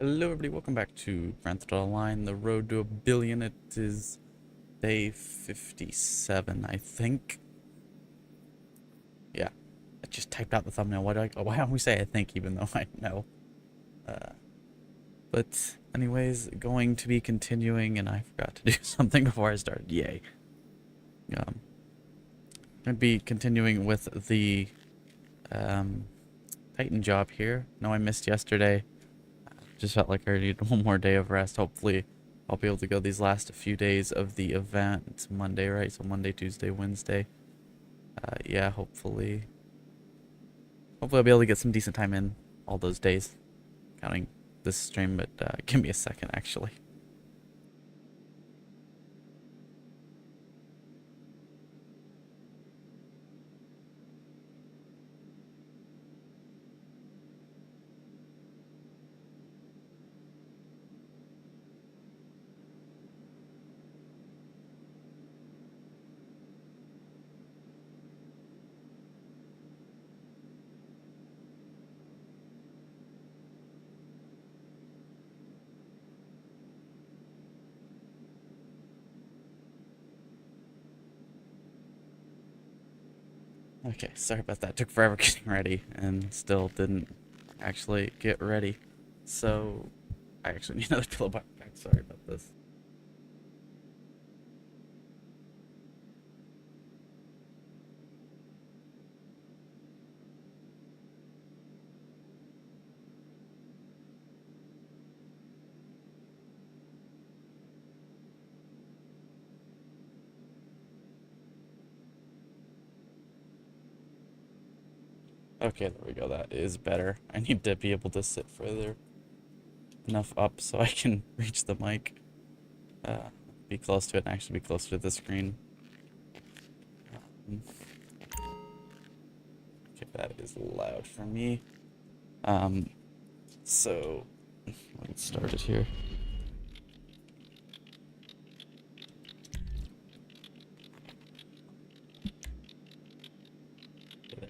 Hello everybody, welcome back to Grand Theft Auto Online, the road to 1 billion. It is day 57, I think. Yeah, I just typed out the thumbnail. Why don't we say I think even though I know? But anyways, going to be continuing, and I forgot to do something before I started. Yay. Going to be continuing with the Titan job here. No, I missed yesterday. Just felt like I needed one more day of rest. Hopefully I'll be able to go these last few days of the event. It's Monday, right? So Monday, Tuesday, Wednesday. Yeah, hopefully I'll be able to get some decent time in all those days, counting this stream, but give me a second actually. Okay, sorry about that. Took forever getting ready and still didn't actually get ready. So I actually need another pillow backpack. Sorry about this. Okay, there we go. That is better. I need to be able to sit further enough up so I can reach the mic. Be close to it and actually be closer to the screen. Okay, that is loud for me. So let's get started here.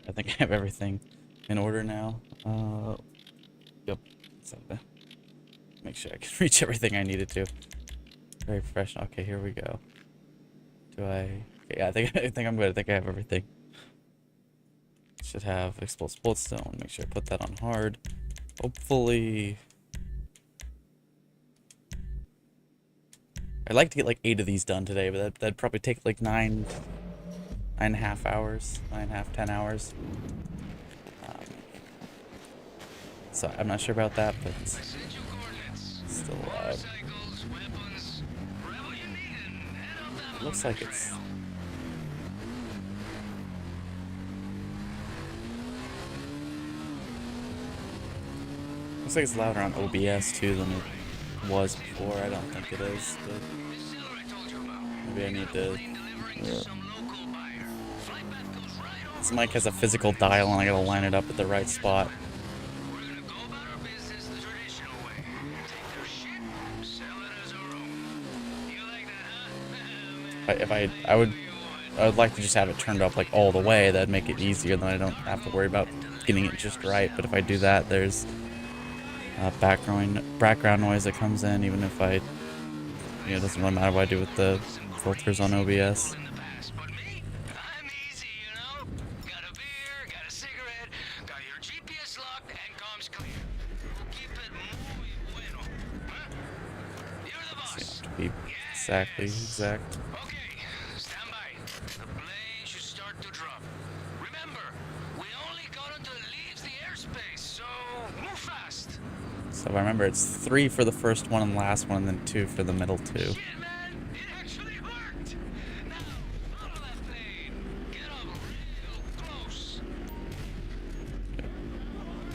I think I have everything in order now. Yep. So make sure I can reach everything I needed to. Very professional. Okay, here we go. Do I? Okay, yeah, I think I'm good. I think I have everything. Should have explosive bloodstone. Make sure I put that on hard. Hopefully, I'd like to get like 8 of these done today, but that'd probably take like 9.5 hours, 9.5, 10 hours. So I'm not sure about that, but still loud. Looks like it's. Looks like it's louder on OBS too than it was before. I don't think it is, but maybe I need to. This mic has a physical dial, and I gotta line it up at the right spot. I would like to just have it turned up like all the way. That'd make it easier. Then I don't have to worry about getting it just right. But if I do that, there's background noise that comes in, even if it doesn't really matter what I do with the filters on OBS. So to be exactly exact. So if I remember, it's 3 for the first one and the last one, and then 2 for the middle 2.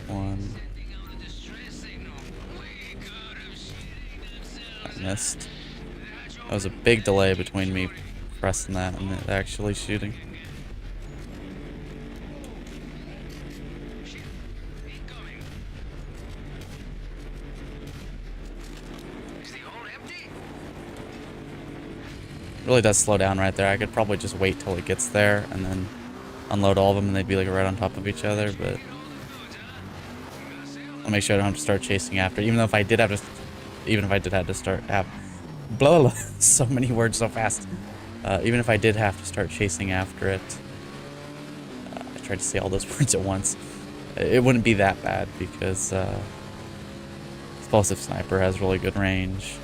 One. I missed. That was a big delay between me pressing that and it actually shooting. Really does slow down right there. I could probably just wait till it gets there and then unload all of them and they'd be like right on top of each other, but I'll make sure I don't have to start chasing after. Even if I did have to start blah, blah, blah. So many words so fast. Even if I did have to start chasing after it, I tried to say all those words at once. It wouldn't be that bad because Explosive Sniper has really good range.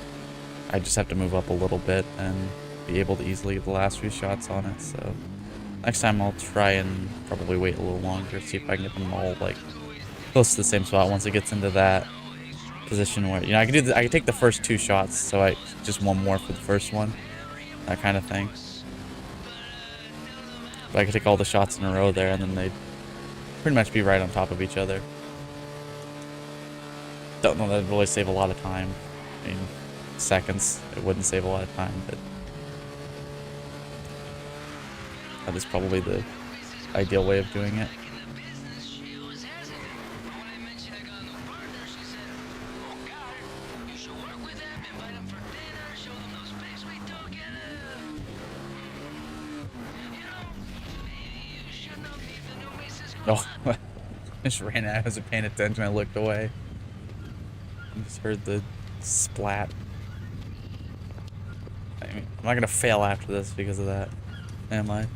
I just have to move up a little bit and be able to easily get the last few shots on it. So next time I'll try and probably wait a little longer, see if I can get them all like close to the same spot once it gets into that position where, you know, I can take the first 2 shots, so I just one more for the first one, that kind of thing. But I could take all the shots in a row there, and then they'd pretty much be right on top of each other. Don't know that would really save a lot of time. I mean, seconds, it wouldn't save a lot of time, but that is probably the ideal way of doing it. Oh, I just ran out. I wasn't paying attention. I looked away. I just heard the splat. I mean, I'm not gonna fail after this because of that, am I?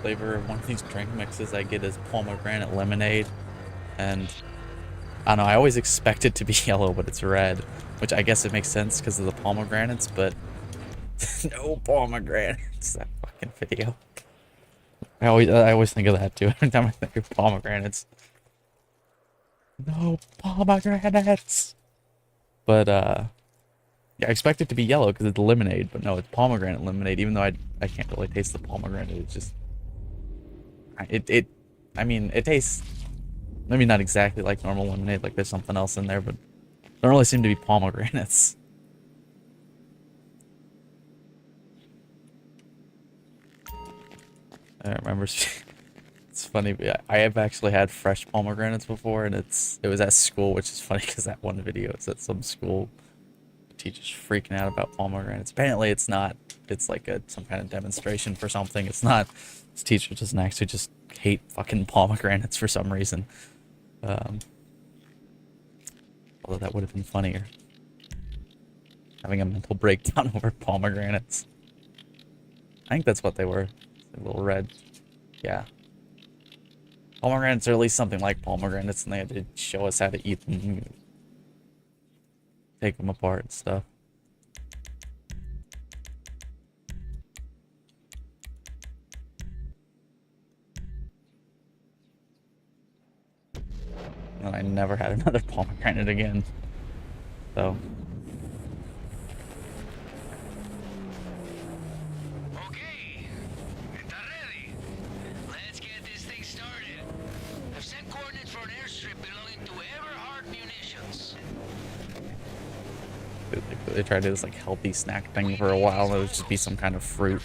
Flavor of one of these drink mixes I get is pomegranate lemonade, and I don't know, I always expect it to be yellow, but it's red, which I guess it makes sense because of the pomegranates, but no pomegranates. That fucking video. I always think of that too. Every time I think of pomegranates. No pomegranates. But yeah, I expect it to be yellow because it's lemonade, but no, it's pomegranate lemonade. Even though I can't really taste the pomegranate, it's just I mean, it tastes maybe not exactly like normal lemonade, like there's something else in there, but don't really seem to be pomegranates. I remember. It's funny. I have actually had fresh pomegranates before, and it was at school, which is funny because that one video is at some school. The teacher's freaking out about pomegranates. Apparently, it's not. It's like some kind of demonstration for something. It's not. This teacher doesn't actually just hate fucking pomegranates for some reason. Although that would have been funnier. Having a mental breakdown over pomegranates. I think that's what they were. A little red. Yeah. Pomegranates are at least something like pomegranates, and they had to show us how to eat them. Take them apart and stuff. And I never had another pomegranate again. So. Okay. Está ready. Let's get this thing started. I've sent coordinates for an airstrip belonging to Everhard Munitions. They tried to do this like healthy snack thing for a while, and it would just be some kind of fruit.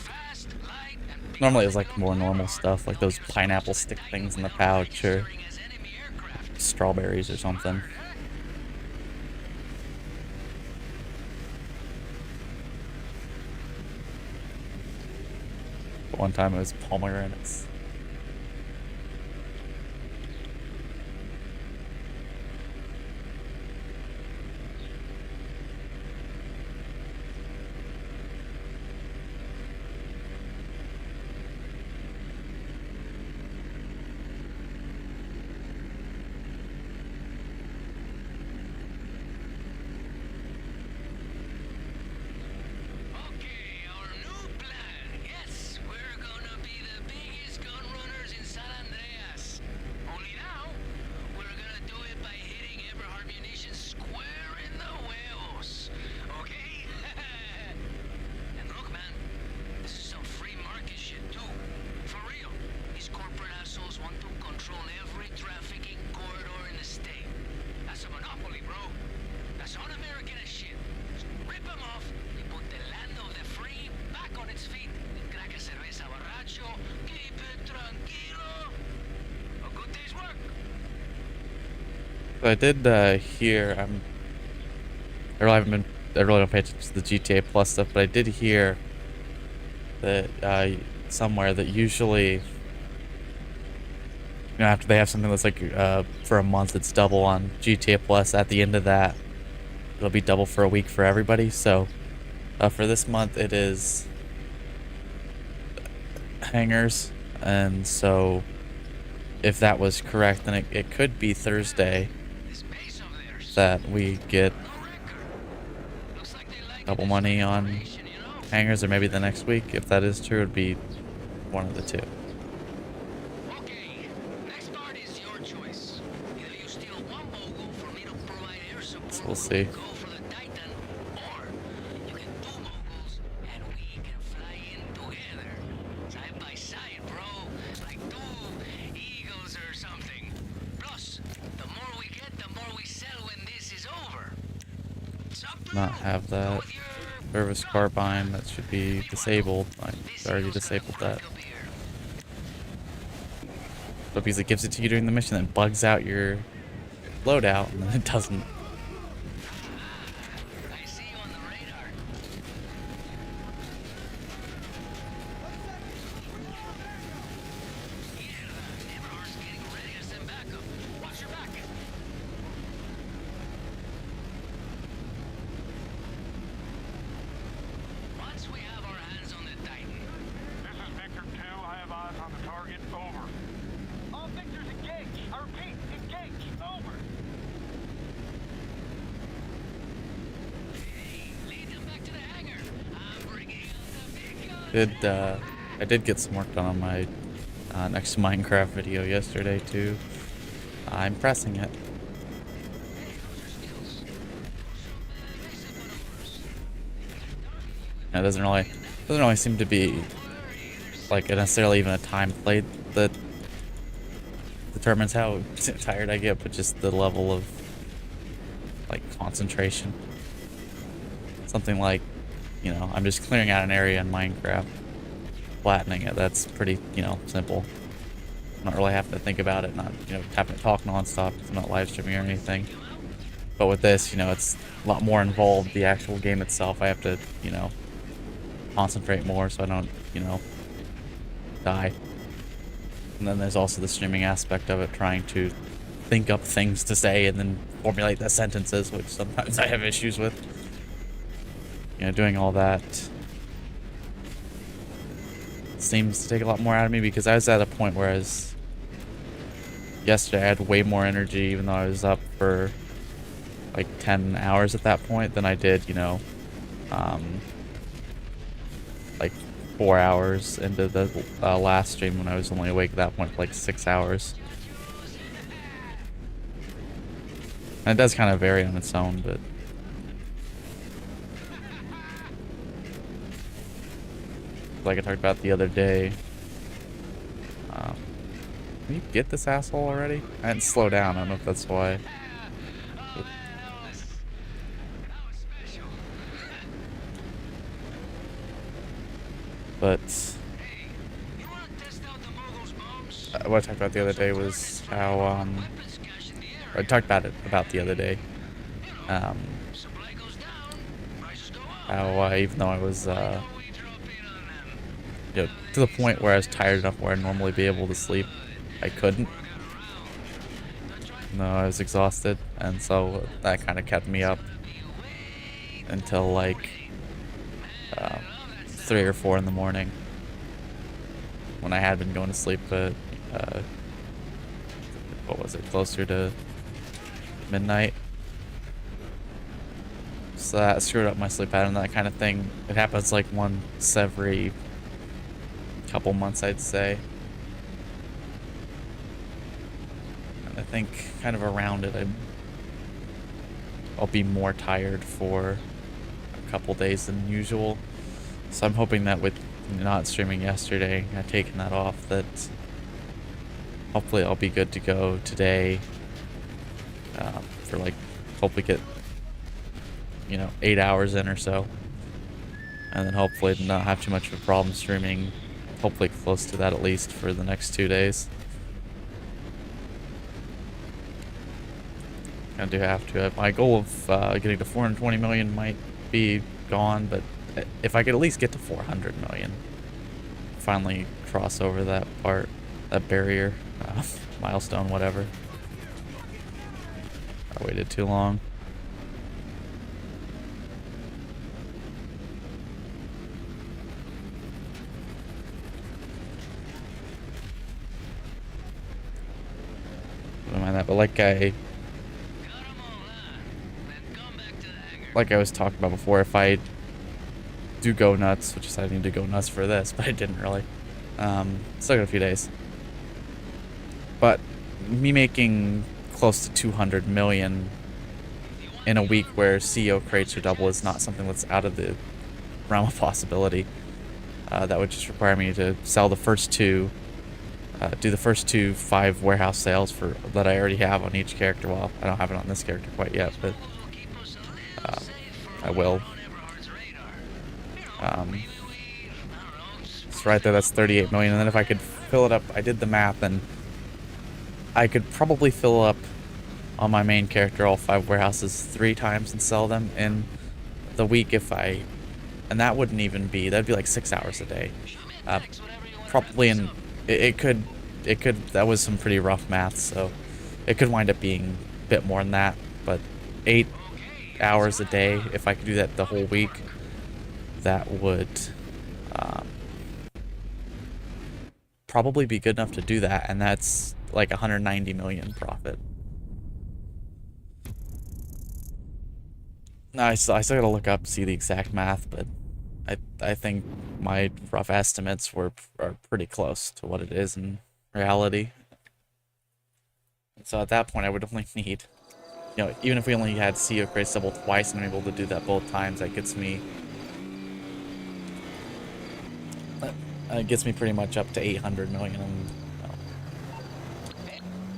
Normally it was like more normal stuff, like those pineapple stick things in the pouch, or strawberries or something. But one time it was pomegranates. So I did hear. I really don't pay attention to the GTA Plus stuff, but I did hear that somewhere that usually, after they have something that's like for a month, it's double on GTA Plus. At the end of that, it'll be double for a week for everybody. So for this month, it is hangers, and so if that was correct, then it could be Thursday This base over there's that we get a record. Looks like they like double this money on operation, you know? hangers, or maybe the next week. If that is true, it'd be one of the two. Okay, next part is your choice. Either you steal one mogul for me to provide air support, So we'll see. go for the Titan, or you can do moguls and we can fly in together, side by side, bro, like two eagles or something. Plus, the more we get, the more we sell when this is over. It's up to Not you. have Go that with your service carbine. That should be disabled. I This already eagle's got a disabled that. flag up here. But because it gives it to you during the mission, then bugs out your loadout, and then it doesn't. I see you on the radar. Mierda, Neverhorse getting ready to send backup. Watch your back. Once we have our hands on the Titan, This is Victor 2. I have eyes on the target. Over. All Victors engage. I repeat, engage. Over. hey, lead them back to the hangar. I'm bringing out the big gun. I did get some work done on my next Minecraft video yesterday too. I'm pressing it. It doesn't really seem to be like necessarily even a time played that determines how tired I get, but just the level of like concentration. Something like, I'm just clearing out an area in Minecraft, flattening it. That's pretty, simple. I'm not really having to think about it, not, having to talk nonstop. I'm not live streaming or anything. But with this, it's a lot more involved. The actual game itself, I have to, concentrate more so I don't, die. And then there's also the streaming aspect of it, trying to think up things to say and then formulate the sentences, which sometimes I have issues with. Doing all that seems to take a lot more out of me, because I was at a point where yesterday I had way more energy, even though I was up for like 10 hours at that point, than I did, like 4 hours into the last stream, when I was only awake at that point for like 6 hours. And it does kind of vary on its own, but like I talked about the other day, can you get this asshole already? I didn't slow down. I don't know if that's why. Oh, that was special. But Hey, you wanna test out the moguls' bombs? what I talked about the other day was how Weapons cache in the I area. talked about the other day. Supply goes down, prices go up. How even though I was Why don't we drop in on them? to the point where I was tired enough where I'd normally be able to sleep, I couldn't. No, I was exhausted, and so that kind of kept me up until like 3 or 4 in the morning, when I had been going to sleep at what was it, closer to midnight. So that screwed up my sleep pattern, that kind of thing. It happens like once every couple months, I'd say. And I think kind of around it, I'll be more tired for a couple days than usual. So I'm hoping that with not streaming yesterday, taking that off, that hopefully I'll be good to go today, for like, hopefully get 8 hours in or so, and then hopefully not have too much of a problem streaming, hopefully close to that at least, for the next 2 days. I do have to. My goal of getting to 420 million might be gone, but if I could at least get to 400 million, finally cross over that part, that barrier, milestone, whatever. I waited too long. Don't mind that, but like I was talking about before, if I do go nuts, which is I need to go nuts for this, but I didn't really. Still got a few days. But me making close to 200 million in a week where CEO crates are double is not something that's out of the realm of possibility. That would just require me to sell the first two, do the first 5 warehouse sales that I already have on each character. Well, I don't have it on this character quite yet, but I will. It's right there, that's 38 million, and then if I could fill it up, I did the math, and I could probably fill up on my main character all 5 warehouses 3 times and sell them in the week and that wouldn't even be, that'd be like 6 hours a day. Probably it could, that was some pretty rough math, so it could wind up being a bit more than that, but 8 hours a day, if I could do that the whole week, that would probably be good enough to do that, and that's like 190 million profit. I still gotta look up, see the exact math, but I think my rough estimates are pretty close to what it is in reality. So at that point, I would only need, even if we only had CEO crates double twice and I'm able to do that both times, that gets me pretty much up to 800 million, and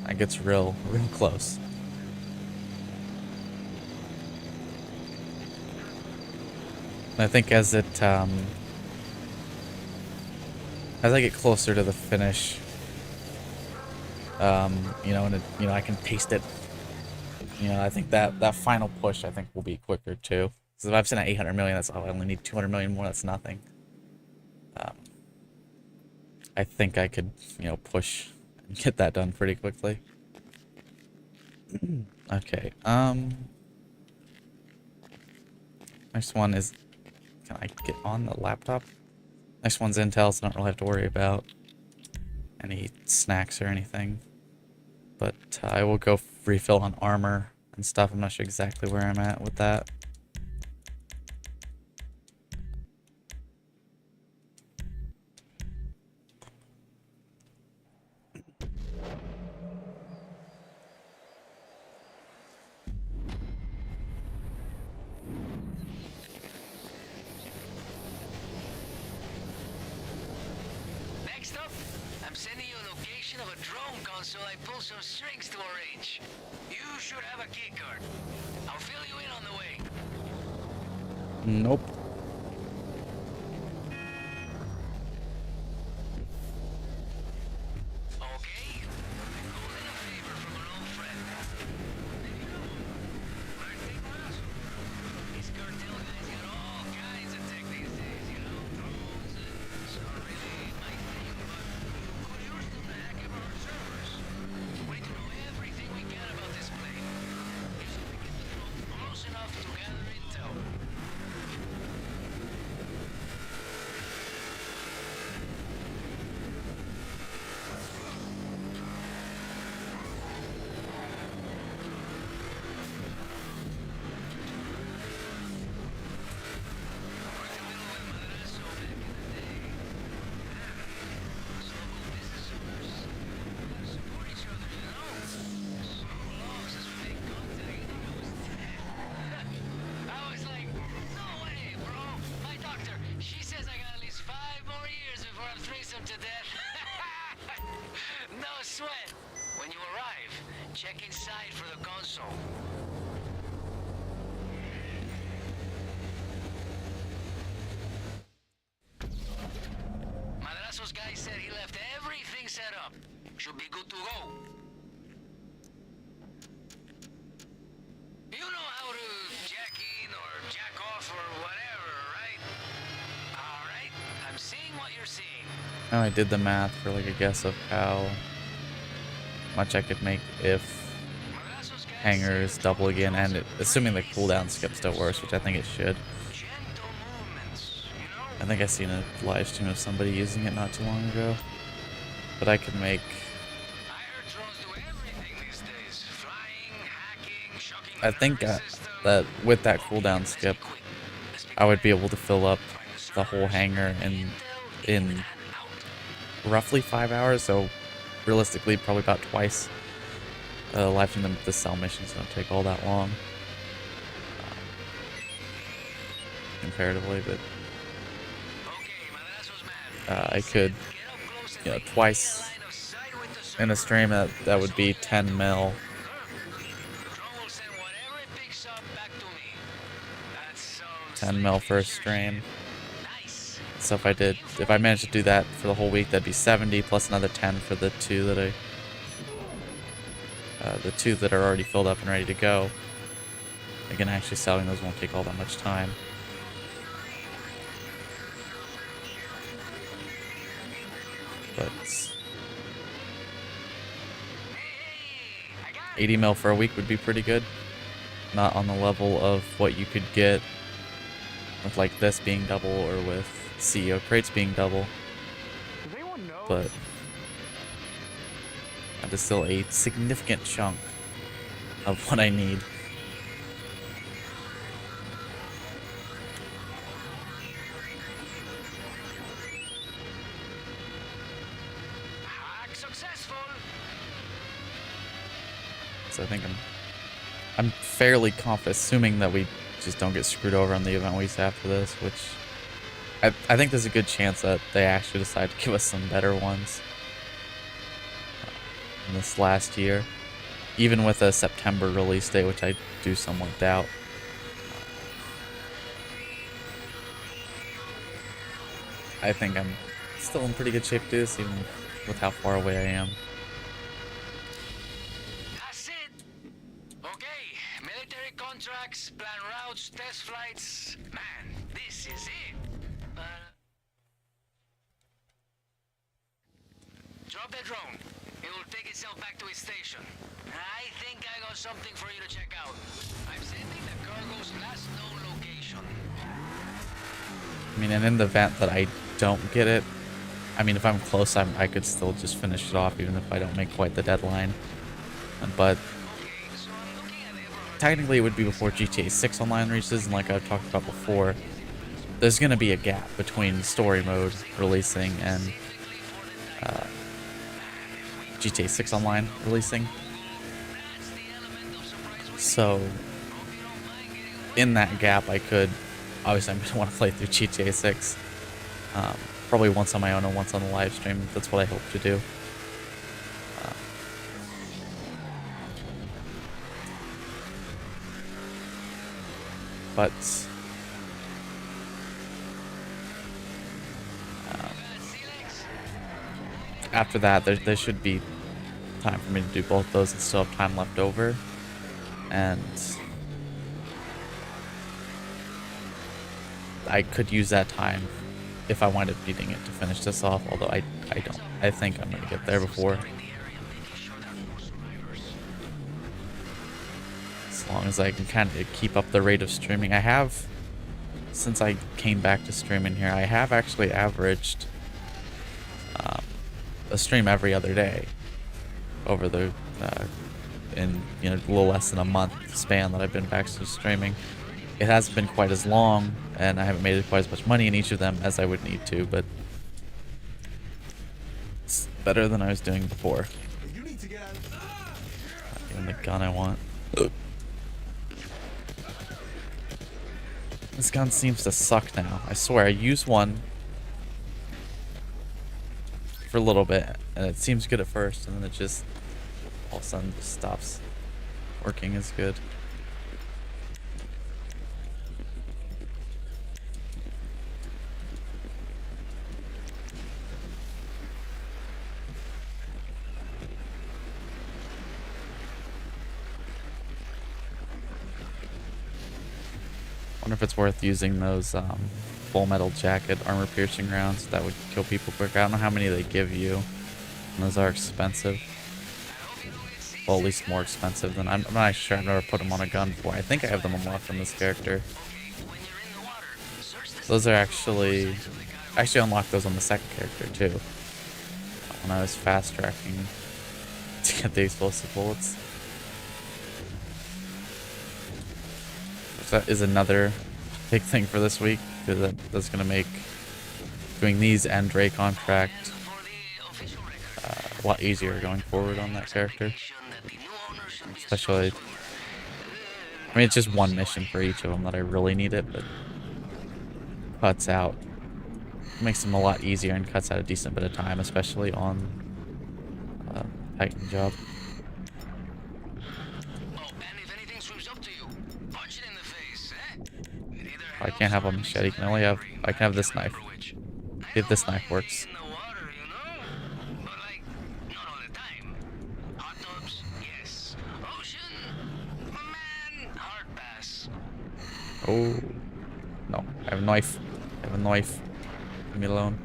that gets real close. And I think as I get closer to the finish, and I can taste it. I think that final push, I think, will be quicker too. So if I've seen at 800 million, that's I only need 200 million more. That's nothing. I think I could, push and get that done pretty quickly. Okay. Next one is, can I get on the laptop? Next one's Intel, so I don't really have to worry about any snacks or anything. But I will go refill on armor and stuff. I'm not sure exactly where I'm at with that. So I pull some strings to arrange. You should have a key card. I'll fill you in on the way. Nope. Okay. Calling a favor from an old friend. These cartel guys got all kinds of tech these days, drones, and it's not really my thing, but you could use them to hack into our servers. We need to know everything we can about this plane. If we get the drone close enough to gather intel. Check inside for the console. Madrazo's guy said he left everything set up. Should be good to go. You know how to jack in or jack off or whatever, right? Alright, I'm seeing what you're seeing. Now I did the math for like a guess of how much I could make if Madrazos guys hangers say double again, and controls are assuming the pretty cooldown skip still works, which I think it should. gentle movements, you know? I think I seen a live stream of somebody using it not too long ago. But I could make, I heard drones do everything these days. Flying, hacking, shocking I think nervous system. that with that cooldown skip, I would be able to fill up the whole hangar in roughly 5 hours. So realistically, probably about twice. Live stream the cell missions don't take all that long, comparatively, but I could, you know, twice in a stream that would be 10 mil. 10 mil for a stream. So if I managed to do that for the whole week, that'd be 70 plus another 10 for the two that are already filled up and ready to go. Again, actually selling those won't take all that much time. But 80 mil for a week would be pretty good. Not on the level of what you could get with like this being double or with CEO crates being double. Does anyone know? But that is still a significant chunk of what I need. Hack successful. So I think I'm fairly confident, assuming that we just don't get screwed over on the event weeks after this, which I think there's a good chance that they actually decide to give us some better ones in this last year, even with a September release date, which I do somewhat doubt. I think I'm still in pretty good shape to do this, even with how far away I am. That's it. Okay, military contracts, plan routes, test flights. Man, this is it. Drop the drone. It will take itself back to its station. I think I got something for you to check out. I'm sending the cargo's last known location. I mean, and in the event that I don't get it, I mean, if I'm close, I could still just finish it off, even if I don't make quite the deadline. But technically, it would be before GTA 6 Online releases, and like I've talked about before, there's going to be a gap between story mode releasing and GTA 6 Online releasing. So, in that gap, I could, obviously I'm going to want to play through GTA 6. Probably once on my own and once on the live stream. That's what I hope to do. But after that, there should be time for me to do both those and still have time left over. And I could use that time if I wind up needing it to finish this off, although I don't. I think I'm going to get there before. As long as I can kind of keep up the rate of streaming. I have, since I came back to streaming here, I have actually averaged a stream every other day over the in a little less than a month span that I've been back to streaming. It hasn't been quite as long, and I haven't made quite as much money in each of them as I would need to, but it's better than I was doing before. Not even the gun I want. This gun seems to suck now. I swear, I use one for a little bit, and it seems good at first, and then it just all of a sudden just stops working as good. Wonder if it's worth using those full metal jacket armor piercing rounds that would kill people quick. I don't know how many they give you. And those are expensive. Well, at least more expensive than I'm not sure. I've never put them on a gun before. I think I have them unlocked on this character. Those are actually unlocked those on the second character too. When I was fast tracking to get the explosive bullets. So that is another big thing for this week, because that's going to make doing these and Dre contract a lot easier going forward on that character. Especially, I mean, it's just one mission for each of them that I really need it, but cuts out, makes them a lot easier and cuts out a decent bit of time, especially on Titan job. I can't have a machete. I can have this knife. If this knife works. Oh no! I have a knife. I have a knife. Leave me alone.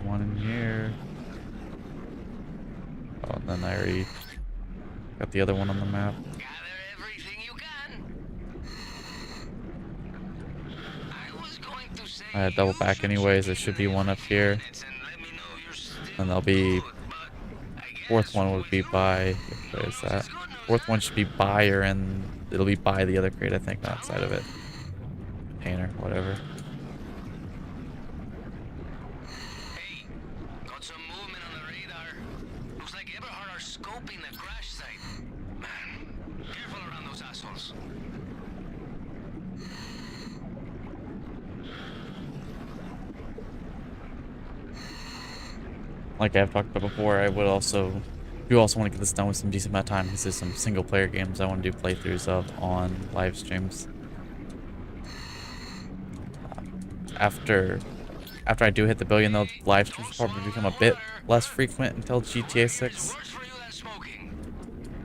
One in here. Oh, and then I already got the other one on the map. I had double back anyways. There should be one up here. And there'll be... Fourth one would be by... Where is that? Fourth one should be by, or in... It'll be by the other crate, I think, not side of it. Container, whatever. Like I've talked about before, I would also... You also want to get this done with some decent amount of time, because there's some single player games I want to do playthroughs of on live streams. After I do hit the billion, though, live streams will probably become a bit less frequent until GTA 6.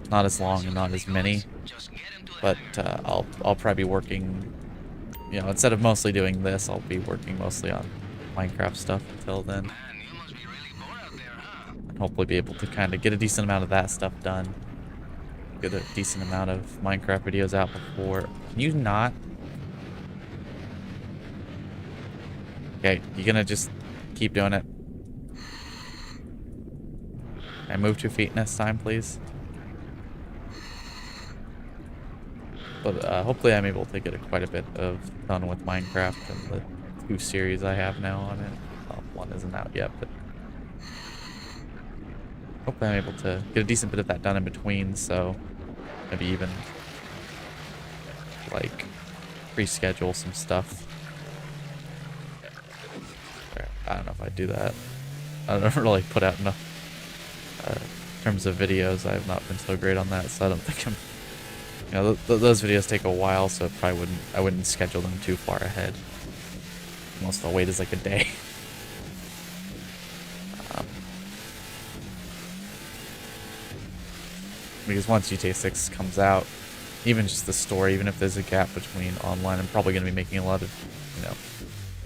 Not as long and not as many, but I'll probably be working, you know, instead of mostly doing this, I'll be working mostly on Minecraft stuff until then. And hopefully be able to kind of get a decent amount of that stuff done. Get a decent amount of Minecraft videos out before. Can you not? Okay, you gonna just keep doing it? Can I move 2 feet next time, please? But hopefully I'm able to get quite a bit of done with Minecraft and the 2 series I have now on it. Well, 1 isn't out yet, but hopefully I'm able to get a decent bit of that done in between, so maybe even like reschedule some stuff. I don't know if I do that. I don't really put out enough in terms of videos. I have not been so great on that, so I don't think I'm... You know, those videos take a while, so I wouldn't schedule them too far ahead. Most I'll wait is like a day. Because once GTA 6 comes out, even just the story, even if there's a gap between online, I'm probably going to be making a lot of, you know,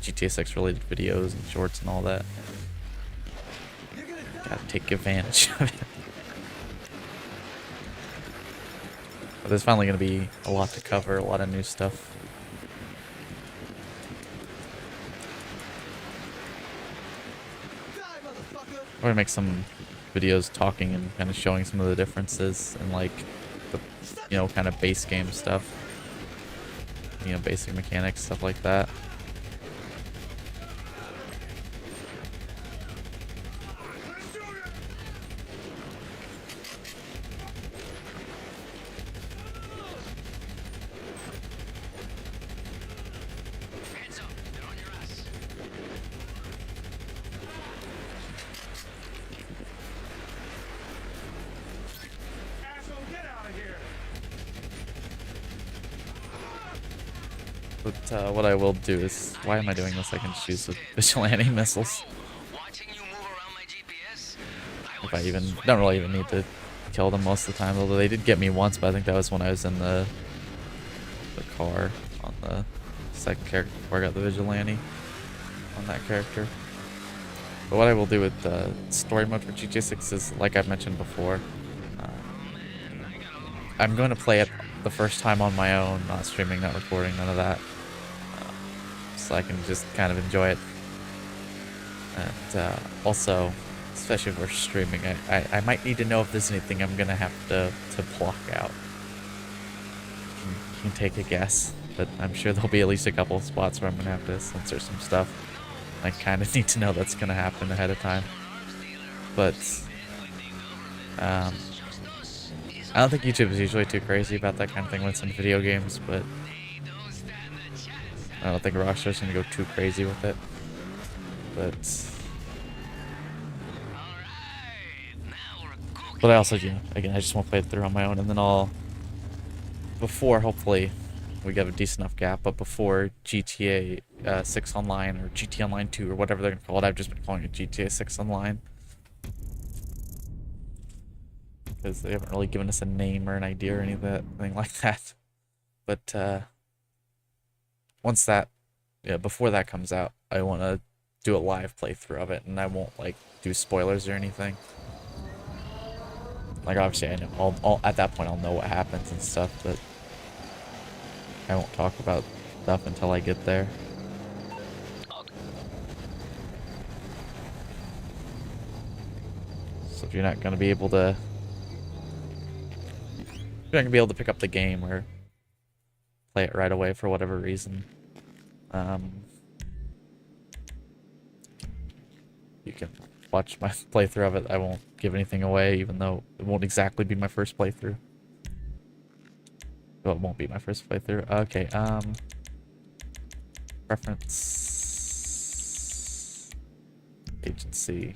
GTA 6 related videos and shorts and all that. Gotta take advantage of it. But there's finally going to be a lot to cover, a lot of new stuff. I'm going to make some videos talking and kind of showing some of the differences and like the, you know, kind of base game stuff. You know, basic mechanics, stuff like that. But what I will do is, why am I doing this? I can just use the vigilante missiles. Watching you move around my GPS, If I even don't really even need to kill them most of the time. Although they did get me once, but I think that was when I was in the car on the second character before I got the vigilante on that character. But what I will do with the story mode for GTA 6 is, like I've mentioned before, I'm going to play it the first time on my own, not streaming, not recording, none of that. So I can just kind of enjoy it. And also, especially if we're streaming, I might need to know if there's anything I'm going to have to block out. You can take a guess, but I'm sure there'll be at least a couple of spots where I'm going to have to censor some stuff. I kind of need to know that's going to happen ahead of time. But I don't think YouTube is usually too crazy about that kind of thing when it's in video games, but I don't think Rockstar's going to go too crazy with it. But I also, again, I just want to play it through on my own, and then before, hopefully, we get a decent enough gap, but before GTA 6 Online, or GTA Online 2, or whatever they're going to call it, I've just been calling it GTA 6 Online. Because they haven't really given us a name or an idea or anything like that. But once that, before that comes out, I want to do a live playthrough of it, and I won't like do spoilers or anything. Like obviously, I know I'll at that point I'll know what happens and stuff, but I won't talk about stuff until I get there. So if you're not gonna be able to. You're not gonna be able to pick up the game or play it right away for whatever reason. You can watch my playthrough of it. I won't give anything away, even though it won't exactly be my first playthrough. Well, it won't be my first playthrough. Okay, preference, agency.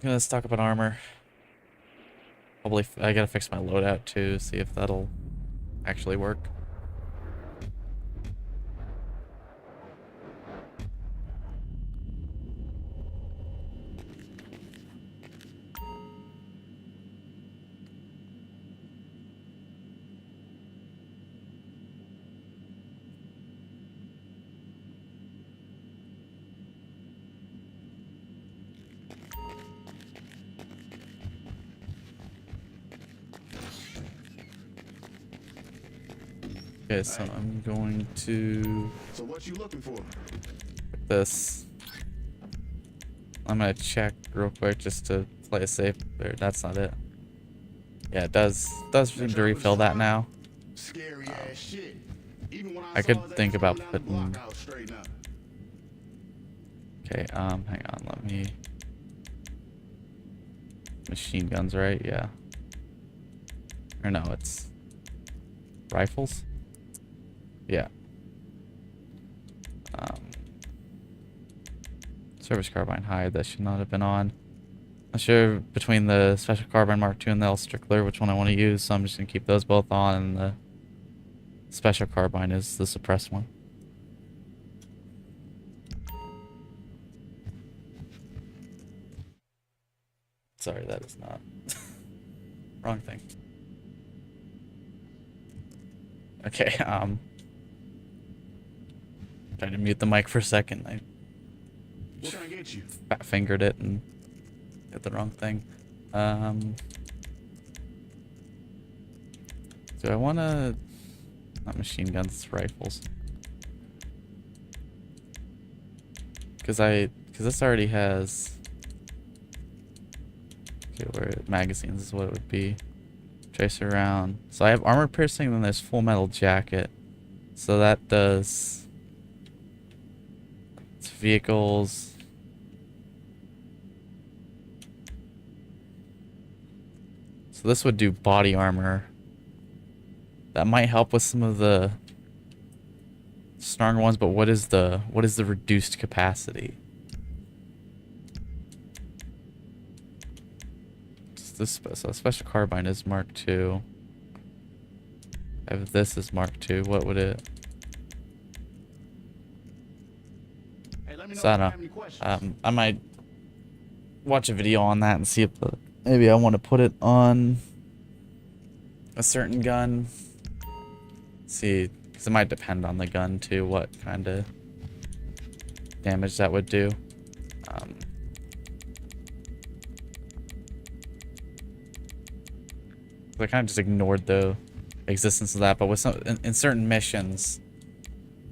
Let's talk about armor. Probably I gotta fix my loadout too, see if that'll actually work. Okay, so I'm going to. So what you looking for? This. I'm gonna check real quick just to play it safe. There, that's not it. Yeah, it does seem to refill that now. Scary ass shit. Even when I saw could that think shit about down the putting. block, I was straight up. Okay, hang on, let me. Machine guns, right? Yeah. Or no, it's rifles. Yeah. Service carbine hide, that should not have been on. I'm sure between the special carbine Mark II and the L Strickler which one I want to use, so I'm just gonna keep those both on, and the special carbine is the suppressed one. Sorry, that is not wrong thing. Okay, trying to mute the mic for a second. I What can I get you? fat fingered it and did the wrong thing. Do I want to? Not machine guns, it's rifles. Because this already has. Okay, where magazines is what it would be. Tracer round. So I have armor piercing, then there's full metal jacket. So that does. It's vehicles. So this would do body armor. That might help with some of the stronger ones, but what is the reduced capacity? this so special carbine is Mark II. If this is Mark II, what would it? Hey, let me know So I if you don't have any know. questions. I might watch a video on that and see if maybe I want to put it on a certain gun. See, because it might depend on the gun too, what kind of damage that would do. I kind of just ignored the existence of that, but with some in certain missions,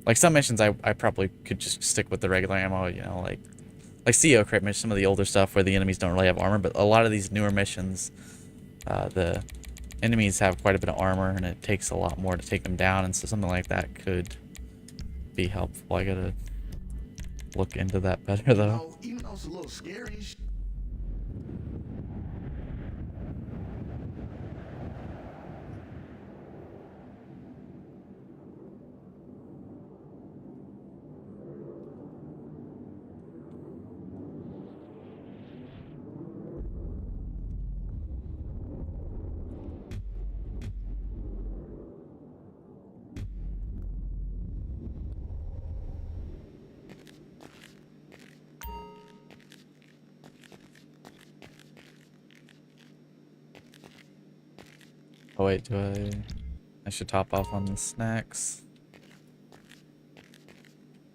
like some missions, I probably could just stick with the regular ammo, you know, like CEO crate missions, some of the older stuff where the enemies don't really have armor, but a lot of these newer missions, the enemies have quite a bit of armor, and it takes a lot more to take them down, and so something like that could be helpful. I gotta look into that better though. No, even though it's a little scary and shit. Oh wait, I should top off on the snacks.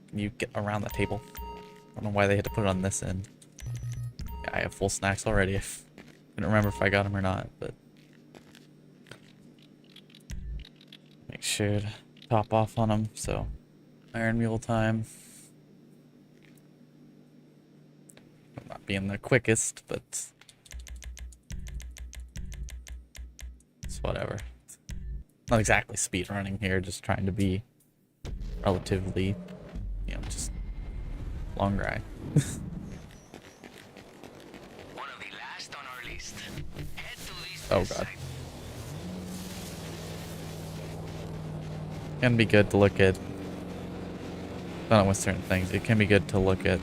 Can you get around the table? I don't know why they had to put it on this end. Yeah, I have full snacks already. I couldn't remember if I got them or not, but make sure to top off on them. So, Iron Mule time. I'm not being the quickest, but it's whatever. Not exactly speed running here, just trying to be relatively, you know, just long ride. One of the last on our list. Head to this Oh test god. site. Can be good to look at. I don't know with certain things. It can be good to look at.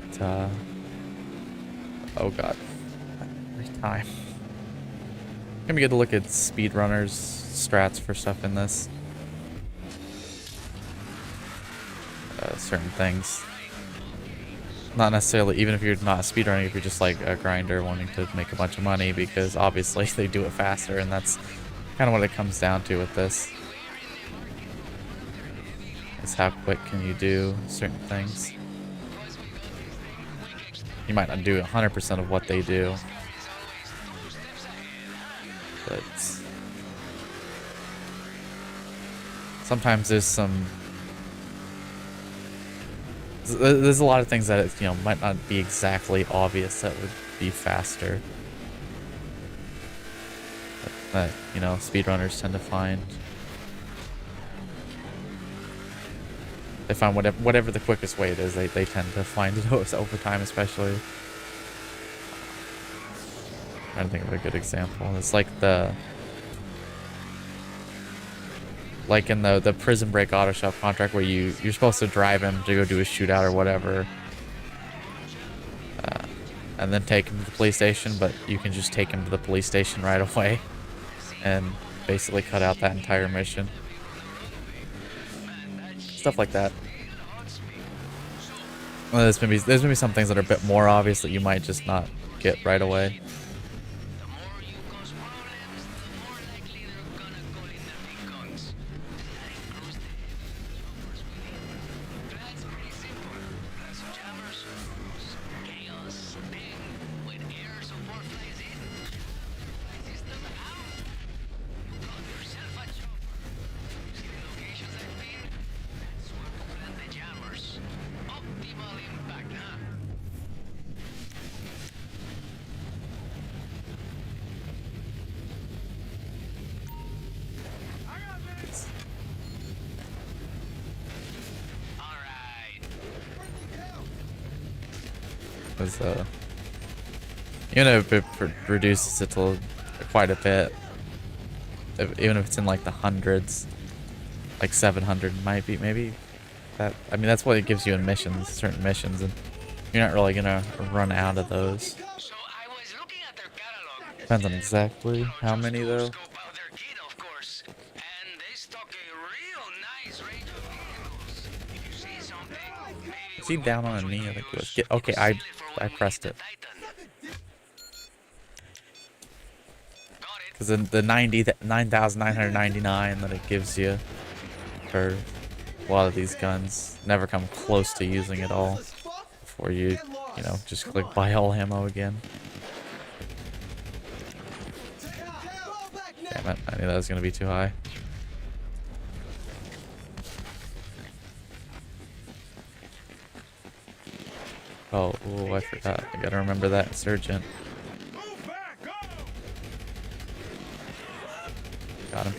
Oh god. Every time. It can be good to look at speedrunners' strats for stuff in this. Certain things. Not necessarily, even if you're not speedrunning, if you're just like a grinder wanting to make a bunch of money, because obviously they do it faster, and that's kind of what it comes down to with this. Is how quick can you do certain things. You might not do 100% of what they do, but sometimes there's a lot of things that, you know, might not be exactly obvious that would be faster, that, you know, speedrunners tend to find. They find whatever the quickest way it is, they tend to find it over time, especially. I'm trying to think of a good example. It's like in the Prison Break auto shop contract where you're supposed to drive him to go do a shootout or whatever, and then take him to the police station, but you can just take him to the police station right away and basically cut out that entire mission. Stuff like that. Well, there's gonna be some things that are a bit more obvious that you might just not get right away. The more you cause problems, the more likely they're gonna call in their big guns. That includes the choppers within. That's pretty simple. Plus jammers, chaos, then when air support flies in, system out. You got yourself a chopper. See the locations I've pinned? That's where to plant the jammers. Optimal impact, huh? All right. Because even if it reduces it to quite a bit, even if it's in like the hundreds, like 700 might be, maybe that, I mean, that's what it gives you in missions, certain missions, and you're not really gonna run out of those. So I was looking at their catalog, Depends on exactly how many though. Scope out their kit, of course. And they stock a real nice range of vehicles. If you see something, maybe Is he we down want on a to knee? I think it was. use, Get, you okay, could steal it for I when we pressed hit it. the Titan. Got it. Because the 9,999 that it gives you for a lot of these guns never come close to using it all before you know, just click buy all ammo again. Damn it, I knew that was going to be too high. Oh, I forgot. I gotta remember that insurgent. Move back, go! Got him.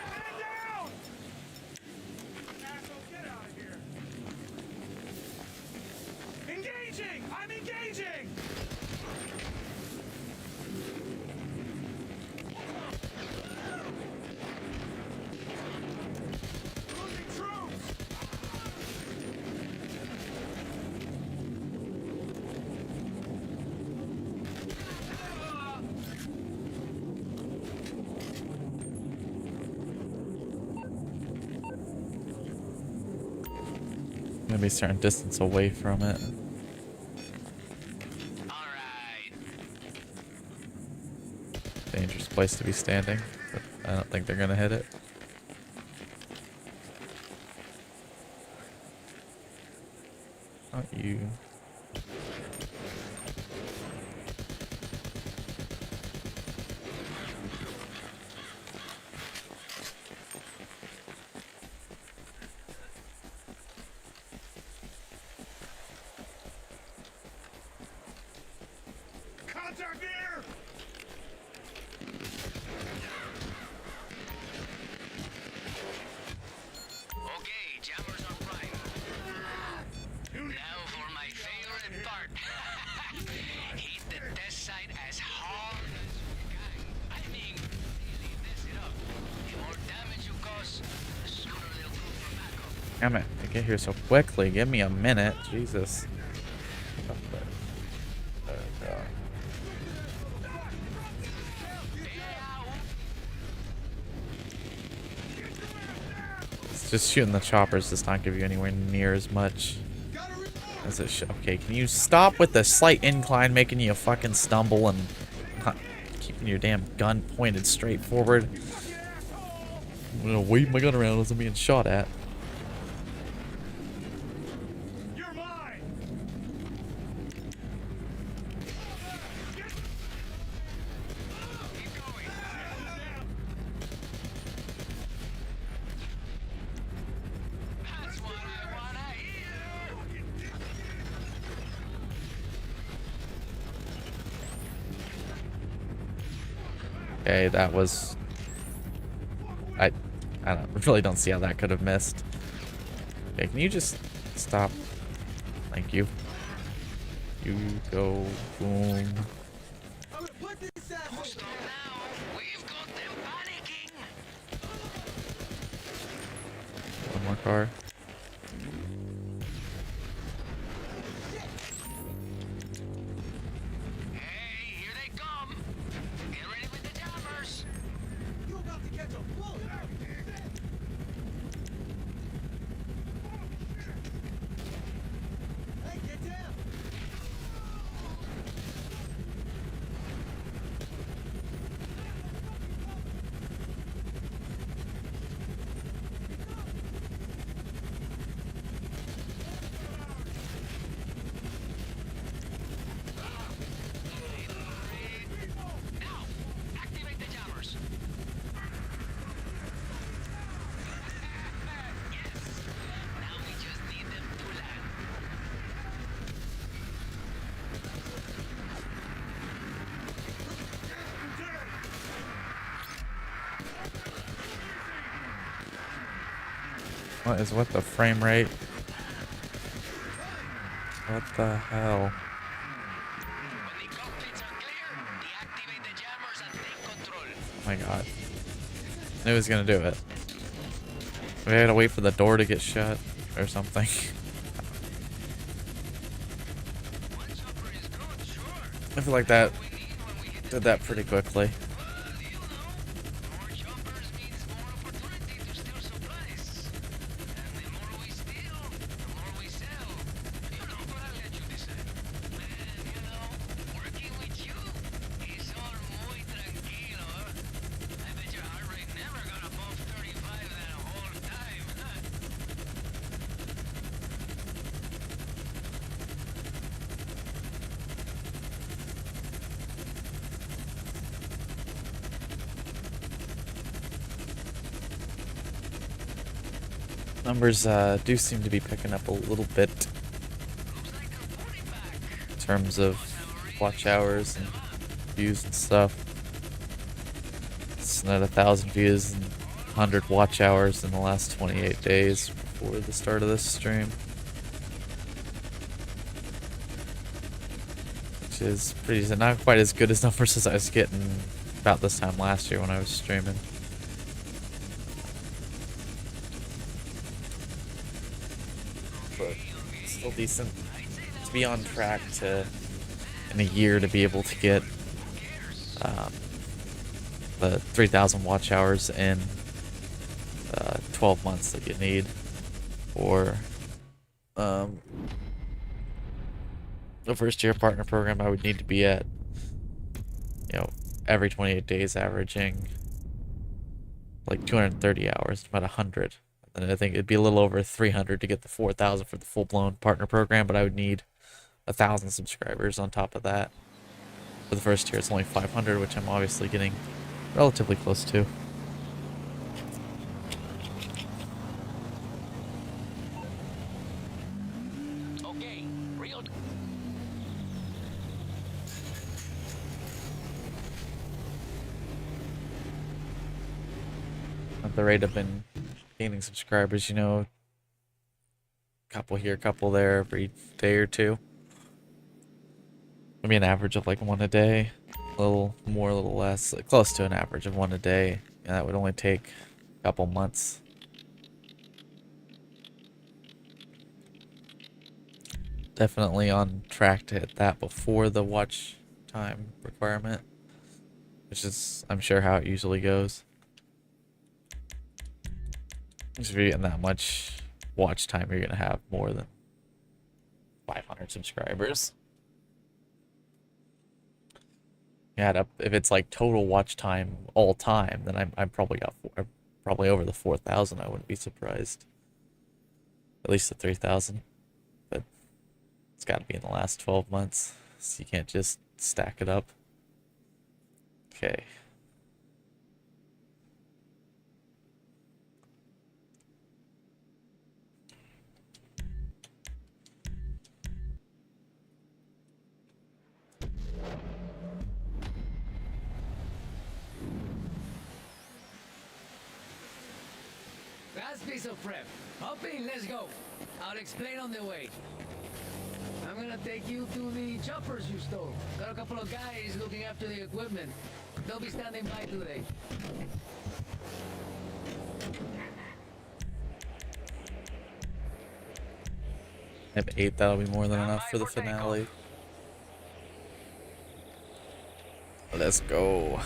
Man down! Asshole, get out of here! Engaging! I'm engaging! Losing troops! Gonna be a certain distance away from it. Alright. Dangerous place to be standing, but I don't think they're gonna hit it. Not you. Contact here! Okay, jammers are prime. Now for my favorite part. Hit the test site as hard as you can. I mean, really mess it up. The more damage you cause, the sooner they'll prove for backup. Damn it, I get here so quickly. Give me a minute. Jesus. There we go. It's just shooting the choppers does not give you anywhere near as much as it should. Okay, can you stop with the slight incline making you fucking stumble and not keeping your damn gun pointed straight forward? I'm gonna wave my gun around as I'm being shot at. You're mine! Keep going. That's what I wanna hear. Okay, that was... I really don't see how that could have missed. Okay, can you just stop? Thank you. You go, boom. Stop now. We've got them panicking. One more car. Hey, here they come. Get ready with the jammers. Now, activate the jammers. Yes. Now we just need them to land. What is what the frame rate? What the hell? When the cockpits are clear, deactivate the jammers and take control. Oh my god. Knew he was gonna do it. We had to wait for the door to get shut or something. I feel like that did that pretty quickly. More choppers means more opportunity to steal supplies. And the more we steal, the more we sell. But I'll let you decide. Man, working with you is all muy tranquilo. I bet your heart rate never got above 35 that whole time. Numbers do seem to be picking up a little bit in terms of watch hours and views and stuff. It's at 1,000 views and 100 watch hours in the last 28 days before the start of this stream. Which is pretty decent. Not quite as good as numbers as I was getting about this time last year when I was streaming. But still decent to be on track to, in a year, to be able to get the 3,000 watch hours in 12 months that you need for the first year partner program. I would need to be at, every 28 days averaging like 230 hours, about 100. And I think it'd be a little over 300 to get the 4,000 for the full-blown partner program, but I would need 1,000 subscribers on top of that. For the first year, it's only 500, which I'm obviously getting relatively close to. Okay, real. At the rate I've been gaining subscribers, couple here, couple there every day or two. Maybe an average of like one a day, a little more, a little less, like close to an average of one a day. And that would only take a couple months. Definitely on track to hit that before the watch time requirement, which is, I'm sure, how it usually goes. If you're getting that much watch time, you're gonna have more than 500 subscribers. Add up, if it's like total watch time all time, then I'm probably probably over the 4,000. I wouldn't be surprised. At least the 3,000, but it's got to be in the last 12 months, so you can't just stack it up. Okay. Last piece of prep. Hop in, let's go. I'll explain on the way. I'm gonna take you to the choppers you stole. Got a couple of guys looking after the equipment. They'll be standing by today. I have 8, that'll be more than enough for the finale. Let's go.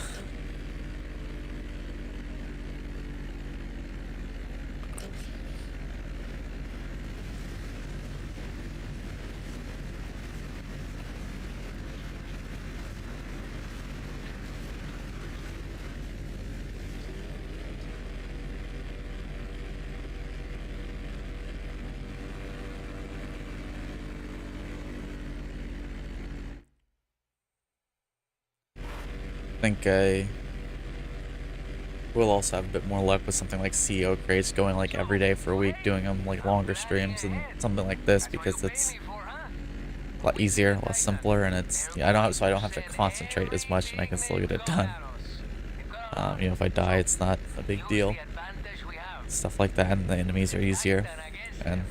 I think I will also have a bit more luck with something like CEO crates, going like every day for a week, doing them like longer streams, and something like this because it's a lot easier, less simpler, and it's I don't have to concentrate as much, and I can still get it done. If I die, it's not a big deal. Stuff like that, and the enemies are easier, and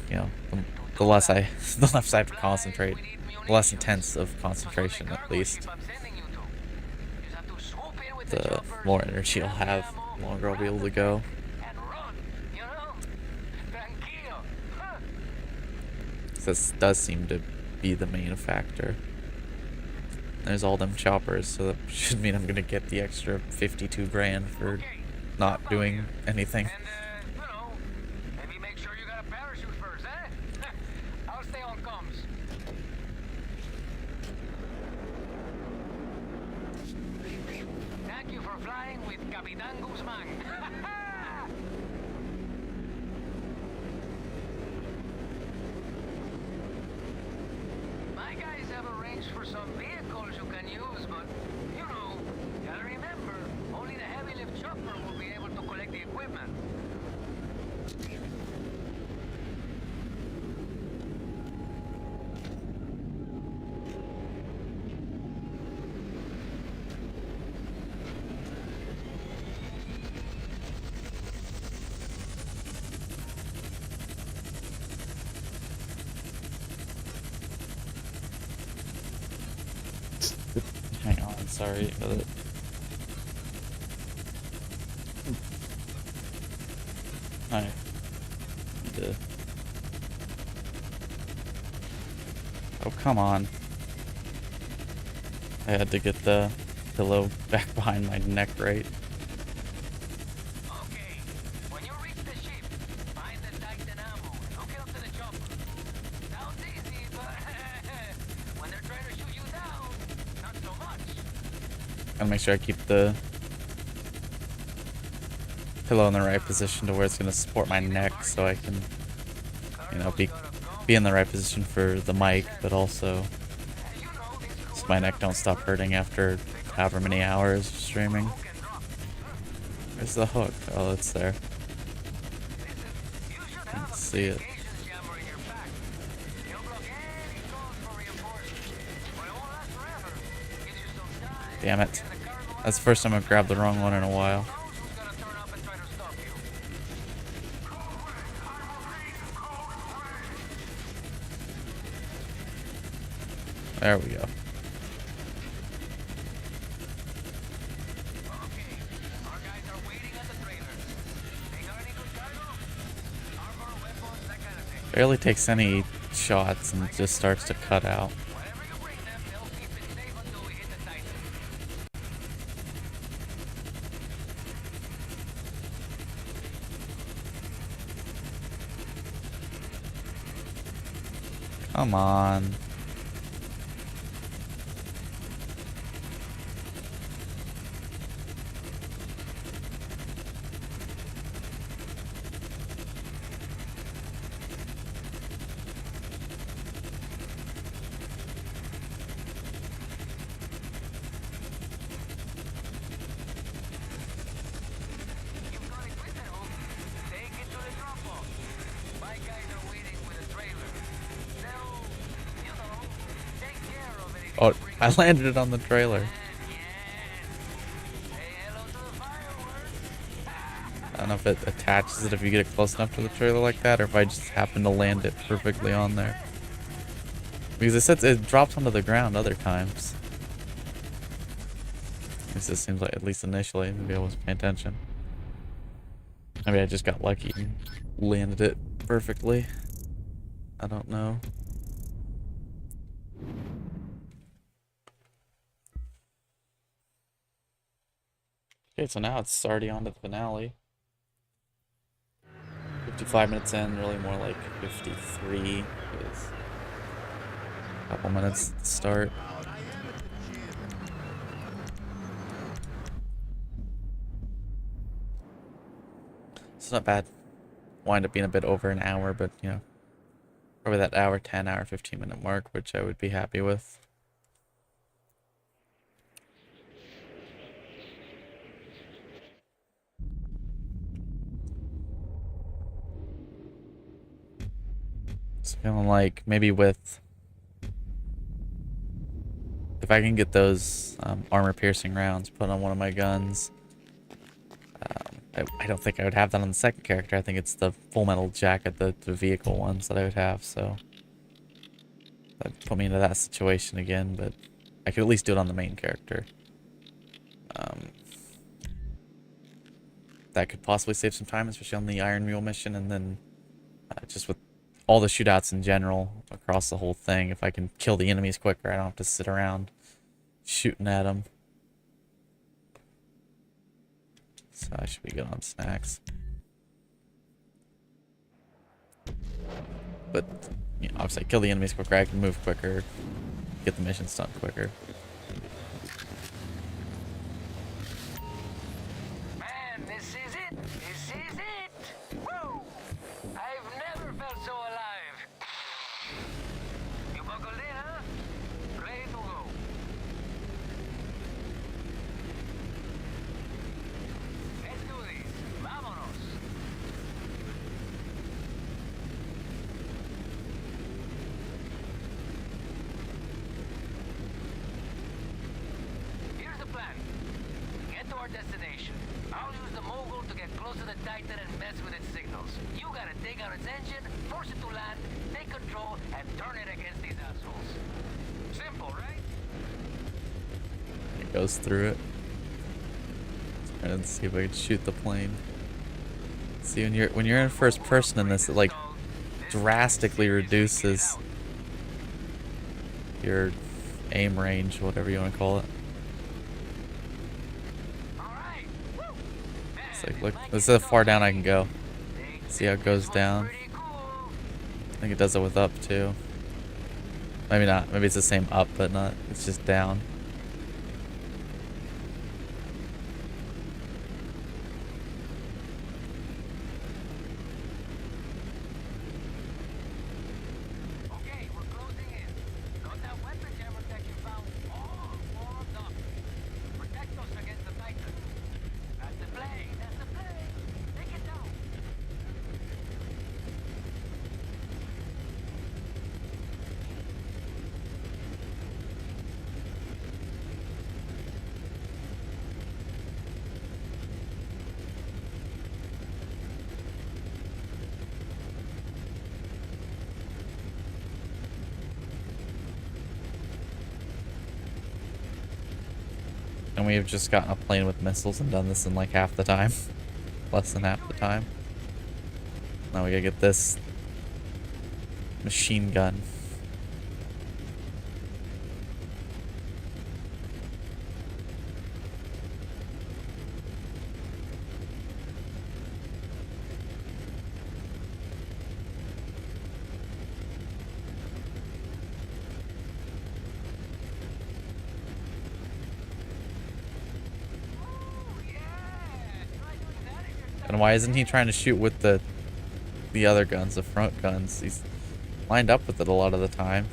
the less I have to concentrate, the less intense of concentration at least. The more energy I'll have, the longer I'll be able to go. This does seem to be the main factor. There's all them choppers, so that should mean I'm gonna get the extra 52 grand for Okay, not hop out doing here. anything. And, maybe make sure you got a parachute first, eh? I'll stay on comms. Thank you for flying with Capitan Guzman. My guys have arranged for some vehicles you can use, but, gotta remember, only the heavy lift chopper will be able to collect the equipment. Hang on, sorry. I need to... Oh, come on. I had to get the pillow back behind my neck, right? Okay, when you reach the ship, find the Titan ammo and hook it up to the chopper. Sounds easy, but when they're trying to shoot you down, not so much. Gotta make sure I keep the pillow in the right position to where it's gonna support my neck, so I can, be in the right position for the mic, but also so my neck don't stop hurting after however many hours of streaming. Where's the hook? Oh, it's there. Can't see it. Damn it. That's the first time I've grabbed the wrong one in a while. There we go. Barely takes any shots and just starts to cut out. Come on. Oh, I landed it on the trailer. I don't know if it attaches it if you get it close enough to the trailer like that, or if I just happen to land it perfectly on there. Because it says it drops onto the ground other times. This just seems like, at least initially, maybe I wasn't paying attention. Maybe I just got lucky and landed it perfectly. I don't know. Okay, so now it's already on to the finale. 55 minutes in, really more like 53. Because a couple minutes to start. It's not bad. Wind up being a bit over an hour, but probably that hour 10, hour 15-minute mark, which I would be happy with. It's feeling like maybe with, if I can get those armor-piercing rounds put on one of my guns, I don't think I would have that on the second character. I think it's the Full Metal Jacket, the vehicle ones that I would have, so that'd put me into that situation again, but I could at least do it on the main character. That could possibly save some time, especially on the Iron Mule mission, and then just with all the shootouts in general across the whole thing, if I can kill the enemies quicker, I don't have to sit around shooting at him. So I should be good on snacks. But, you know, obviously kill the enemies quicker, I can move quicker, get the missions done quicker. Man, this is it. This is it. Woo! I've never felt so alive. You buckled in, huh? Ready to go. Let's do this. Vámonos. Here's the plan. Get to our destination. I'll use the mogul to get close to the Titan and mess with its signals. You gotta take out its engine, force it to land, take control, and turn it against these assholes. Simple, right? It goes through it. And see if I can shoot the plane. See, when you're in first person in this, it like drastically reduces your aim range, whatever you want to call it. Alright. Woo! It's like, look, this is how far down I can go. See how it goes down? Pretty cool. I think it does it with up too. Maybe not. Maybe it's the same up, but not. It's just down. Okay, we're closing in. Got that weapon jammer that you found all warmed up. Protect us against the Titan. That's the play. That's the play. Take it down. And we have just gotten a plane with missiles and done this in like half the time. Less than half the time. Now we gotta get this machine gun. And why isn't he trying to shoot with the other guns, the front guns? He's lined up with it a lot of the time.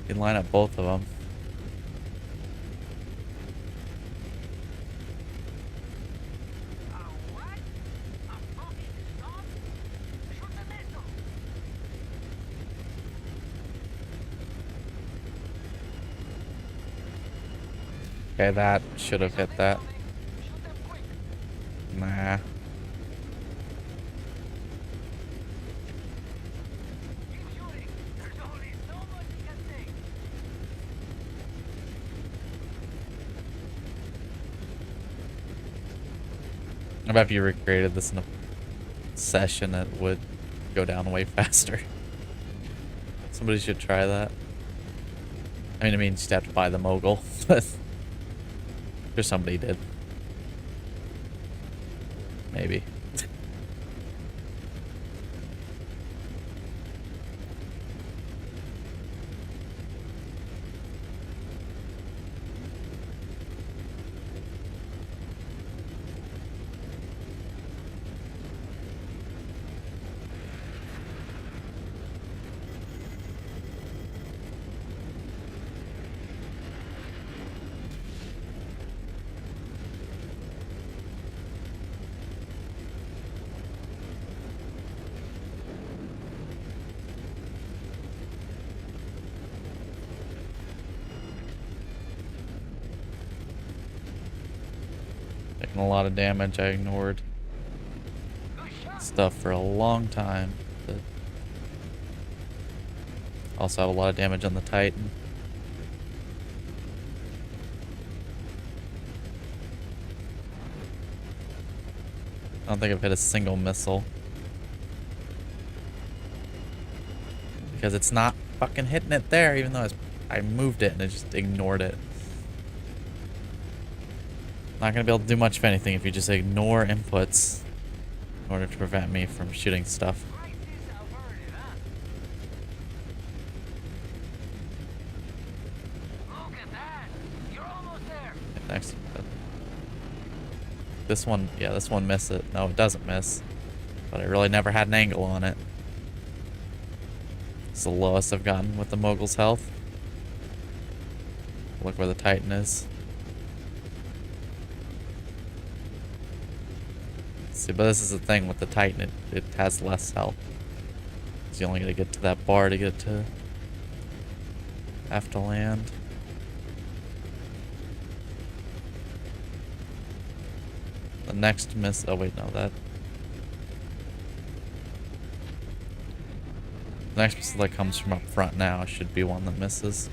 He can line up both of them. What? A fucking stop? Shoot the missile. Okay, that should have hit that. Shoot them quick. Nah. Keep shooting. There's only so much you can take. I bet if you recreated this in a session, it would go down way faster. Somebody should try that. I mean, you just have to buy the mogul, but I'm sure somebody did. Maybe. Taking a lot of damage. I ignored stuff for a long time. But also have a lot of damage on the Titan. I don't think I've hit a single missile. Because it's not fucking hitting it there, even though I moved it and it just ignored it. Not gonna be able to do much of anything if you just ignore inputs in order to prevent me from shooting stuff. Right, this Alberta, huh? Look at that! You're almost there! Next. This one, yeah, this one missed it. No, it doesn't miss. But I really never had an angle on it. It's the lowest I've gotten with the Mogul's health. Look where the Titan is. See, but this is the thing with the Titan, it has less health. So you only gotta get to that bar to get to have to land. The next miss, oh wait, no, that. The next missile that comes from up front now should be one that misses.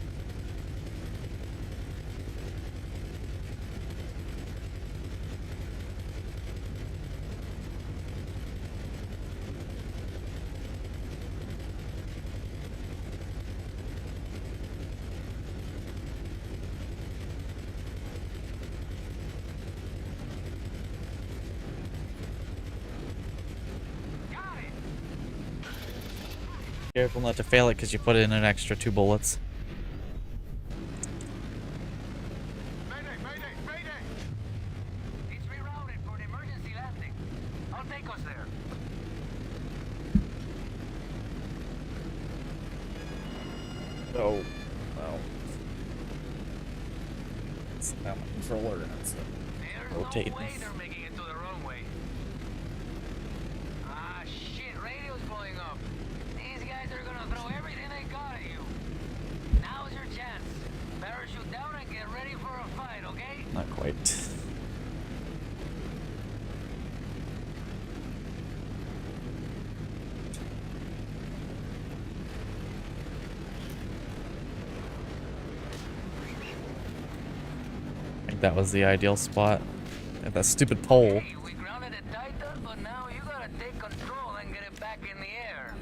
Careful not to fail it because you put in an extra 2 bullets. Mayday, mayday, mayday! It's rerouted for an emergency landing. I'll take us there. Oh, well. It's not my controller and it's There's rotating. no way they're making it to the runway. Ah, shit, radio's blowing up. These guys are gonna throw everything they got at you. Now's your chance. Parachute down and get ready for a fight, okay? Not quite. I think that was the ideal spot. At that stupid pole. Hey, we grounded a Titan, but now you gotta take control and get it back in the air.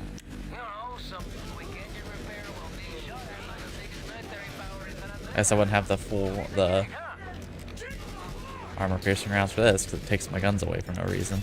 You know, some quick engine repair will be shot at by the biggest military power in the I guess I wouldn't have the armor piercing rounds for this because it takes my guns away for no reason.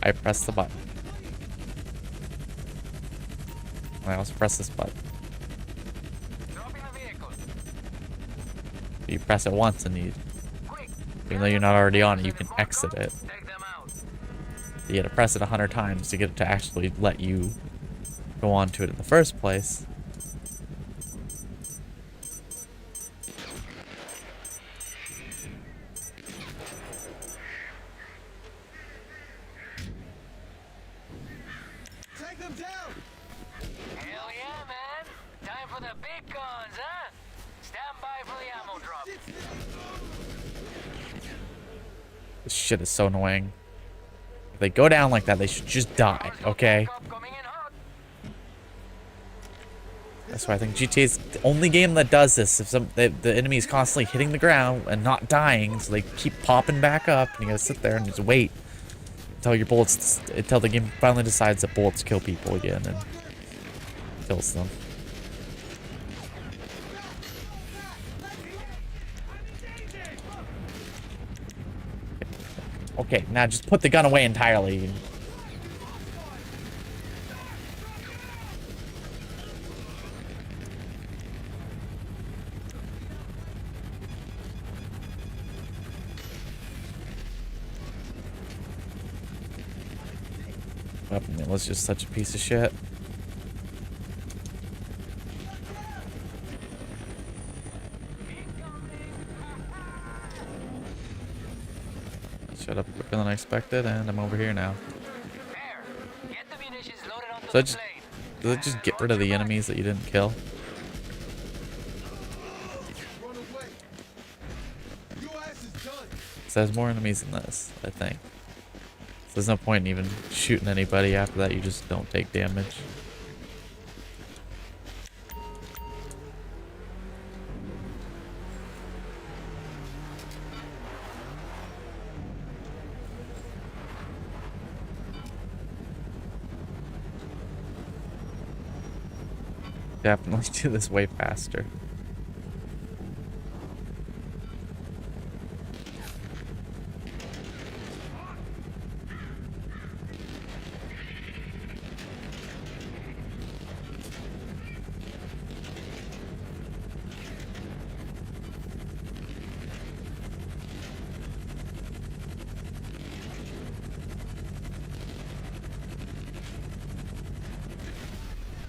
I press the button. I also press this button. Dropping the vehicle. You press it once and you, Quick. even though you're not already on it, you can exit it. Take them out. You gotta press it 100 times to get it to actually let you go onto it in the first place. Take them down! Hell yeah, man. Time for the big guns, huh? Stand by for the ammo drop. This shit is so annoying. If they go down like that, they should just die, okay? Coming in hot. That's why I think GTA is the only game that does this. If the enemy is constantly hitting the ground and not dying, so they keep popping back up, and you gotta sit there and just wait until your bullets, until the game finally decides that bullets kill people again and kills them. Okay, now just put the gun away entirely. Weapon was just such a piece of shit. Shut up quicker than I expected, and I'm over here now. There. Get the munitions loaded onto So I the just plane. Does it just get rid of the enemies that you didn't kill? Run away. Your ass is done. So there's more enemies than this, I think. So there's no point in even shooting anybody after that. You just don't take damage. Definitely do this way faster.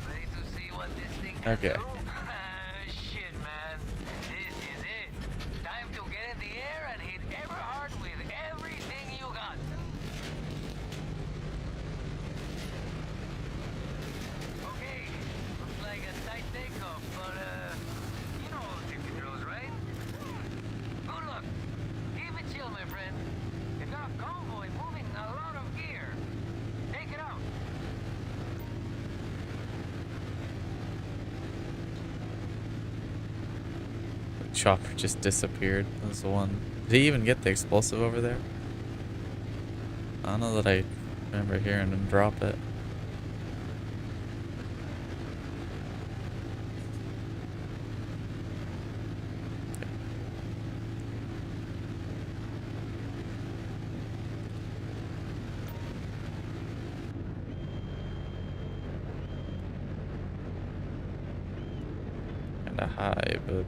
Ready to see what this thing can Okay. do? Shit, man. This is it. Time to get in the air and hit Everhard with everything you got. Okay, looks like a tight takeoff, but you know safety drills, right? Good luck. Keep it chill, my friend. You've got a convoy moving a lot of gear. Take it out. The chopper just disappeared. That was the one. Did he even get the explosive over there? I don't know that I remember hearing him drop it. Kinda high, but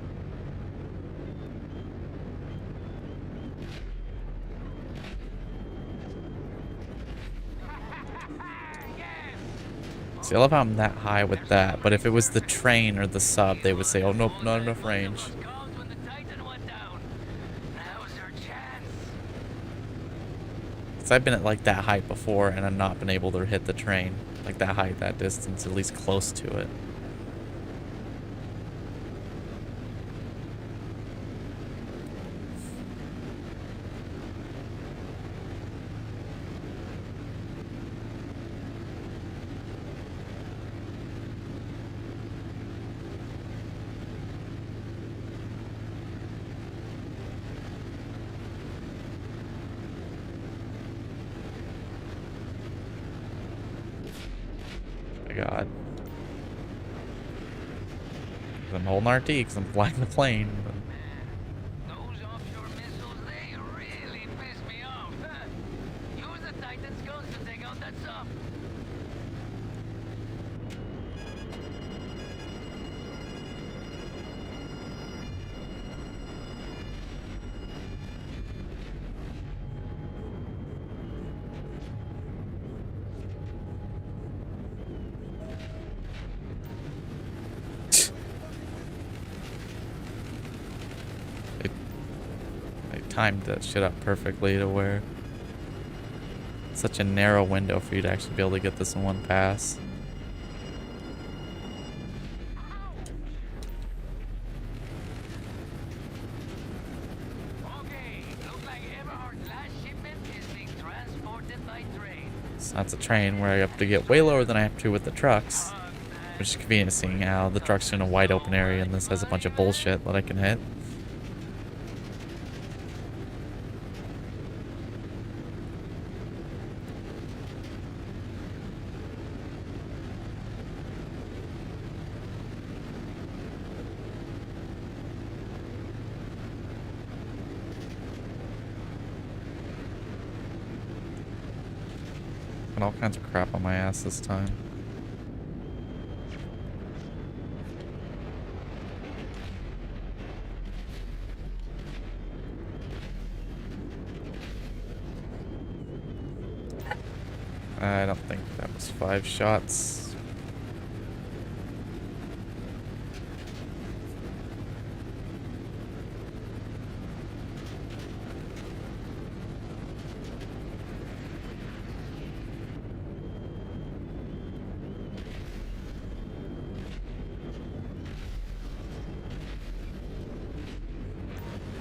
see, I love how I'm that high with that, but if it was the train or the sub, they would say, oh, nope, not enough range. Those calls when the Titan went down. Now's our chance. Because I've been at like that height before, and I've not been able to hit the train. Like that height, that distance, at least close to it. My God. I'm holding RT because I'm flying the plane. But Those offshore missiles, they really piss me off. Use the Titan's guns to take out that sub. I timed that shit up perfectly to where it's such a narrow window for you to actually be able to get this in one pass. Okay, looks like Everhard's last shipment is being transported by train. So that's a train where I have to get way lower than I have to with the trucks. Which is convenient, seeing how the truck's in a wide open area and this has a bunch of bullshit that I can hit. And all kinds of crap on my ass this time. I don't think that was 5 shots.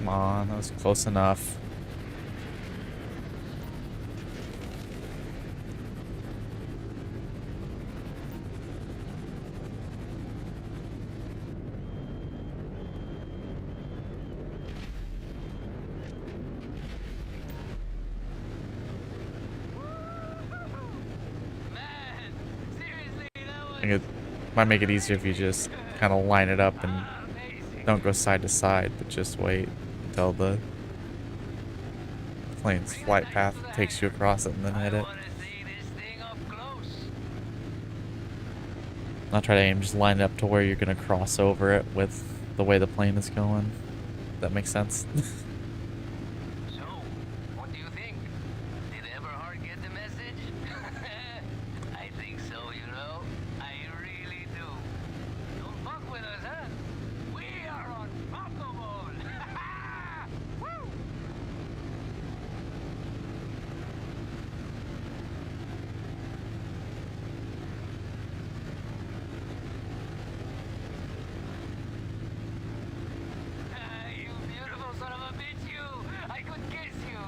Come on, that was close enough. Man, seriously, that was I think it might make it easier if you just kind of line it up and amazing. don't go side to side, but just wait until the plane's flight path takes you across it and then hit I it. want to see this thing up close. Not try to aim, just line it up to where you're gonna cross over it with the way the plane is going. That makes sense. So, what do you think? Did Everhard get the message? I think so, you know. I really do. Don't fuck with us, huh? We are unfuckable. Woo! You beautiful son of a bitch, you! I could kiss you!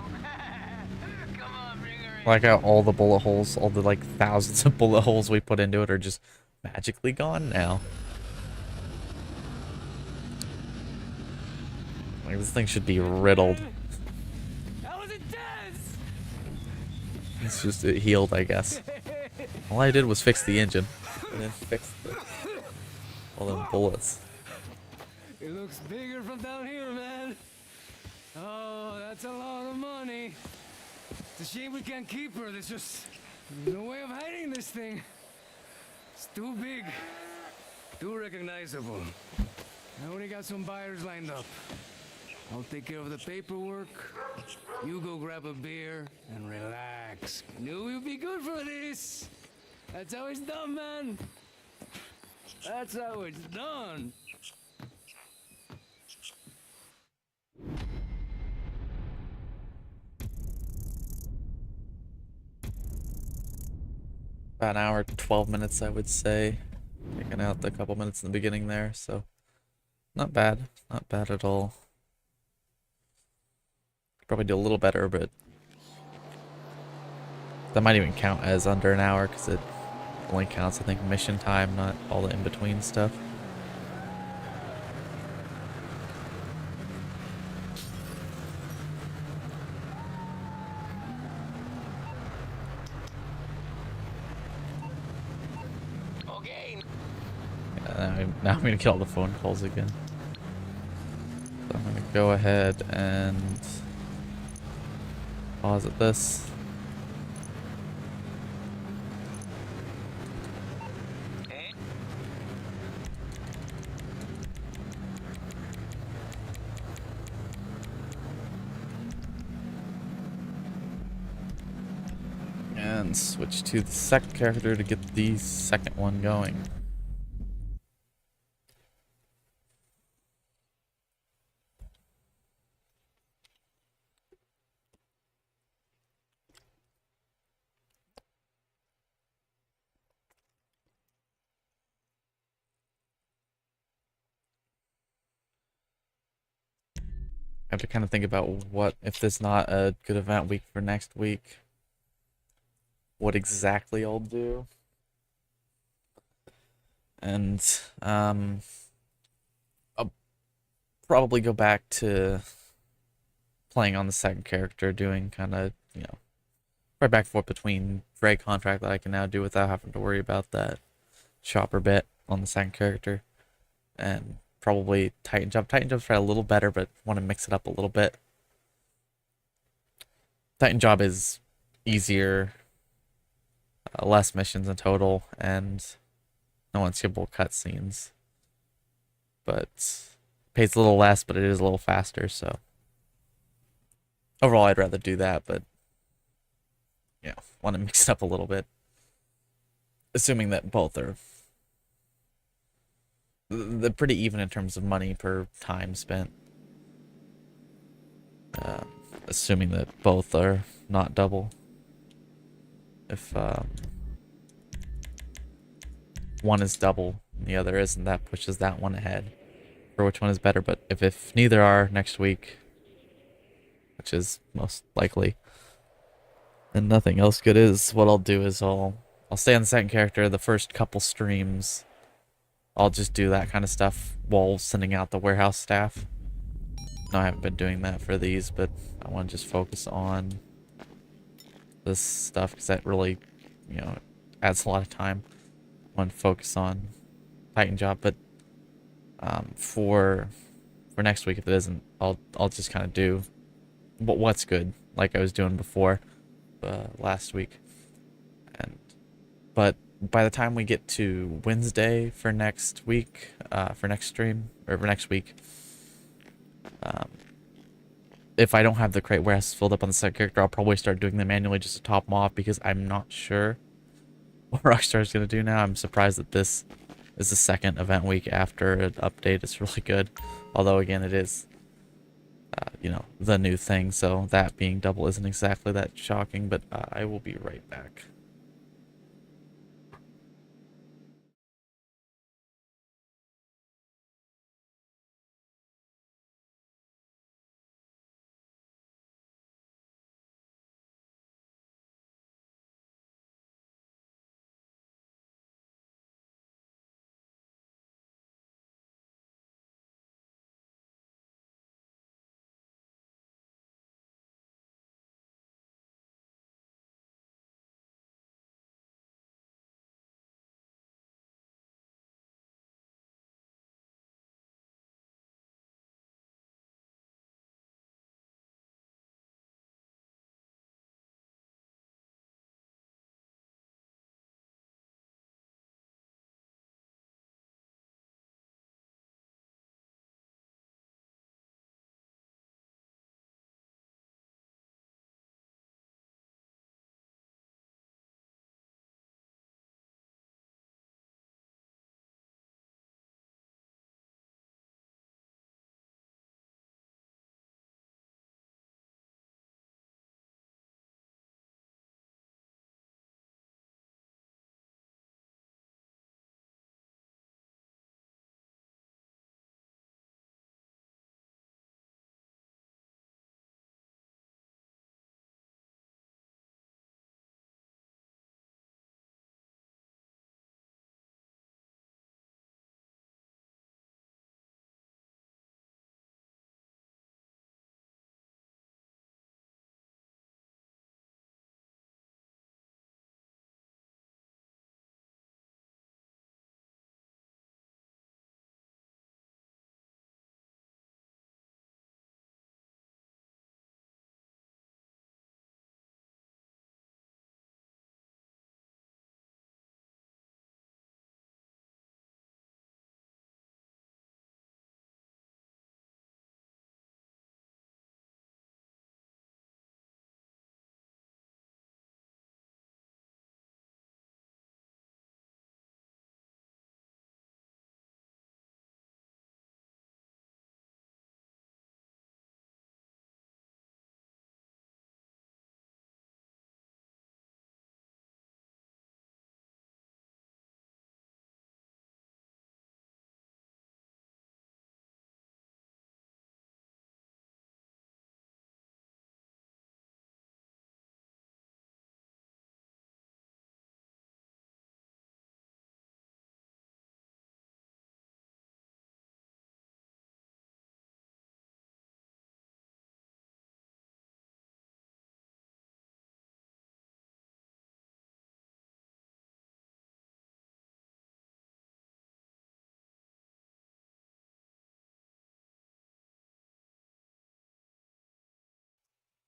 Come on, bring her in. Like how all the bullet holes, all the like thousands of bullet holes we put into it are just magically gone now. Like this thing should be riddled. That was intense! It's just it healed, I guess. All I did was fix the engine and then fix all them bullets. It looks bigger from down here, man. Oh, that's a lot of money. It's a shame we can't keep her. There's just no way of hiding this thing. It's too big, too recognizable. I already got some buyers lined up. I'll take care of the paperwork. You go grab a beer and relax. Knew you'd be good for this. That's how it's done, man. That's how it's done. About an hour, 12 minutes, I would say. Taking out the couple minutes in the beginning there, so not bad. Not bad at all. Probably do a little better, but that might even count as under an hour because it only counts, I think, mission time, not all the in-between stuff. Okay. Now I'm gonna get all the phone calls again. So I'm gonna go ahead and pause at this. And switch to the second character to get the second one going. I have to kind of think about what, if there's not a good event week for next week, what exactly I'll do. And I'll probably go back to playing on the second character, doing kind of, you know, right back and forth between Ray contract that I can now do without having to worry about that chopper bit on the second character, and probably Titan Jump. Titan Jump's probably a little better, but want to mix it up a little bit. Titan Job is easier, less missions in total, and no unskippable cutscenes. But pays a little less, but it is a little faster, so overall I'd rather do that, but yeah, want to mix it up a little bit. Assuming that both are they're pretty even in terms of money per time spent. Assuming that both are not double. If one is double and the other isn't, that pushes that one ahead for which one is better. But if neither are next week, which is most likely. And nothing else good is. What I'll do is I'll stay on the second character the first couple streams. I'll just do that kind of stuff while sending out the warehouse staff. No, I haven't been doing that for these, but I want to just focus on this stuff because that really, you know, adds a lot of time. I want to focus on Titan job, but for next week, if it isn't, I'll just kind of do what's good, like I was doing before last week. But by the time we get to Wednesday for next week, for next stream or for next week, if I don't have the crate warehouse filled up on the second character, I'll probably start doing them manually just to top them off because I'm not sure what Rockstar is going to do now. I'm surprised that this is the second event week after an update. It's really good. Although, again, it is, you know, the new thing. So that being double isn't exactly that shocking, but I will be right back.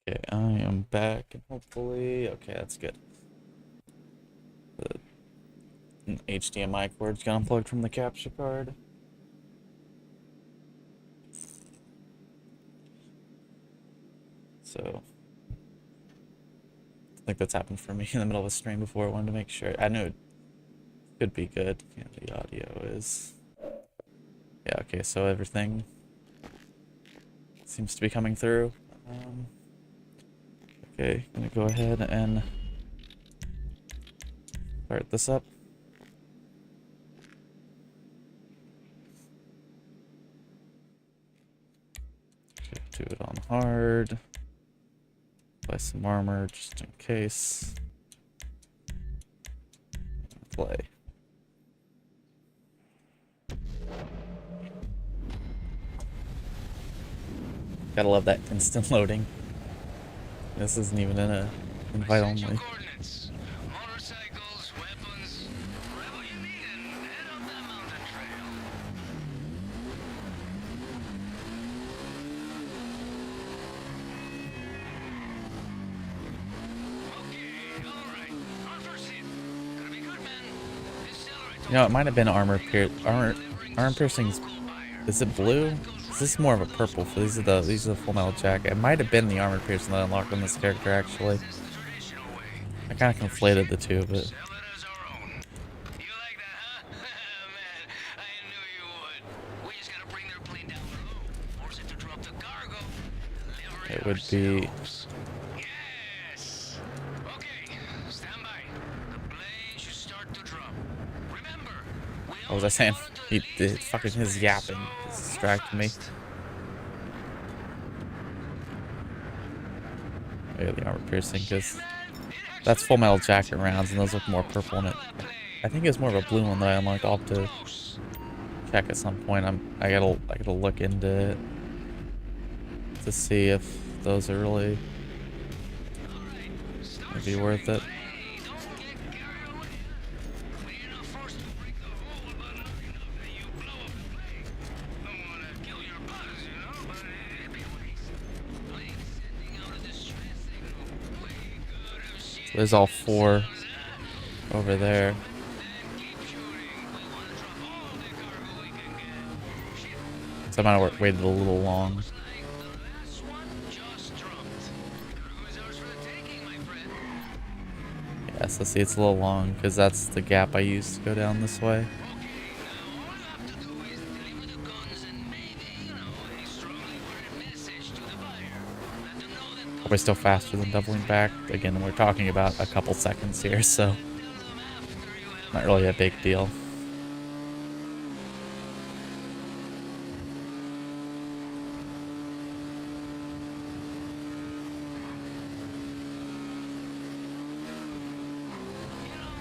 Okay, I am back, and hopefully, okay, that's good. The HDMI cord's got unplugged from the capture card. So, I think that's happened for me in the middle of a stream before. I wanted to make sure. I knew it could be good. Yeah, the audio is. Yeah, okay, so everything seems to be coming through. Okay, gonna go ahead and start this up. Okay, do it on hard. Buy some armor just in case. Play. Gotta love that instant loading. This isn't even in a invite Set your only. coordinates. Motorcycles, weapons, whatever you need, and head up that mountain trail. Okay, all right. On first hit. Gonna be good, man. Accelerate. You know, it might have been armor piercings. Is it blue? This is more of a purple. So these are the full metal jacket. It might have been the armor piercing that I unlocked on this character actually. This is the traditional way. I kind of conflated the two, but Sell it as our own. You like that, huh? Man, I knew you would. We just gotta bring their plane down below. Force it to drop the cargo. Deliver it would be. ourselves. Yes. Okay, stand by. The plane should start to drop. Remember, we What was I saying? only He wanted to fucking leave his space, yapping so is distracting me. fast. Yeah, the armor piercing because Man, it that's actually full metal worked. jacket rounds and those look more purple in it. I think it's more of a blue one that I unlocked. I'll have to Close. check at some point. I gotta look into it to see if those are really gonna be worth it. Hey, don't get carried away. When you're not forced to break the rule about nothing enough that you blow up the plane. Don't wanna kill your buzz, you know, but it'd be a waste. Plane sending out a distress signal. We could have shit There's all 4 over there. then keep shooting. We wanna drop all the cargo we can get. Shit, So I might have waited a little long. looks like the last one just dropped. Cargo is ours for the taking, my friend. Yeah, so see, it's a little long because that's the gap I used to go down this way. Okay, now all you have to do is deliver the guns and maybe, a strongly worded message to the buyer. Let them know that Probably still faster than doubling back. Again, we're talking about a couple seconds here, so tell them after you have not really a big deal.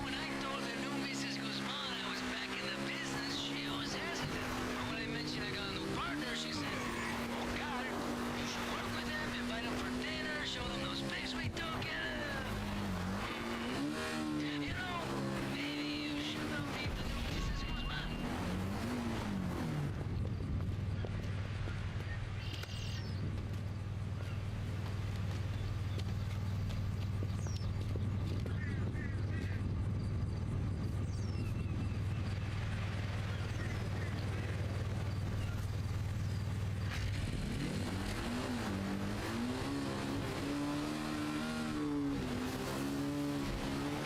when I told the new Mrs. Guzman I was back in the business, she was hesitant. But when I mentioned I got a new partner, she said, oh God, you should work with them, invite them for dinner, show them those places we took, and maybe you should meet the new Mrs. Guzman.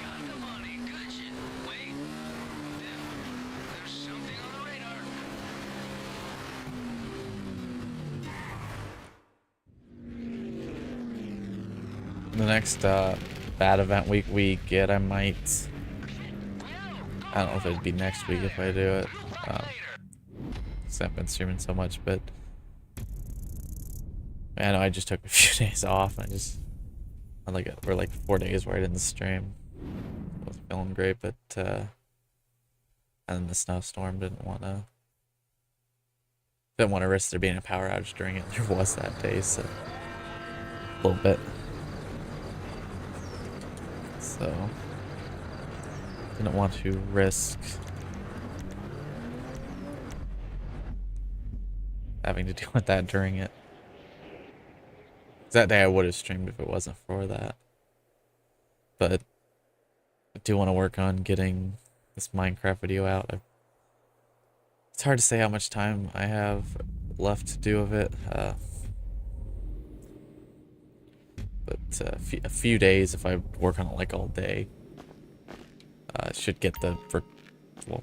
Got the money, good shit. Wait, there's something on the radar. The next bad event week we get, I might. I don't know if it'd be next week if I do it. Cause I've been streaming so much, but I know I just took a few days off. We're like 4 days where I didn't stream. Wasn't feeling great, but and then the snowstorm didn't want to risk there being a power outage during it. There was that day, so a little bit. So didn't want to risk having to deal with that during it. 'Cause that day I would have streamed if it wasn't for that. But I do want to work on getting this Minecraft video out. It's hard to say how much time I have left to do of it. But a few days, if I work on it like all day, should get well,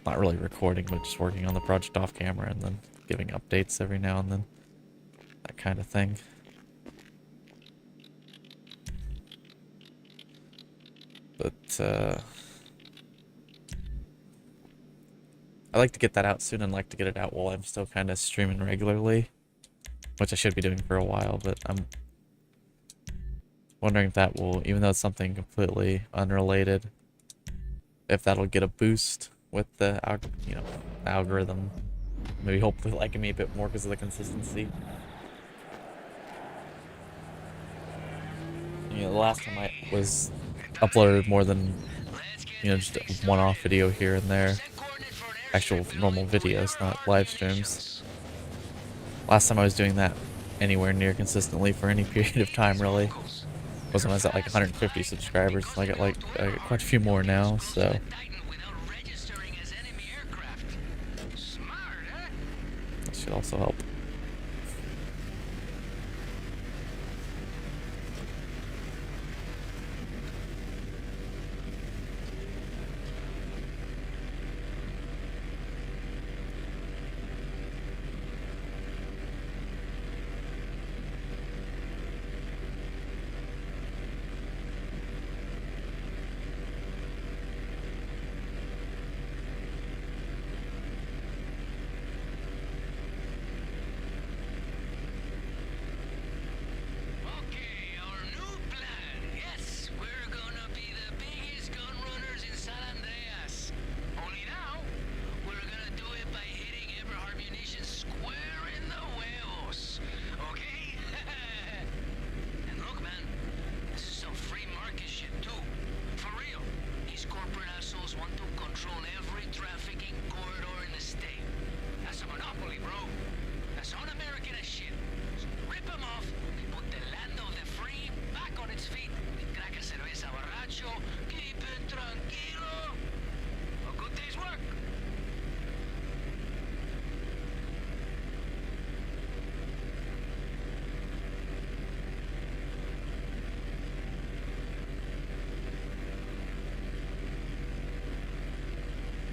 not really recording, but just working on the project off camera and then giving updates every now and then, that kind of thing. But I like to get that out soon and like to get it out while I'm still kind of streaming regularly, which I should be doing for a while, but Wondering if that will, even though it's something completely unrelated, if that'll get a boost with the algorithm. Maybe hopefully liking me a bit more because of the consistency. The last time I was uploaded more than, just a one-off video here and there. Actual normal videos, not live streams. Last time I was doing that anywhere near consistently for any period of time, really, was when I was at like 150 subscribers. I got quite a few more now, so. That should also help.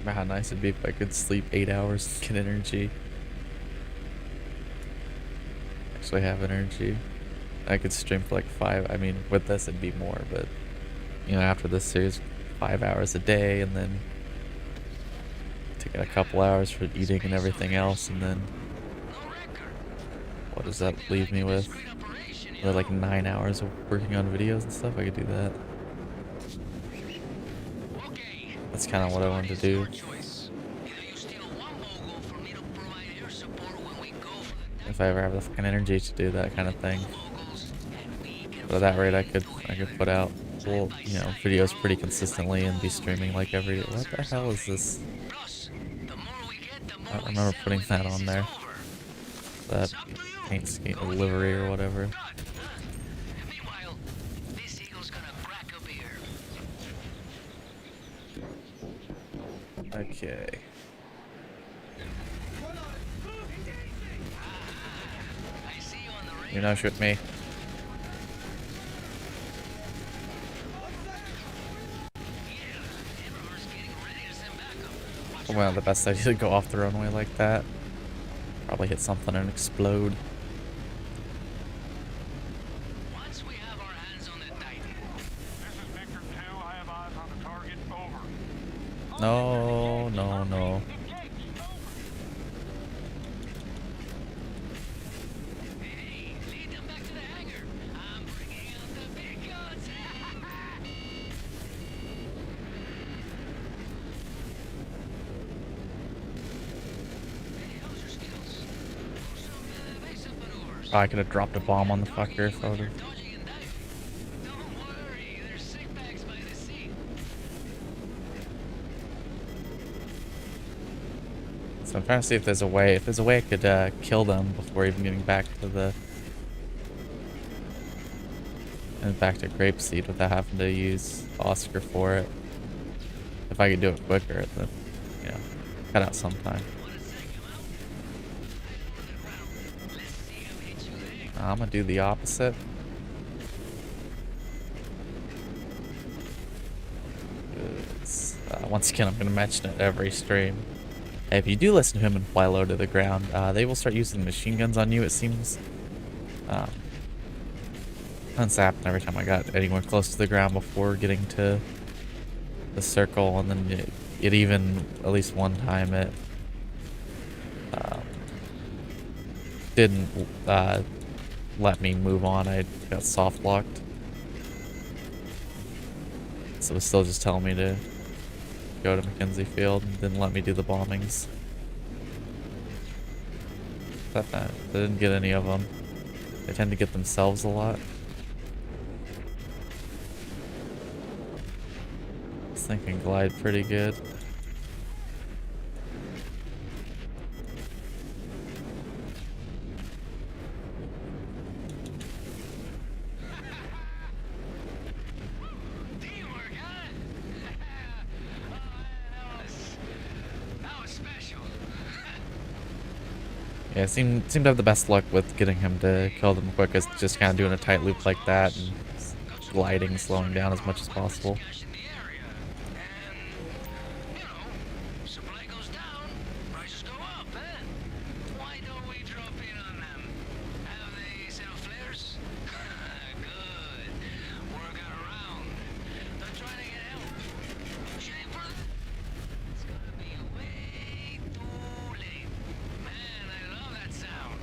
Remember how nice it'd be if I could sleep 8 hours and get energy. Actually have energy. I could stream for like 5. I mean, with this it'd be more, but after this series, 5 hours a day, and then taking a couple hours for eating and everything else, and then what does that leave me with? Like 9 hours of working on videos and stuff. I could do that. That's kind of what I wanted to do. If I ever have the fucking energy to do that kind of thing. But at that rate, I could put out videos pretty consistently and be streaming like every. What the hell is this? I don't remember putting that on there. That paint scheme livery or whatever. Okay. You know, shoot me. Well, the best idea to go off the runway like that. Probably hit something and explode. Once we have our hands on the Titan. This is Victor 2. I have eyes on the target. Over. No, no, no. Hey, lead them back to the hangar. I'm bringing out the big guns. Hey, how's your skills? Do some basic maneuvers. Oh, I could have dropped a bomb on the fucker if I would have. Dodging and diving. Don't worry, there's sick bags by the sea. So I'm trying to see if there's a way. If there's a way I could kill them before even getting back to the to Grapeseed without having to use Oscar for it. If I could do it quicker, then cut out some time. I'm gonna do the opposite. Once again, I'm gonna mention it every stream. If you do listen to him and fly low to the ground, they will start using machine guns on you, it seems. That's happened every time I got anywhere close to the ground before getting to the circle, and then it even, at least one time, it didn't let me move on. I got soft locked. guess it was still just telling me to go to Mackenzie Field and didn't let me do the bombings. They didn't get any of them. They tend to get themselves a lot. I was thinking glide pretty good. Teamwork, huh? Oh, man, that was special. Yeah, seemed to have the best luck with getting him to kill them quickest, just kind of doing a tight loop like that and gliding, slowing down as much as possible. Cash in the area. And, you know, supply goes down, prices go up, eh? Why don't we drop in on them? Have they set off flares? Good. Work out around. They're trying to get help. Shame for them. It's gonna be way too late. Man, I love that sound.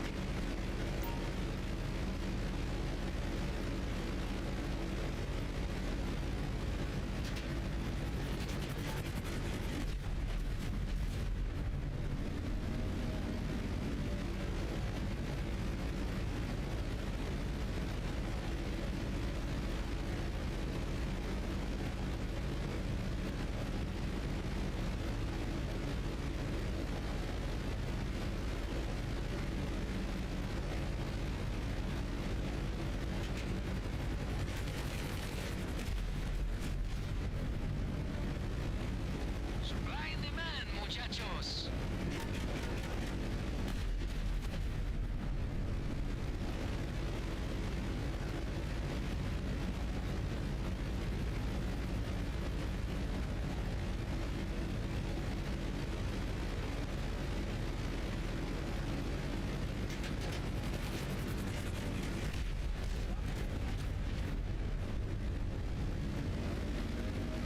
Supply and demand, muchachos.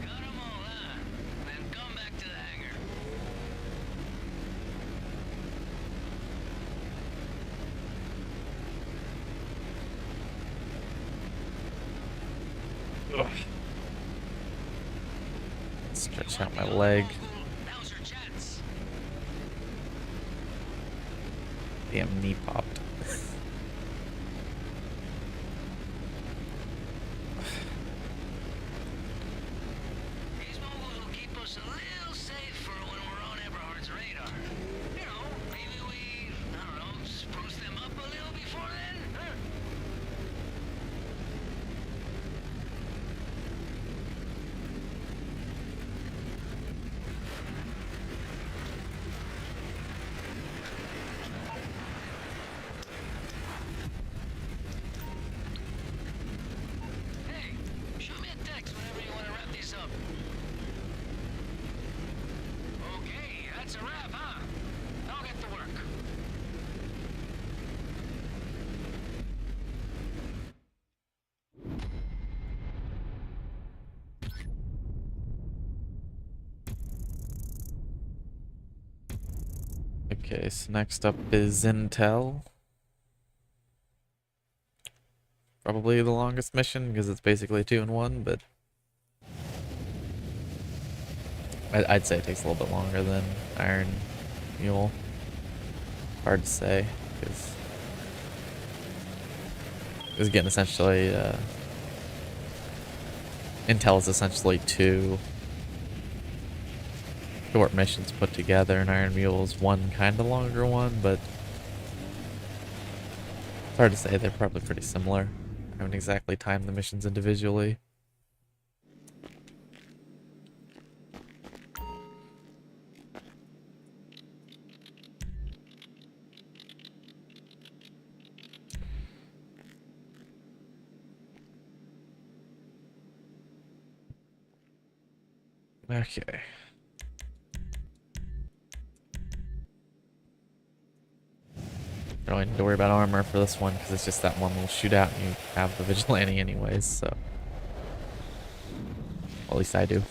Got 'em all, huh? Then come back to the hangar. Stretch out my leg. Now's your chance. Damn, knee popped. These moguls will keep us a little safer when we're on Eberhard's radar. You know, maybe we, I don't know, spruce them up a little before then? Huh? Hey, shoot me a text whenever you want to wrap these up. Okay, that's a wrap, huh? I'll get to work. Okay, so next up is Intel. Probably the longest mission because it's basically 2 in 1, but I'd say it takes a little bit longer than Iron Mule. Hard to say because again, essentially, Intel is essentially 2 short missions put together, and Iron Mule is one kind of longer one, but it's hard to say. They're probably pretty similar. I haven't exactly timed the missions individually. Okay. I don't need to worry about armor for this one because it's just that one little shootout and you have the vigilante anyways, so. Well, at least I do.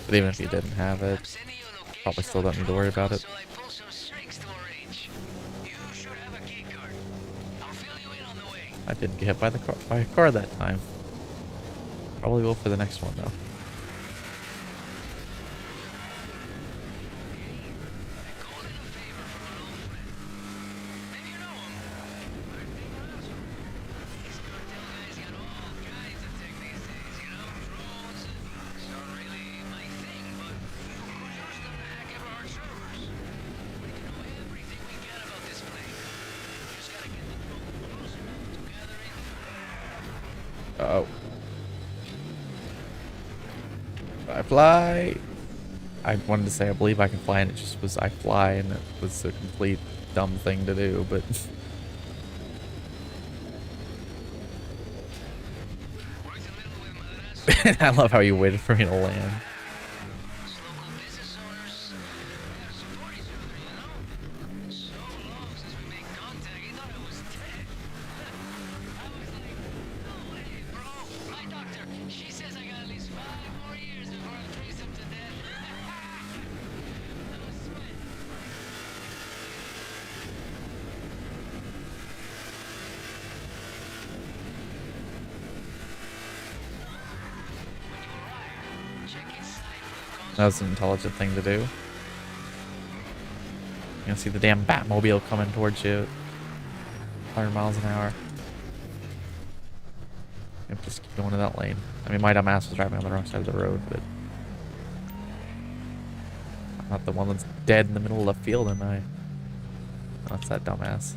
But even if you didn't have it, probably still don't need to worry about it. So I pull some strings to arrange. You should have a key card. I'll fill you in on the way. I didn't get hit by a car that time. Probably will for the next one though. Uh-oh. I fly. I wanted to say I believe I can fly, and it just was I fly, and it was a complete dumb thing to do, but I love how you waited for me to land. That was an intelligent thing to do. You can see the damn Batmobile coming towards you at 100 miles an hour. Yep, just keep going to that lane. I mean, my dumb ass was driving on the wrong side of the road, but I'm not the one that's dead in the middle of the field, am I? Oh, that's that dumbass.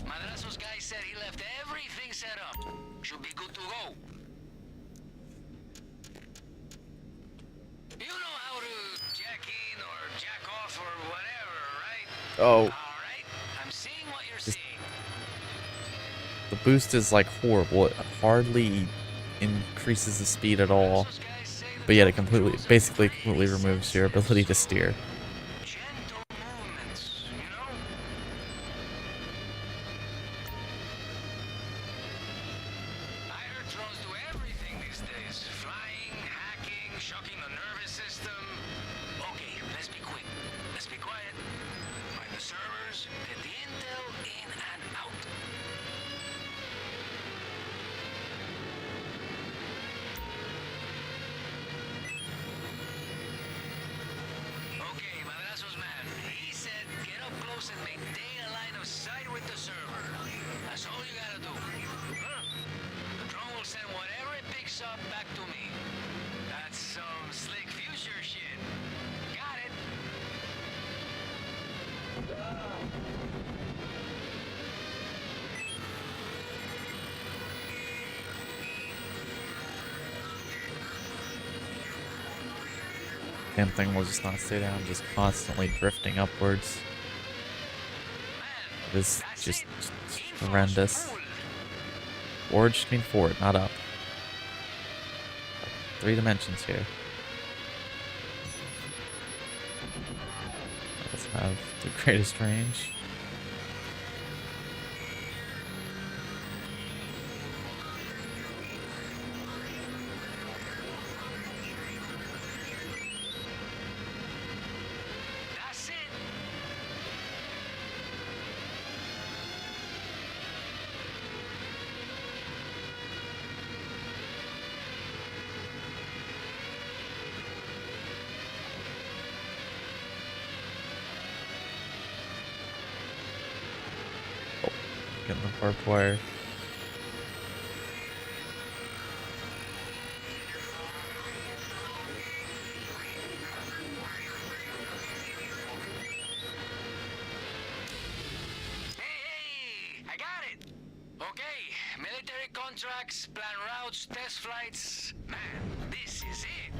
Madrazo's guy said he left everything set up. Should be good to go. You know how to jack in or jack off or whatever, right? Oh. All right. I'm seeing what you're seeing. The boost is like horrible. It hardly increases the speed at all. But yet it basically completely removes your ability to steer. Gentle movements, you know? I heard drones do everything these days. Flying, hacking, shocking the nervous system. Okay, let's be quick. Let's be quiet. Find the servers, get the intel in and out. Okay, Madrazo's man. He said get up close and maintain a line of sight with the server. That's all you gotta do. Huh? The drone will send whatever it picks up back to me. That's some slick future shit. Got it. Damn thing will just not stay down, just constantly drifting upwards. Man, It's that's just it. Info's horrendous. full. Or just mean forward, not up. 3 dimensions here. Doesn't have the greatest range. That's it. Getting the barbed wire. Hey, I got it. Okay, military contracts, plan routes, test flights. Man, this is it.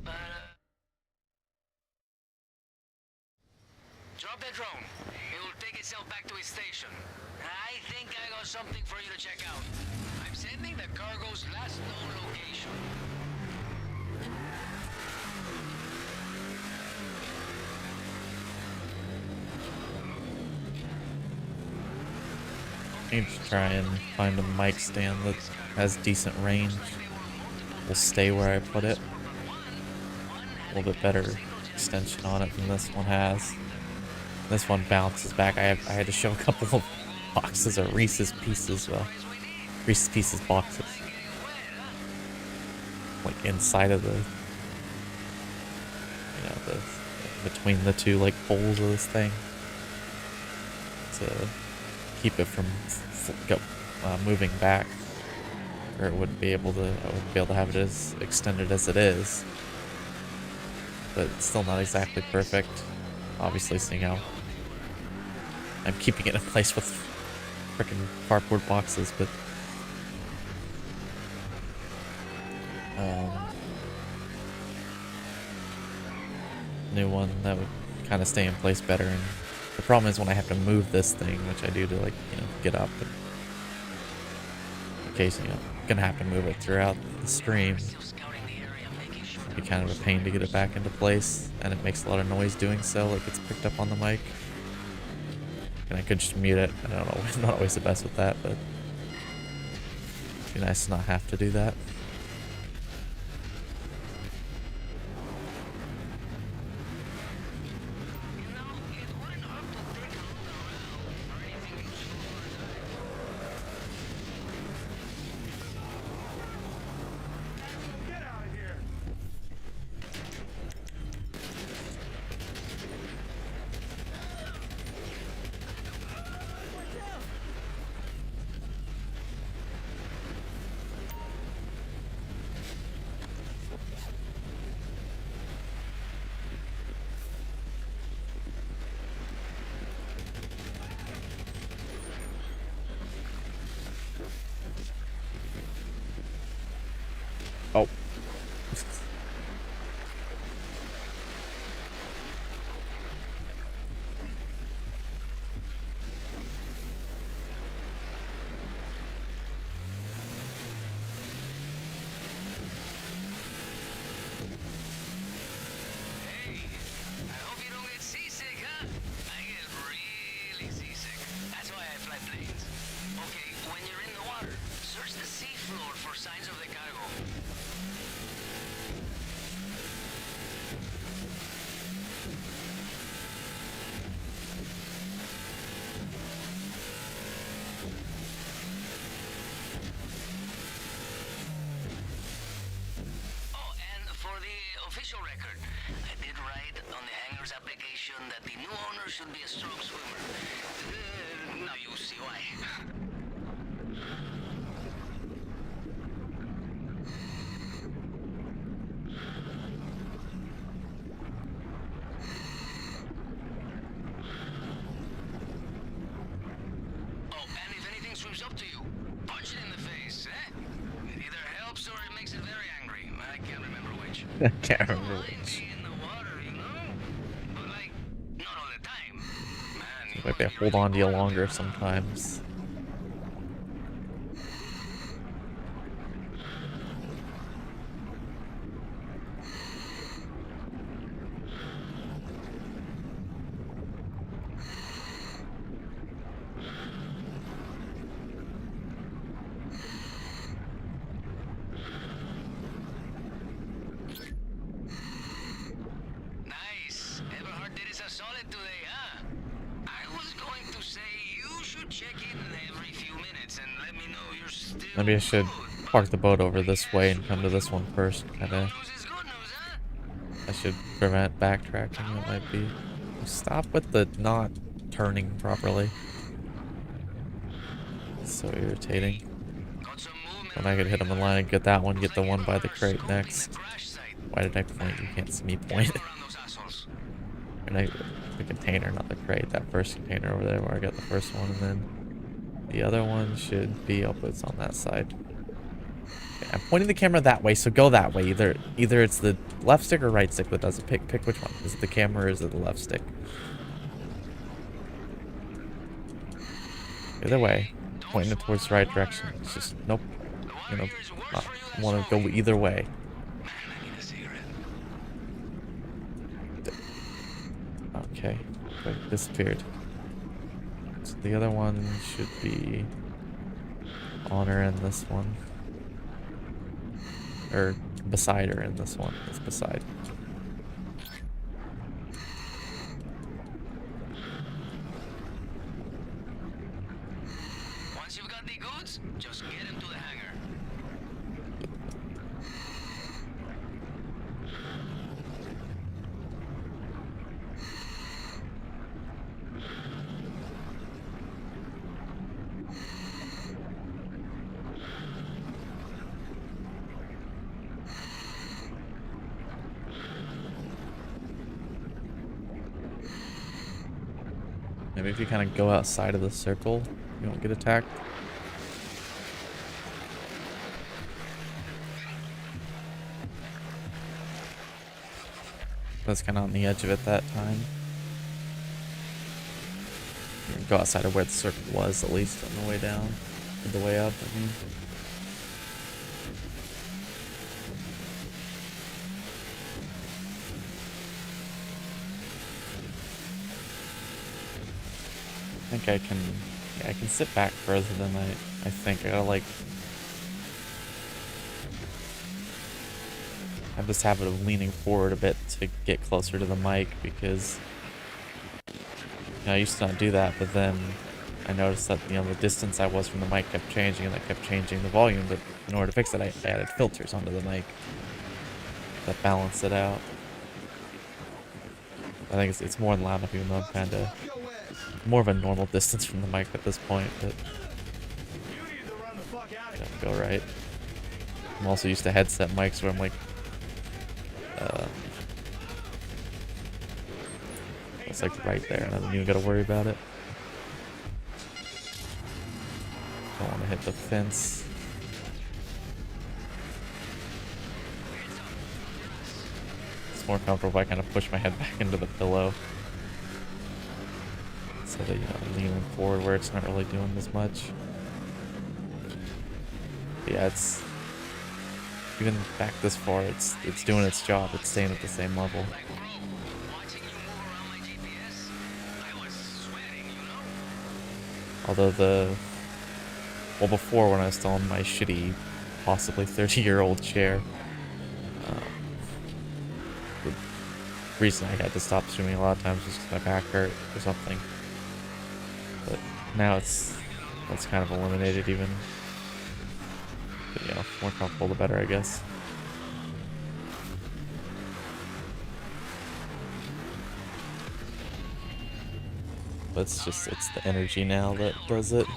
But, drop the drone. It will take itself back to its station. I think I got something for you to check out. I'm sending the cargo's last known location. I need to try and find a mic stand that has decent range. Will stay where I put it. A little bit better extension on it than this one has. This one bounces back. I had to show a couple of boxes of Reese's Pieces, Reese's Pieces boxes. Like inside of the, the between the two like poles of this thing to keep it from moving back, or it wouldn't be able to. I wouldn't be able to have it as extended as it is. But it's still not exactly perfect. Obviously, seeing how I'm keeping it in place with freaking cardboard boxes, but new one that would kind of stay in place better. And the problem is when I have to move this thing, which I do to get up, and occasionally I'm gonna have to move it throughout the stream. It'd be kind of a pain to get it back into place, and it makes a lot of noise doing so, like it's picked up on the mic. And I could just mute it. I don't know, I'm not always the best with that, but it'd be nice to not have to do that. Oh. Official record. I did write on the hangar's application that the new owner should be a strong swimmer. Now you see why. Oh, and if anything swims up to you, punch it in the face, eh? It either helps or it makes it very angry. I can't remember which. I can't remember which. Maybe I hold on to you longer sometimes. Nice. Everhard did us a solid today, huh? I was going to say you should check in every few minutes and let me know you're still Maybe I should park the boat over this way and come to this one first. Kinda. I should prevent backtracking. It might be. Stop with the not turning properly. It's so irritating. When I could hit him in line and get that one, get the one by the crate next. Why did I point? You can't see me point. And the container, not the crate. That first container over there where I got the first one, and then the other one should be up. It's on that side. Okay, I'm pointing the camera that way, so go that way. Either it's the left stick or right stick that does it. Pick which one. Is it the camera or is it the left stick? Either way, pointing it towards the right direction. It's just nope. I want to go either way. Okay, it disappeared. So the other one should be on her in this one. Or beside her in this one. It's beside. Maybe if you kind of go outside of the circle, you won't get attacked. That's kind of on the edge of it that time. Go outside of where the circle was, at least on the way down, or the way up. I mean. I think I can, yeah, I can sit back further than I think. I gotta like have this habit of leaning forward a bit to get closer to the mic because I used to not do that, but then I noticed that, the distance I was from the mic kept changing, and I kept changing the volume, but in order to fix it, I added filters onto the mic that balance it out. I think it's more than loud enough, even though I'm kind of more of a normal distance from the mic at this point, but yeah, go right. I'm also used to headset mics where I'm like, it's like right there, and I don't even gotta worry about it. Don't want to hit the fence. It's more comfortable if I kind of push my head back into the pillow instead of, leaning forward where it's not really doing as much. But yeah, it's even back this far, it's doing its job. It's staying at the same level. Although before when I was still in my shitty, possibly 30-year-old chair, the reason I had to stop streaming a lot of times was because my back hurt or something. But now that's kind of eliminated even. But more comfortable the better, I guess. But it's the energy now that does it.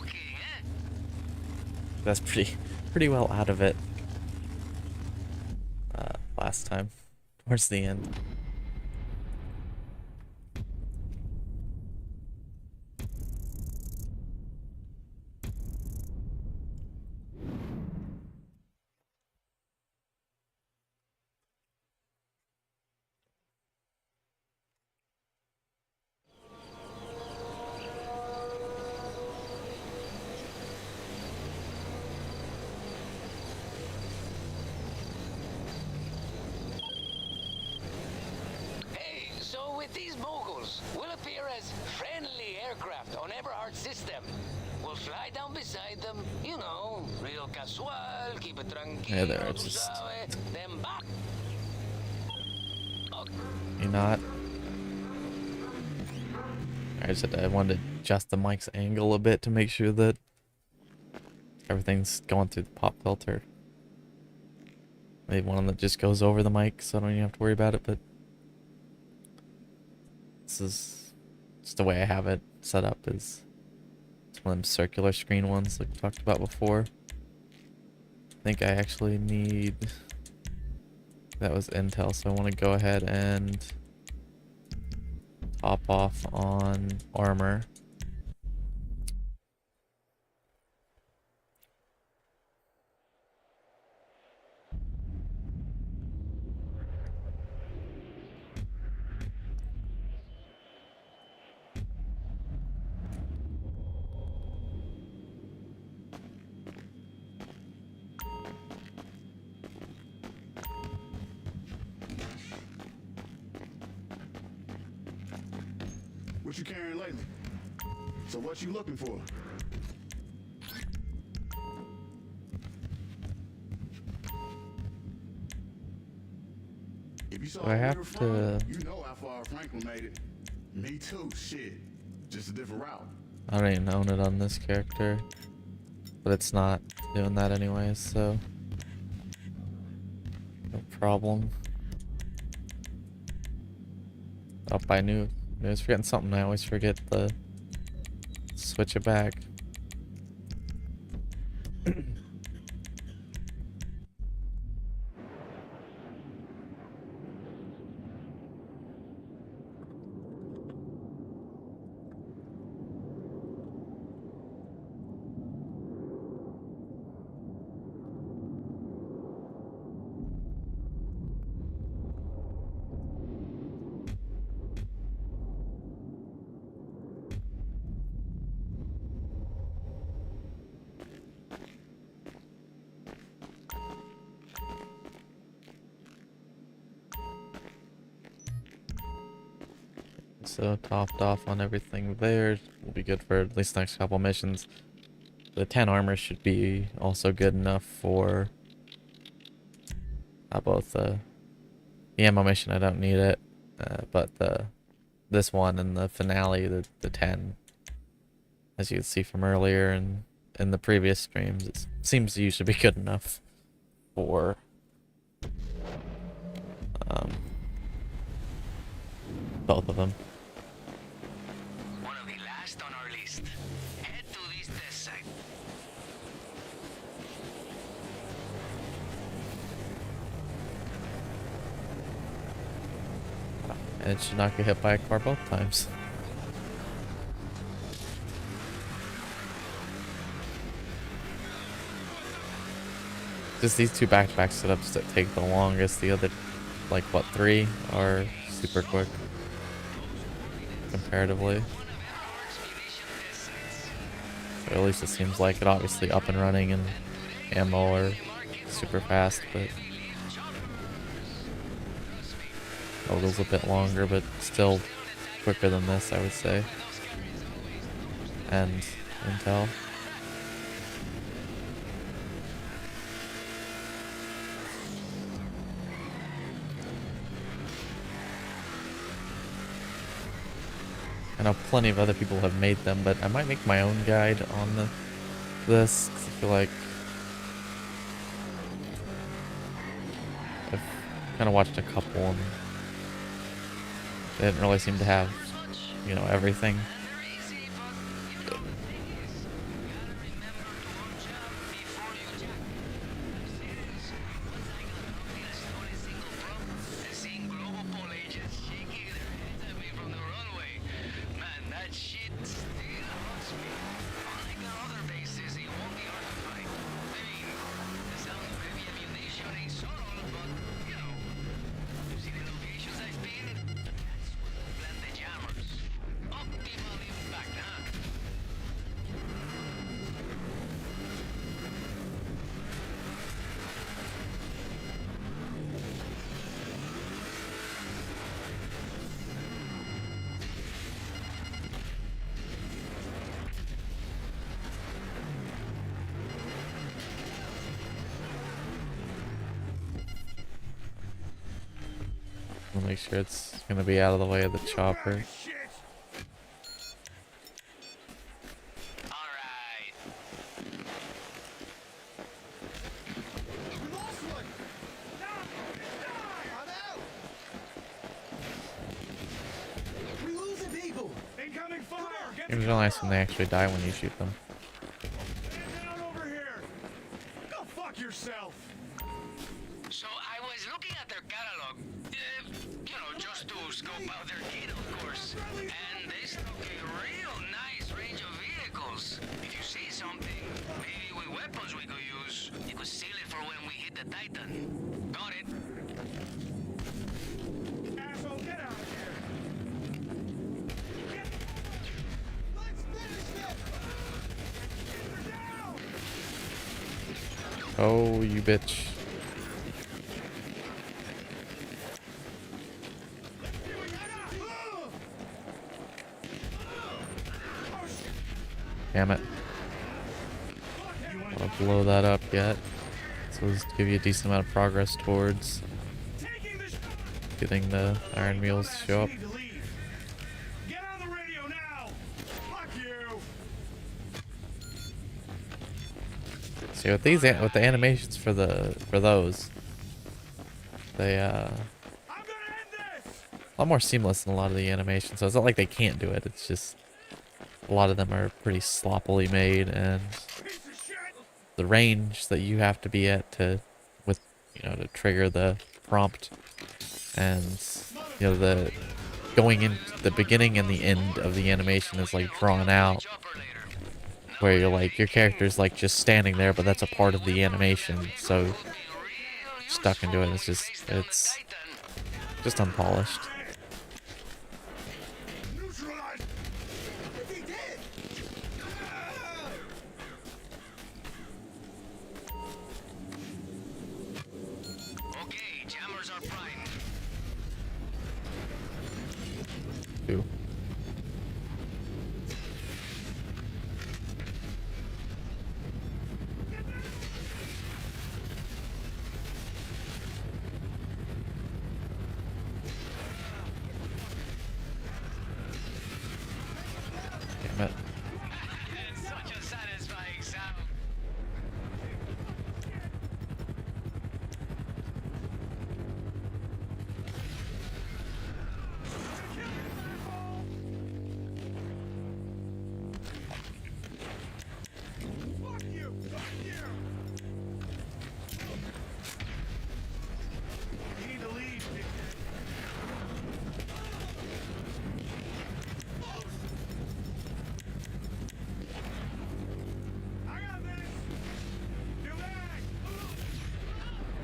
That's pretty well out of it last time, towards the end. These moguls will appear as friendly aircraft on Everhard's system. We'll fly down beside them, real casual, keep it tranquilo. Yeah, there, it's just... Then back. You're not... I wanted to adjust the mic's angle a bit to make sure that everything's going through the pop filter. Maybe one that just goes over the mic so I don't even have to worry about it, but this is just the way I have it set up. Is it's one of them circular screen ones like we talked about before. I think I actually need... That was Intel, so I want to go ahead and top off on armor. What you carrying lately? So what you looking for? If you saw I have to... you know how far Franklin made it. Me too, shit. Just a different route. I don't even own it on this character, but it's not doing that anyways, so no problem. Oh, I knew I was forgetting something. I always forget to switch it back. so topped off on everything there. We'll be good for at least the next couple missions. The 10 armor should be also good enough for both the ammo mission. I don't need it, but this one and the finale, the 10, as you can see from earlier and in the previous streams, it seems to usually be good enough for both of them. One of the last on our list. Head to this test site. And it should not get hit by a car both times. Just these two back-to-back setups that take the longest. The other, like, what, 3 are super quick comparatively. Or at least it seems like it. Obviously up and running and ammo are super fast, but Moguls a bit longer, but still quicker than this, I would say. And Intel. I know plenty of other people have made them, but I might make my own guide on this, 'cause I feel like I've kind of watched a couple and they didn't really seem to have, you know, everything. I'll make sure it's gonna be out of the way of the chopper. Alright. We're losing people. Incoming fire. Get It's really nice when they actually die when you shoot them. down over here. Go fuck yourself. So I was looking at their catalog, you know, just to scope out their kit, of course. And they stock a real nice range of vehicles. If you see something, maybe with weapons we could use, you could seal it for when we hit the Titan. Got it? Asshole, get out of here. Let's finish it. Get her down. Oh, you bitch. Damn it. I'll blow that up yet. So let's give you a decent amount of progress towards Taking the getting the Iron Mules to show up. Need to leave. Get on the radio now. Fuck you. See with these with the animations for those, they I'm gonna end this. a lot more seamless than a lot of the animations. So it's not like they can't do it. It's just a lot of them are pretty sloppily made, and Piece of shit. the range that you have to be at to to trigger the prompt, and the going in the beginning and the end of the animation is like drawn out, Chopper later. where you're like your character's like just standing there, but that's a part of the animation, so stuck into it. It's just unpolished. Neutralize. He did. Okay, jammers are primed. Too.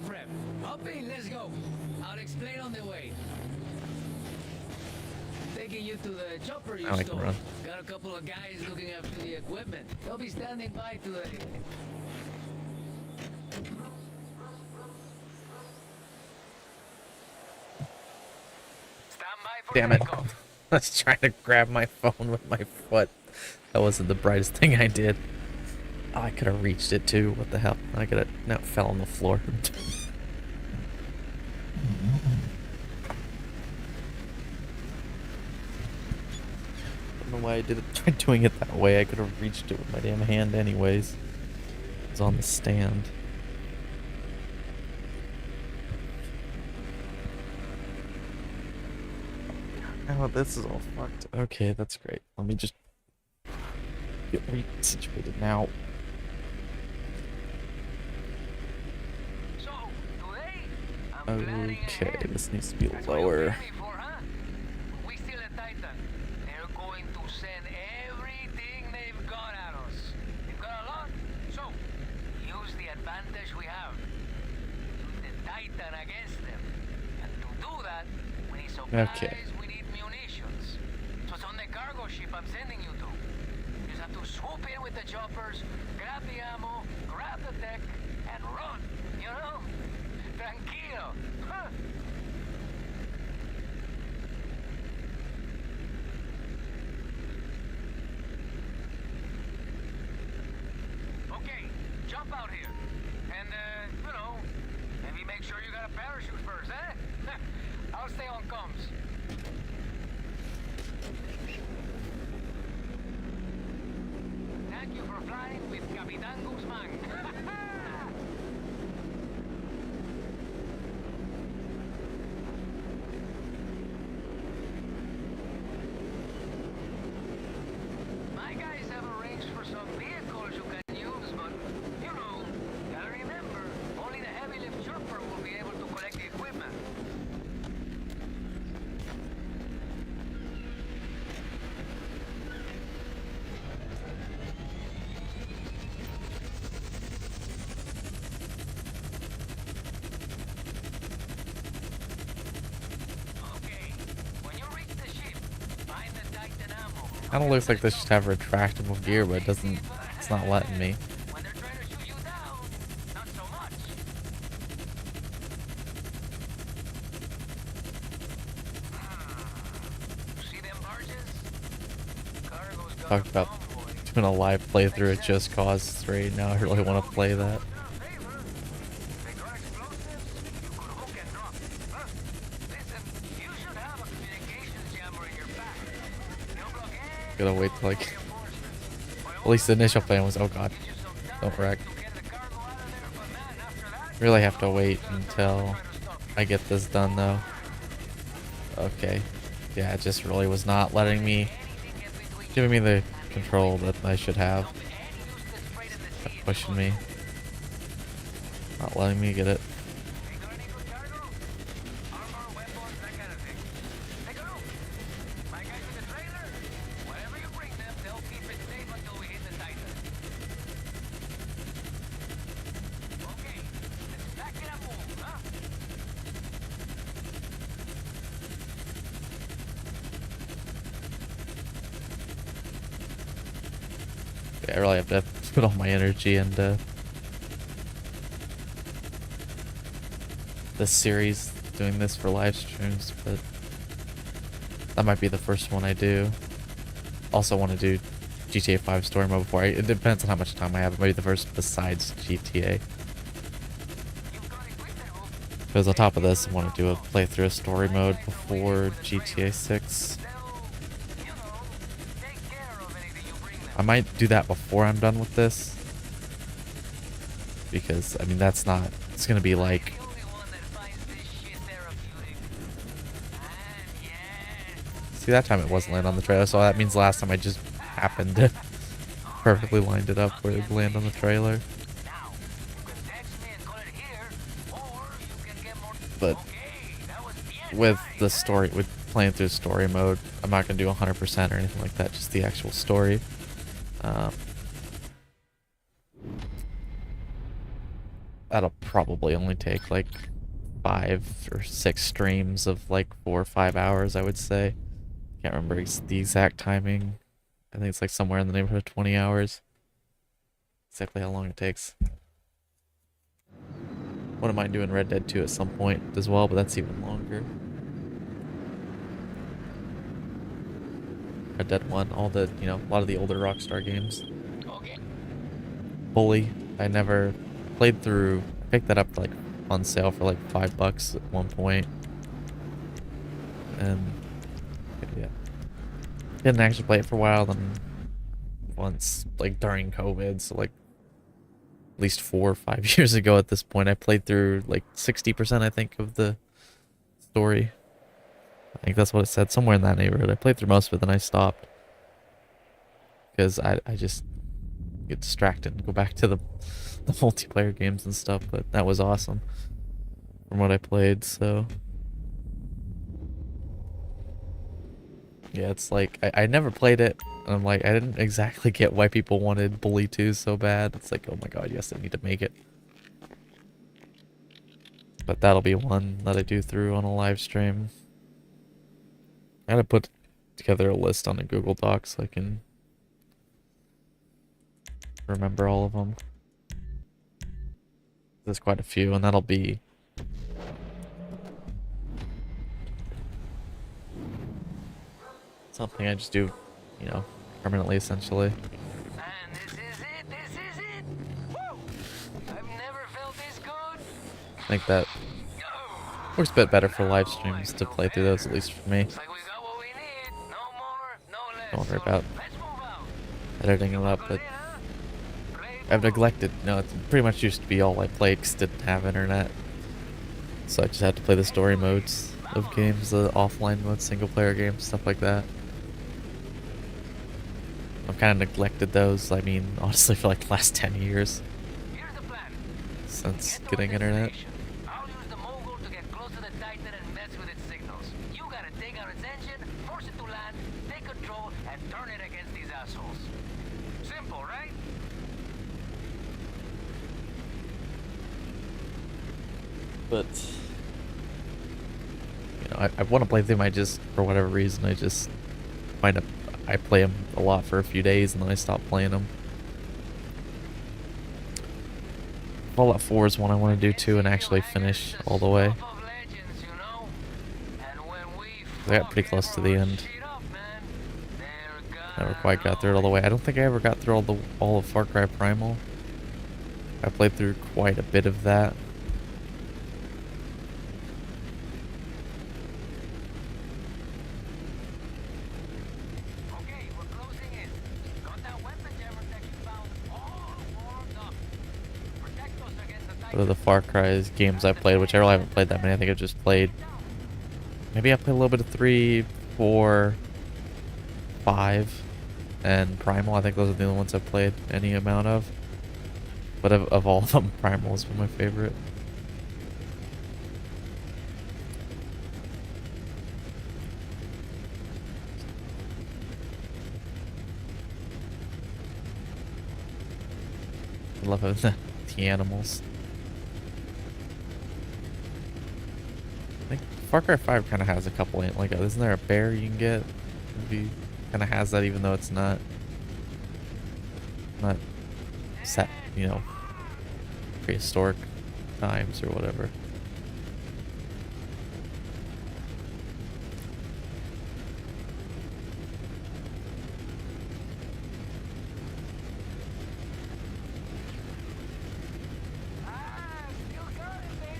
of prep. Hop in, let's go. I'll explain on the way. Taking you to the chopper you I like stole. run. Got a couple of guys looking after the equipment. They'll be standing by today. Stand by for Damn it. takeoff. I was trying to grab my phone with my foot. That wasn't the brightest thing I did. Oh, I could have reached it too. What the hell? I could have. No, it fell on the floor. I don't know why I did it. Tried doing it that way. I could have reached it with my damn hand anyways. It was on the stand. Oh, this is all fucked. Okay, that's great. Let me just get situated now. So, today, I'm planning Okay, ahead. this needs to be That's what you lower. came for, huh? We steal a Titan. They're going to send everything they've got at us. They've got a lot, so use the advantage we have. Use the Titan against them. And to do that, we need supplies, Okay. we need munitions. So it's on the cargo ship I'm sending you to. You just have to swoop in with the choppers, grab the ammo, grab the tech, and run. You know? Tranquilo. Huh? Okay, jump out here. And, you know, maybe make sure you got a parachute first, eh? I'll stay on comms. Thank you for flying with Capitan Guzman. My guys have arranged for some vehicles you can use, but, you know, gotta remember, only the heavy lift chopper will be able to collect the equipment. Okay, when you reach the ship, find the Titan ammo. Kind of looks like this should have retractable gear, but it doesn't. It's not letting me. When they're trying to shoot you down, not so much. See them barges? Cargo's got Talked a about convoy. doing a live playthrough of Just Cause 3. Now I really want to play that. Favor. They got explosives, you could hook and drop. Huh? Listen, you should have a communications jammer in your back. They'll block any Gotta wait till like. reinforcements. Well, At least the initial plan was, oh god, gives you some time don't wreck. to get the cargo out of there, but man, after that, Really have to wait until I get this done though. Okay. Yeah, it just really was not letting me, giving me the control that I should have. Kept pushing me. Not letting me get it. They got any good cargo? Armor, weapons, that kind of thing. Take a look. My guys in the trailer? Whatever you bring them, they'll keep it safe until we hit the Titan. Okay, let's back it up, move, huh? Yeah, I really have to put all my energy into this series, doing this for live streams, but that might be the first one I do. Also want to do GTA 5 story mode before it depends on how much time I have. It might be the first besides GTA. You've got equipment, Hope. Because on top of this, I want to do a playthrough of story mode before GTA 6. They'll, you know, take care of anything you bring them. I might do that before I'm done with this. Because, I mean, that's not... It's going to be like... The only one that finds this shit therapeutic. And yeah, See, that time it wasn't landing on the trailer, so that means last time I just happened to perfectly lined it up where it would land on the trailer. now, you can text me and call it here, or you can get more... But Okay, that was bien with nice, the huh? story, with playing through story mode, I'm not going to do 100% or anything like that, just the actual story. that'll probably only take like 5 or 6 streams of like 4 or 5 hours, I would say. Can't remember the exact timing. I think it's like somewhere in the neighborhood of 20 hours. Exactly how long it takes. Wouldn't mind doing Red Dead 2 at some point as well, but that's even longer. Red Dead 1, all the, you know, a lot of the older Rockstar games. Okay. Bully, I never played through. I picked that up like on sale for like $5 at one point. And yeah. Didn't actually play it for a while, then once, like during COVID, so like at least 4 or 5 years ago at this point, I played through like 60%, I think, of the story. I think that's what it said, somewhere in that neighborhood. I played through most of it, then I stopped. Because I just get distracted and go back to the multiplayer games and stuff, but that was awesome from what I played, so... Yeah, it's like, I never played it, and I'm like, I didn't exactly get why people wanted Bully 2 so bad. It's like, oh my god, yes, I need to make it. But that'll be one that I do through on a live stream. I gotta put together a list on a Google Doc so I can remember all of them. There's quite a few, and that'll be... something I just do, you know, permanently, essentially. And this is it. This is it. Woo! I've never felt this good. I think that works a bit better for live streams to play through those, at least for me. It's like we got what we need. No more, no less. Don't worry So, about let's move out. editing it up, but I've neglected, no, it pretty much used to be all I played because didn't have internet. So I just had to play the story modes of games, the offline modes, single player games, stuff like that. I've kind of neglected those, I mean, honestly, for like the last 10 years Here's the plan. since Get to getting our internet. destination. I'll use the mogul to get close to the Titan and mess with its signals. You gotta take out its engine, force it to land, take control, and turn it against these assholes. Simple, right? But, you know, I want to play them, I just, for whatever reason, I just find up, I play them a lot for a few days and then I stop playing them. Fallout 4 is one I want to do too and actually finish all the way. I got pretty close to the end. Never quite got through it all the way. I don't think I ever got through all of Far Cry Primal. I played through quite a bit of that. Okay, we're closing in. Got that weapon jammer that you found all warmed up. Protect us against the What are the Far Cry games I played, which I really haven't played that many. I think I've just played... Maybe I played a little bit of 3, 4, 5, and Primal. I think those are the only ones I've played any amount of. But of all of them, Primal is my favorite. I love the animals. I think Far Cry 5 kind of has a couple, like, isn't there a bear you can get? Maybe kind of has that, even though it's not set, you know, prehistoric times or whatever. still got it, baby.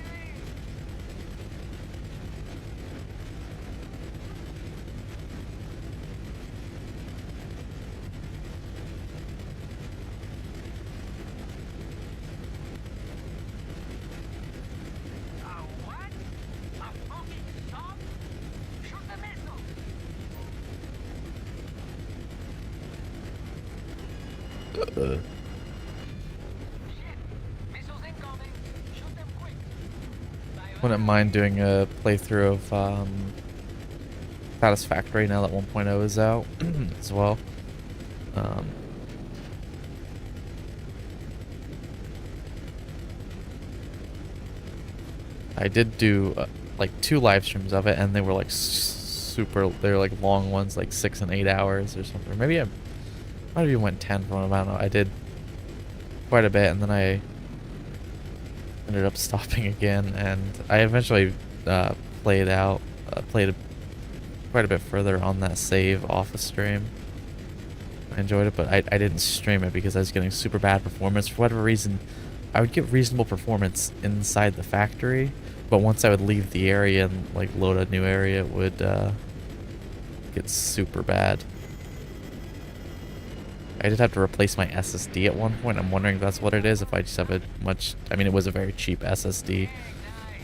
What? A fucking sub? Shoot the missile! Shit! Missiles incoming! Shoot them quick! Wouldn't mind doing a playthrough of Satisfactory now that 1.0 is out as well. I did do like 2 live streams of it, and they were like super. They're like long ones, like 6 and 8 hours or something. Or maybe I might have even went 10 from them. I don't know. I did quite a bit, and then I ended up stopping again, and I eventually played quite a bit further on that save off the stream. I enjoyed it, but I didn't stream it because I was getting super bad performance. For whatever reason, I would get reasonable performance inside the factory, but once I would leave the area and like load a new area, it would get super bad. I did have to replace my SSD at one point. I'm wondering if that's what it is, if I just have a much... I mean, it was a very cheap SSD.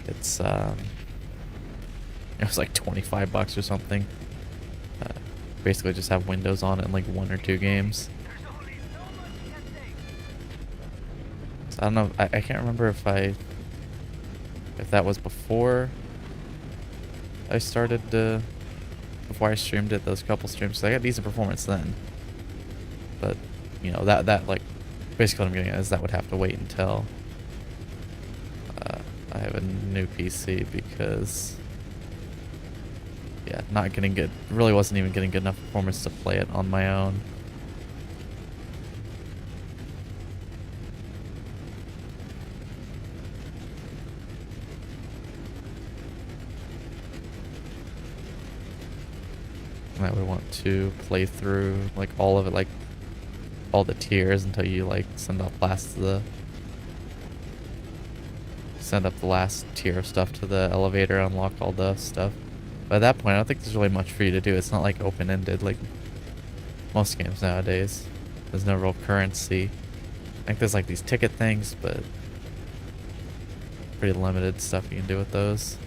It's, it was like 25 bucks or something. Basically just have Windows on it and like 1 or 2 games. So I don't know, I can't remember if that was before I started, before I streamed it, those couple streams. So I got decent performance then. But, you know, that like, basically what I'm getting at is that would have to wait until I have a new PC, because, yeah, not getting good, really wasn't even getting good enough performance to play it on my own. And I would want to play through like all of it, like all the tiers, until you like send up the last tier of stuff to the elevator, unlock all the stuff. But at that point, I don't think there's really much for you to do. It's not like open-ended like most games nowadays. There's no real currency. I think there's like these ticket things, but pretty limited stuff you can do with those.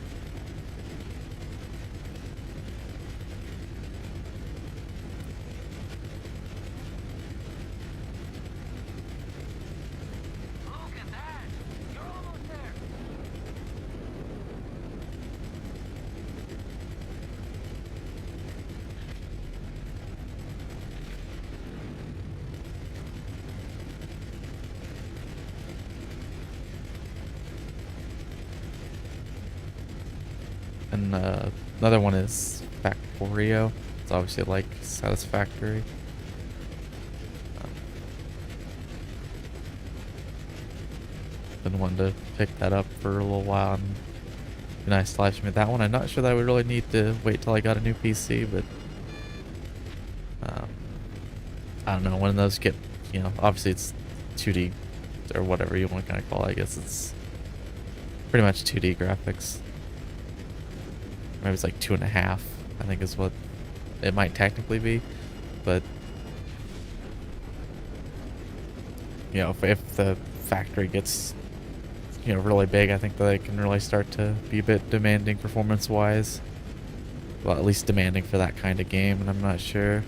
And another one is Factorio. It's obviously like Satisfactory. Been wanting to pick that up for a little while, and be nice to live stream that one. I'm not sure that I would really need to wait till I got a new PC, but I don't know, when those get, you know, obviously it's 2D or whatever you want to kind of call it. I guess it's pretty much 2D graphics. Maybe it's like 2.5, I think is what it might technically be, but you know, if the factory gets, you know, really big, I think that they can really start to be a bit demanding performance-wise. Well, at least demanding for that kind of game, and I'm not sure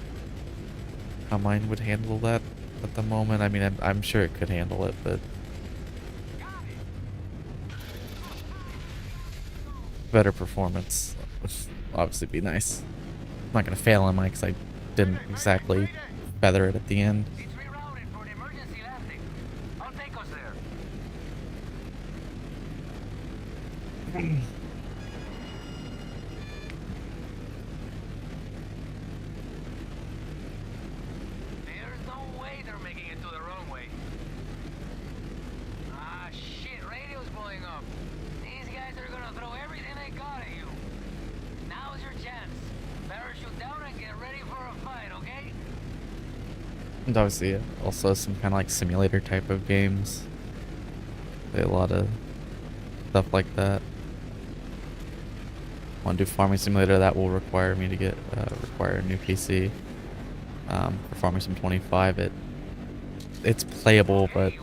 how mine would handle that at the moment. I mean, I'm sure it could handle it, but better performance would obviously be nice. I'm not gonna fail on mine because I didn't exactly feather it at the end. It's rerouted for an emergency landing. I'll take us there. There's no way they're making it to the runway. Ah, shit, radio's blowing up. These guys are gonna throw everything they got at you. Now's your chance. Parachute down and get ready for a fight, okay? And obviously also some kind of like simulator type of games. Play a lot of stuff like that. Want to do Farming Simulator, that will require me to get require a new PC. For Farming Sim 25, it's playable, but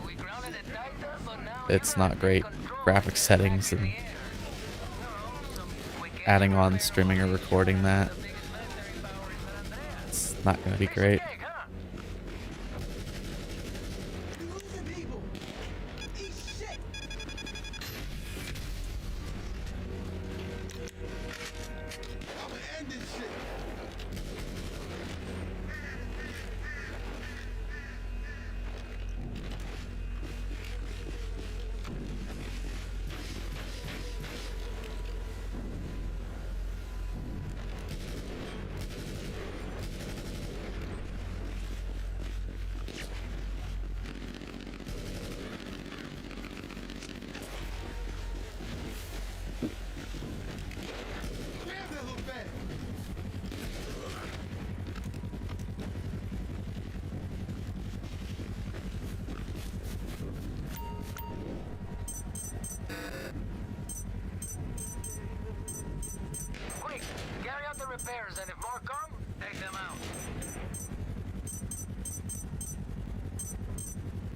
it's not great graphics settings, and adding on streaming or recording that, it's not going to be great.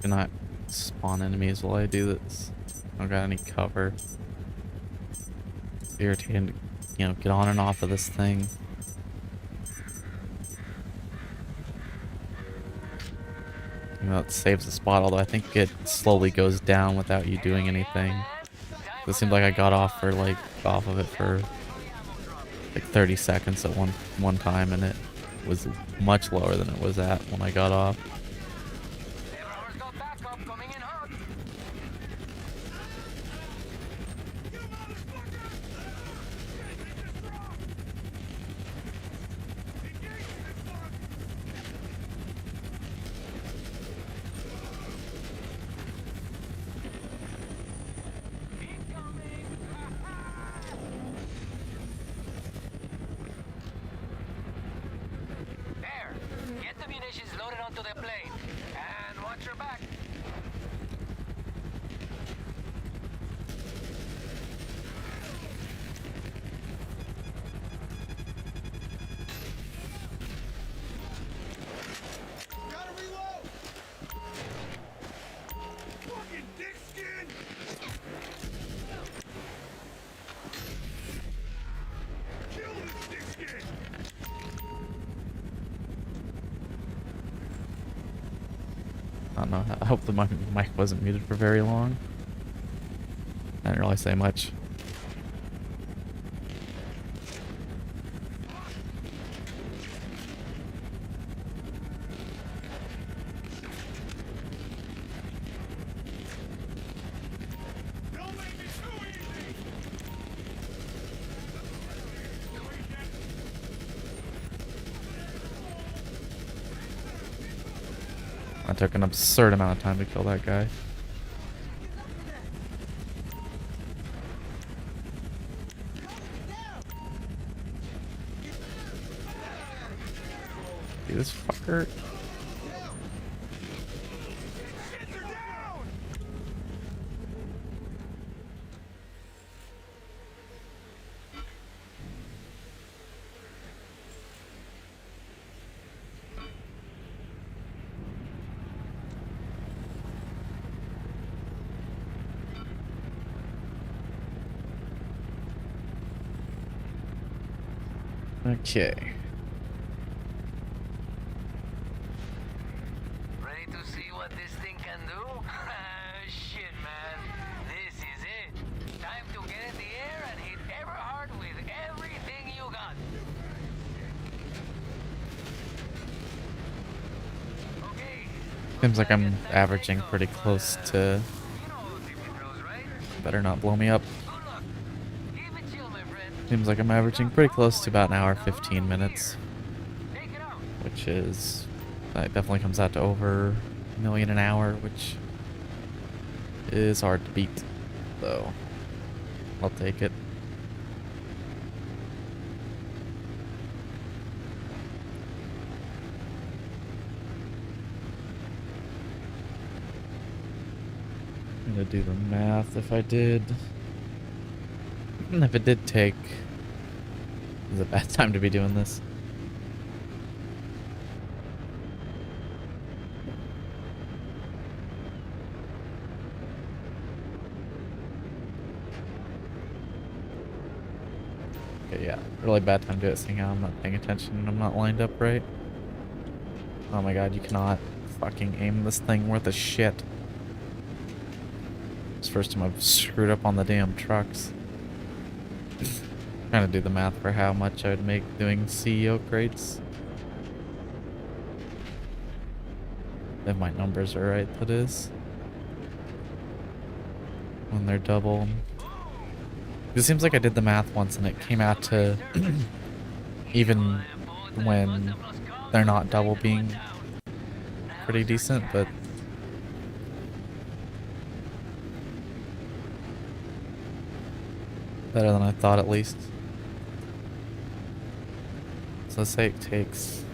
Do not spawn enemies while I do this. I don't got any cover. It's irritating to, you know, get on and off of this thing. You know, it saves the spot, although I think it slowly goes down without you doing anything. It seemed like I got off of it for like 30 seconds at one time, and it was much lower than it was at when I got off. Everyone's got backup coming in hot. There. Get the munitions loaded onto the plane. And watch your back. Gotta reload! Fucking dick skin! Kill this dick skin! I don't know. I hope the mic wasn't muted for very long. I didn't really say much. Don't make it too easy! I took an absurd amount of time to kill that guy. See this fucker? Shits are down! Okay. Ready to see what this thing can do? Shit, man. This is it. Time to get in the air and hit Everhard with everything you got. Okay. Seems like I'm averaging pretty close to. You know tippy throws, right? Better not blow me up. Good luck. Keep it chill, my friend. Seems like I'm averaging pretty close to about an hour 15 minutes, Take it out. which is that definitely comes out to over a million an hour, which is hard to beat. So I'll take it. I'm gonna do the math. If it did take, this is a bad time to be doing this. Okay, yeah, really bad time to do it, seeing how I'm not paying attention and I'm not lined up right. Oh my god, you cannot fucking aim this thing worth a shit. It's the first time I've screwed up on the damn trucks. Trying to do the math for how much I would make doing CEO crates. If my numbers are right, that is. When they're double. It seems like I did the math once and it came out to even when they're not double being pretty decent, but better than I thought at least. So let's say it takes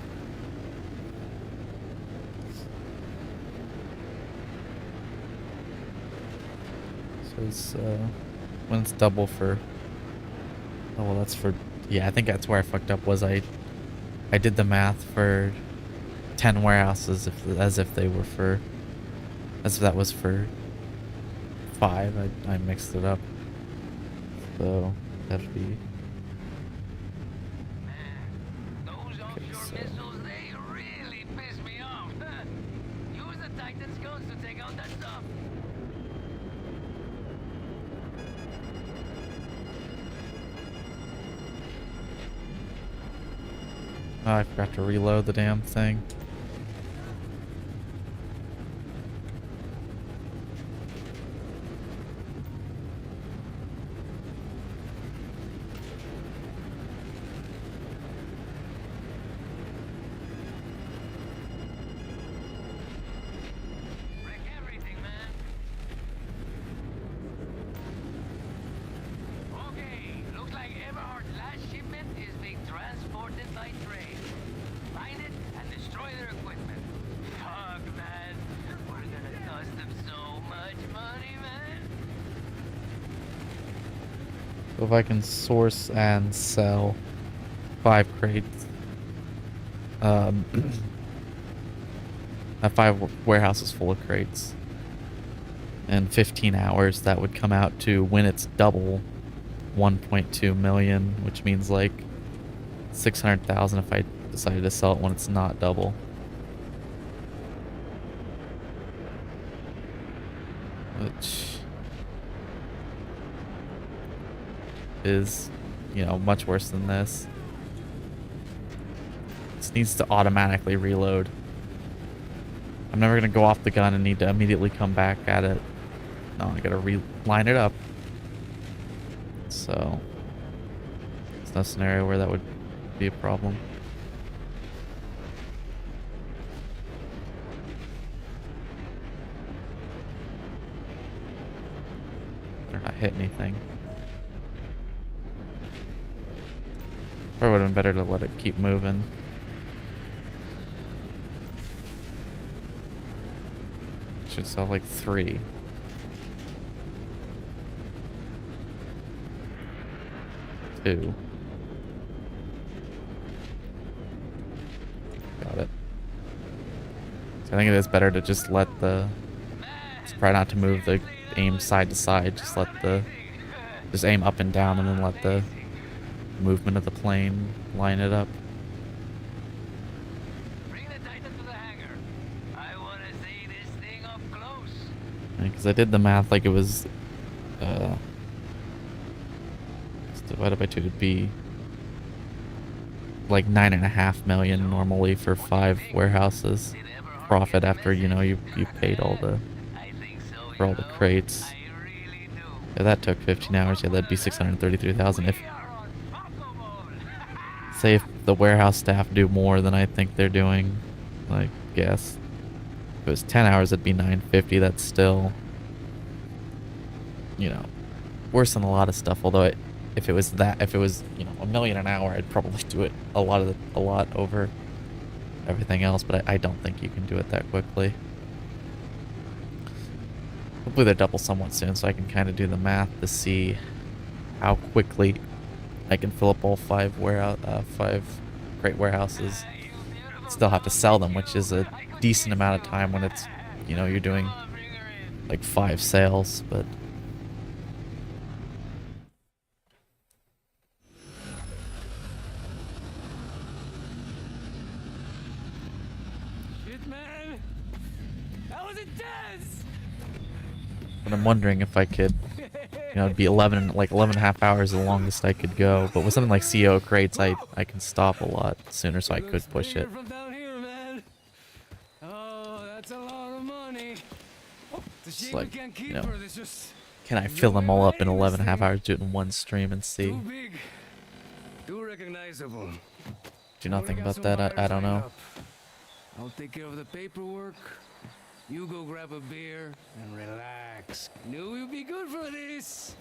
it's when it's double for, oh well, that's for, yeah, I think that's where I fucked up, was I did the math for 10 warehouses as if they were for As that was for 5, I mixed it up. So that'd be Those offshore so- missiles, they really piss me off. Use the Titan's guns to take out that stuff. Oh, I forgot to reload the damn thing. Wreck everything, man. Okay, looks like Everhard's last shipment is being transported by train. Find it and destroy their equipment. Fuck, man. We're gonna cost them so much money, man. So if I can source and sell 5 crates, have 5 warehouses full of crates in 15 hours, that would come out to, when it's double, 1.2 million, which means like 600,000 if I decided to sell it when it's not double. Which is, you know, much worse than this. This needs to automatically reload. I'm never gonna go off the gun and need to immediately come back at it. No, I gotta line it up. So it's no scenario where that would be a problem. Better not hit anything. Probably would have been better to let it keep moving. Should sell like 3. Two. Got it. So I think it is better to just let the... Try not to move the aim side to side. Just let the... Just aim up and down and then let the movement of the plane line it up. Bring the Titan to the hangar. I want to see this thing up close. Because I did the math like it was... divided by 2 to be like 9.5 million normally for 5 warehouses profit after, you know, you paid all the I think so, for all the crates. I really do. Yeah, that took 15 hours. Yeah, that'd be 633,000 if, We are on top of all. say, if the warehouse staff do more than I think they're doing. I guess if it was 10 hours, it'd be 950. That's still, you know, worse than a lot of stuff. Although if it was, you know, $1 million an hour, I'd probably do it a lot over everything else. But I don't think you can do it that quickly. Hopefully they double somewhat soon, so I can kind of do the math to see how quickly I can fill up all 5 crate warehouses. Still have to sell them, which is a decent amount of time when it's, you know, you're doing like 5 sales, but. Shit, man. That was intense. But I'm wondering if I could, you know, it'd be 11 and a half hours the longest I could go. But with something like CO crates, I can stop a lot sooner, so I could push it. From down here, man. Oh, that's a lot of money. It's a shame like, we can't you keep know, her. There's just Can I fill them all up in 11 and a half hours, do it in one stream and see? too big, too recognizable. Do nothing about that, I don't know. I'll take care of the paperwork. You go grab a beer and relax. Knew you'd be good for this.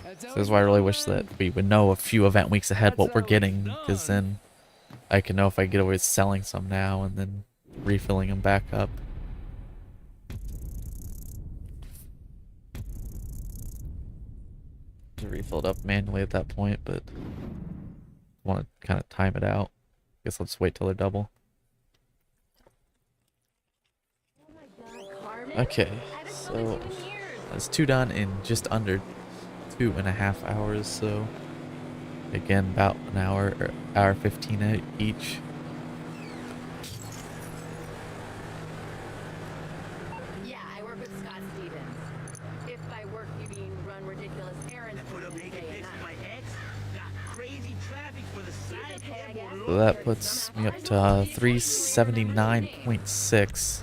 That's So this is why I really wish that we would know a few event weeks ahead what we're getting, because then I can know if I get away with selling some now and then refilling them back up. To refill it up manually at that point, but want to kind of time it out. Guess I'll just wait till they're double. Oh my God, Carmen, Okay, so that's 2 done in just under 2.5 hours. So again, about an hour or hour 15 each. Yeah, I work with Scott Stevens. If by work you mean run ridiculous errands for Put up him naked day and pics of my night. ex. Got crazy traffic for the side Okay, I guess. So that puts me up to 379.6.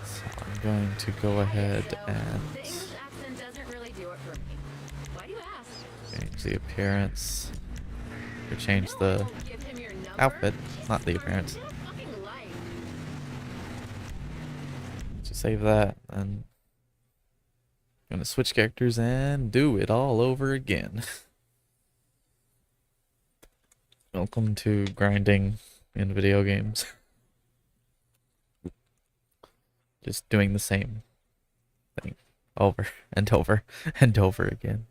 So I'm going to go ahead So, and the English accent doesn't really do it for me. Why do you ask? change the appearance. Or change No, I the won't give him your number. outfit, Jesus not the Christ, appearance. get a fucking life. To save that, and I'm gonna switch characters and do it all over again. Welcome to grinding in video games. Just doing the same thing over and over and over again.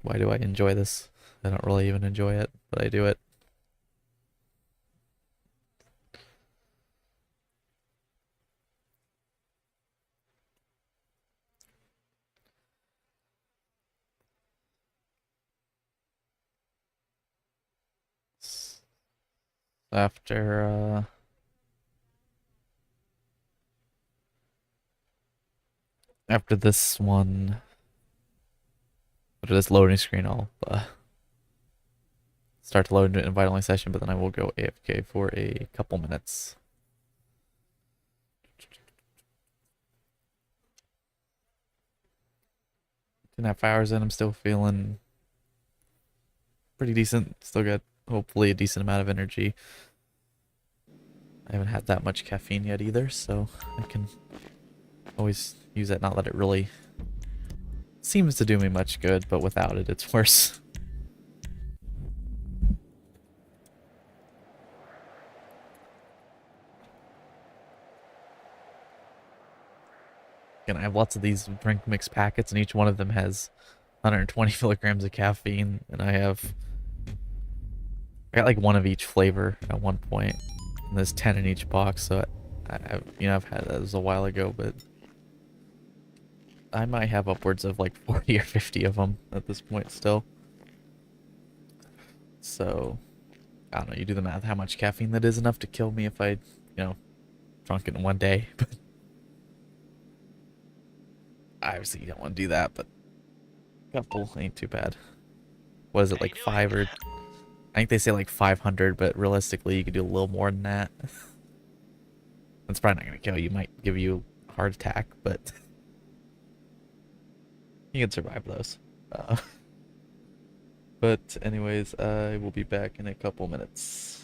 Why do I enjoy this? I don't really even enjoy it, but I do it. After after this one, after this loading screen, I'll start to load into an invite only session, but then I will go AFK for a couple minutes. 2.5 hours in, I'm still feeling pretty decent. Still got hopefully a decent amount of energy. I haven't had that much caffeine yet either, so I can always use that. Not that it really seems to do me much good, but without it, it's worse. And I have lots of these drink mix packets, and each one of them has 120 milligrams of caffeine, and I got like one of each flavor at one point, and there's 10 in each box. So I've had that was a while ago, but I might have upwards of like 40 or 50 of them at this point still. So I don't know. You do the math. How much caffeine that is enough to kill me if I, drunk it in one day. But obviously you don't want to do that. But a couple ain't too bad. What is it, like 5 or? I think they say like 500, but realistically you could do a little more than that. That's probably not gonna kill you. Might give you a heart attack, but you can survive those. But anyways, I will be back in a couple minutes.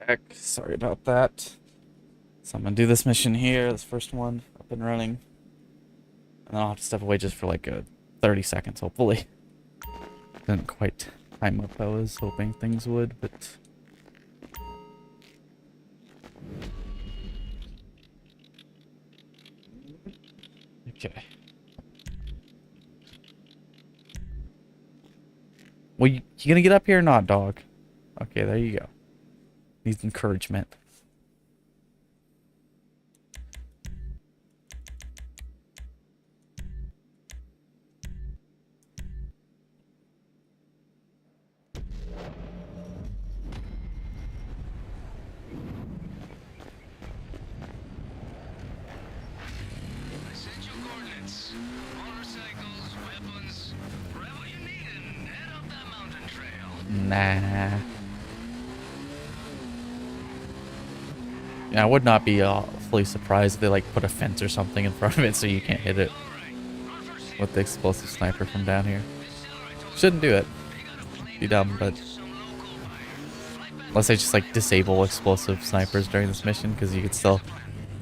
Back. Sorry about that. So I'm gonna do this mission here, this first one, up and running. And then I'll have to step away just for like 30 seconds, hopefully. Didn't quite time up how I was hoping things would, but... Okay. Well, you gonna get up here or not, dog? Okay, there you go. Needs encouragement. I sent you coordinates. Motorcycles, weapons, whatever you need, and head up that mountain trail. Nah. Yeah, I would not be fully surprised if they like put a fence or something in front of it so you can't hit it with the explosive sniper from down here. Shouldn't do it. Be dumb, but unless they just like disable explosive snipers during this mission, because you could still.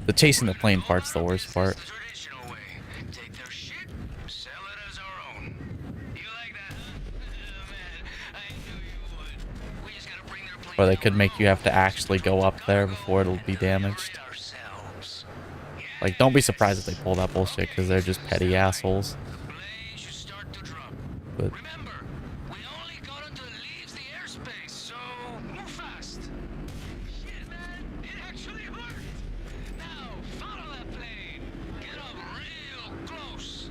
The chasing the plane part's the worst part. Traditional way. Take their shit, sell it as our own. You like that, huh? Man, I knew you would. We just gotta bring their plane Or they could make you have to actually go up there before it'll be damaged. ourselves. Like, don't be surprised if they pull that bullshit, because they're just petty assholes. Plane should start to drop. But Remember, we only got until it leaves the airspace, so move fast. Shit, man, it actually worked. Now follow that plane. Get up real close.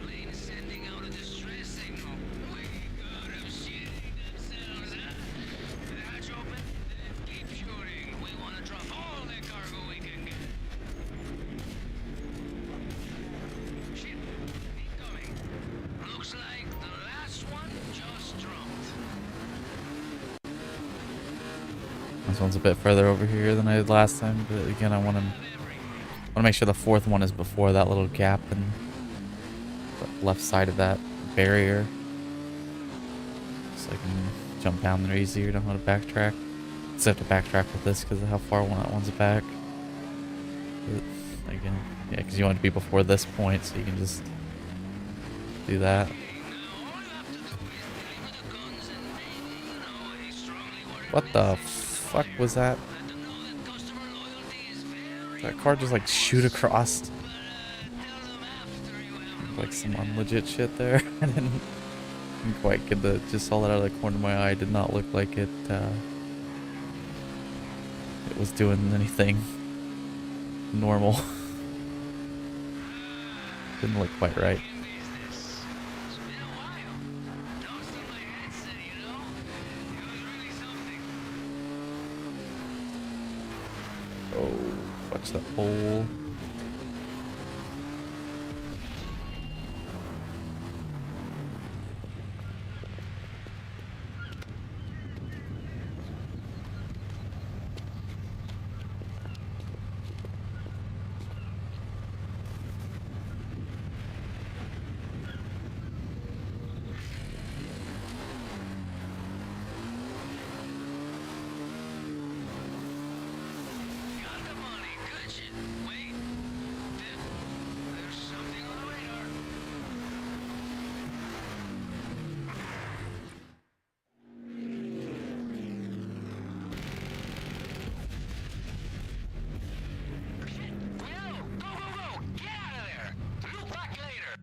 Plane is sending out a distress signal. We got them shitting themselves, huh? The hatch open, then keep shooting. We want to drop all the cargo we can get. Shit, incoming. Looks like the last one just dropped. this one's a bit further over here than I did last time. But again, I want to make sure the fourth one is before that little gap in the left side of that barrier, so I can jump down there easier. Know how to backtrack. Except to backtrack with this because of how far that one's back. But again, yeah, because you want to be before this point, so you can just do that. What the fuck was that? That car just like shoot across. Like some unlegit shit there. I didn't quite get the, just saw that out of the corner of my eye. Did not look like it was doing anything normal. Didn't look quite right. Oh, watch that hole. Got the money, good shit. Wait, there's something on the radar. Shit, Guido, go! Get out of there! Loop back later.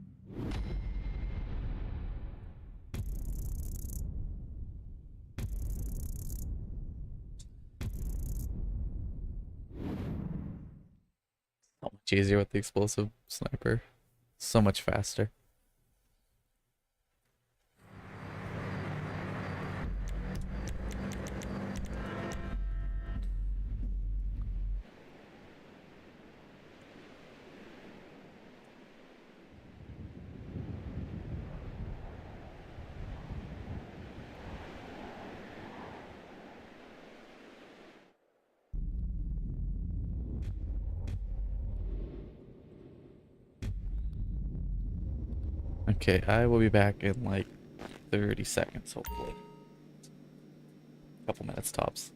So much easier with the explosive sniper. So much faster. Okay, I will be back in like 30 seconds, hopefully. Couple minutes tops.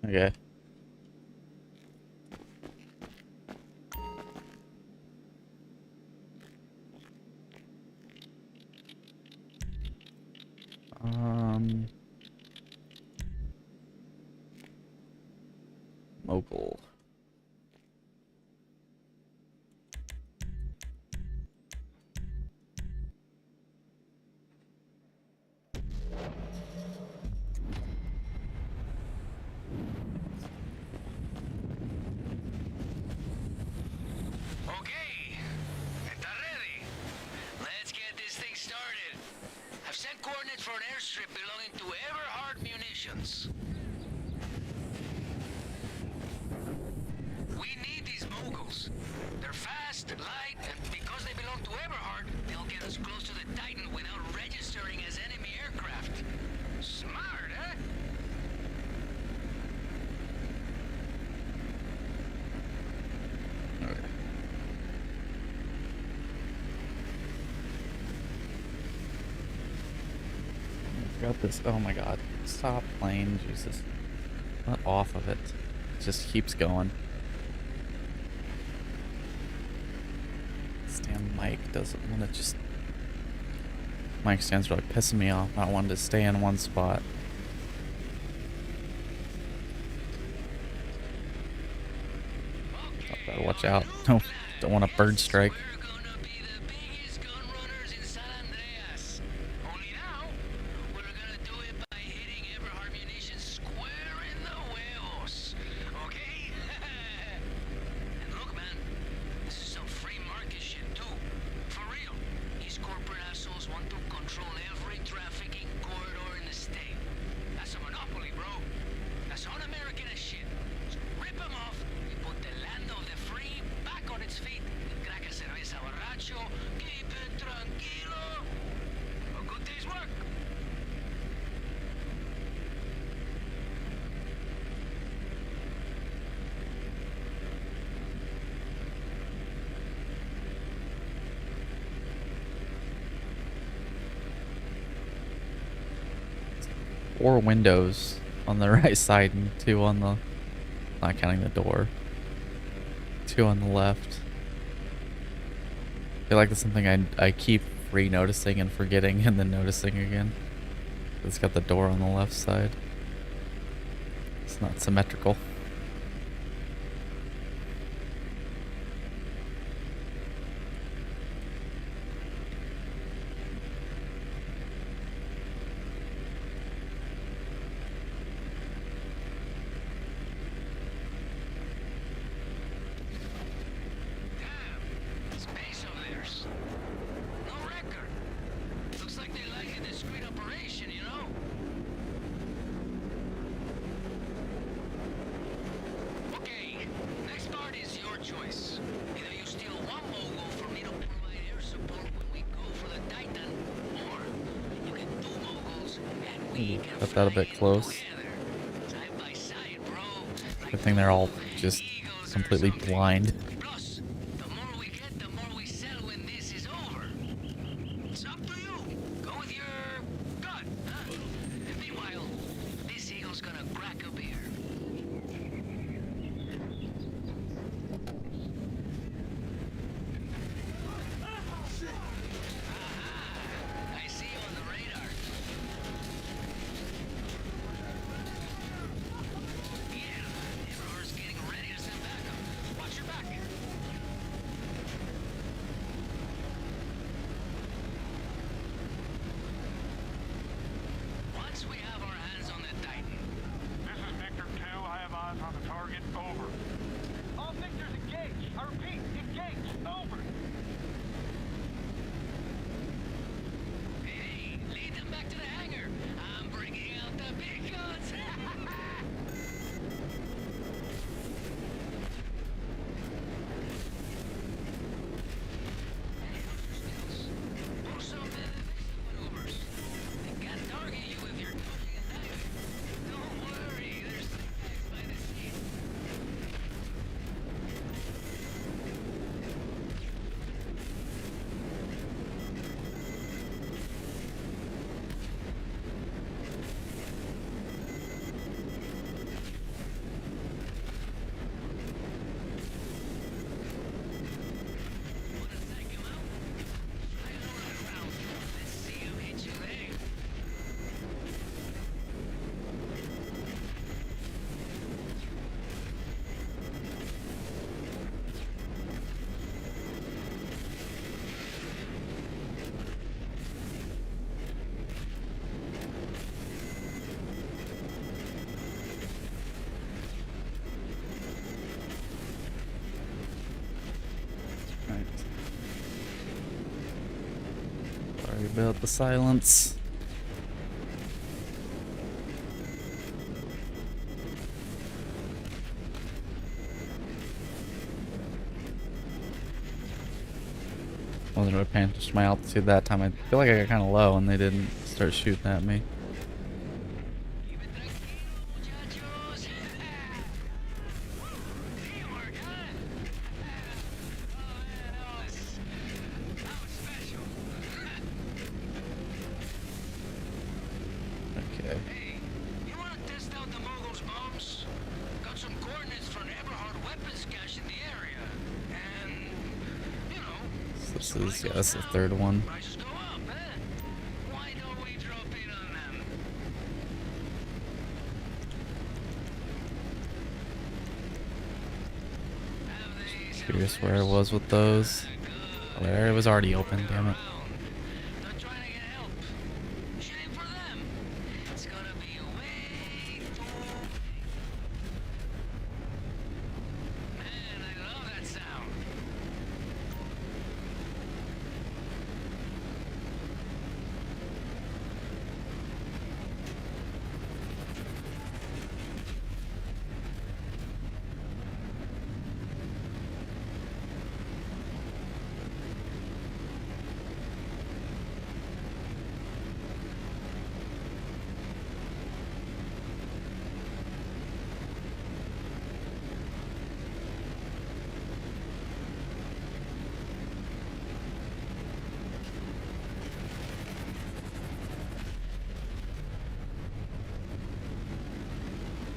Okay. Mogul. strip belonging to Everhard Munitions. We need these moguls. They're fast, light, and because they belong to Everhard, they'll get us close to the Titan without registering as enemy aircraft. Smart, huh? Got this. Oh my god. Stop playing, Jesus. Let off of it. It just keeps going. This damn mic doesn't want to just... Mic stands really pissing me off, not wanting to stay in one spot. Oh, better watch out. No, don't want a bird strike. We're gonna be the biggest gun runners in San Andreas. Only now, we're gonna do it by hitting Everhard Munitions square in the huevos. Okay? And look, man, this is some free market shit too. For real. These corporate assholes want to control every trafficking corridor in the state. That's a monopoly, bro. That's un-American as shit. So rip them off. We put the land of the free back on its feet. Crack a cerveza borracho. Keep it tranquilo. A good day's work. Four windows on the right side and two on the... Not counting the door. Two on the left. I feel like that's something I keep re-noticing and forgetting and then noticing again. It's got the door on the left side. It's not symmetrical. Damn, space of theirs. No record. Looks like they like a discreet operation, you know? Okay, next part is your choice. Either you steal one mogul for me to provide air support when we go for the Titan, or you get two moguls and we can Cut that a bit fly in close. together. Side by side, bro. Like Good thing they're all two just eagles or completely something. blind. Plus, the more we get, the more we sell when this is over. It's up to you. Go with your gut, huh? And meanwhile, this eagle's gonna crack a beer. Aha! I see you on the radar. Yeah, Everhard's getting ready to send backup. Watch your back. Once we have our hands on the Titan, This is Victor 2. I have eyes on the target. Over. All Victors engaged. I repeat, engaged. Over. hey, lead them back to the hangar. I'm bringing out the big guns. Pull some maneuvers. They can't target you if you're talking at night. Don't worry, there's guys by the scene. Wanna take him out? Try it on that round. Let's see him hit you there. Right. Sorry about the silence. Wasn't really paying attention to my altitude that time. I feel like I got kind of low and they didn't start shooting at me. Muchachos. Teamwork, huh? Oh man, that was special. Okay. Hey, you wanna test out the Mogul's bombs? Got some coordinates for an Eberhard weapons cache in the area. And, you know, So this is, yeah, that's the third one. prices go up, eh? Why don't we drop in on them? Have they set Curious where I was with those. Oh, there, it was already open, damn it. Not trying to get help. Shooting for them. It's gonna be way too. Man, I love that sound.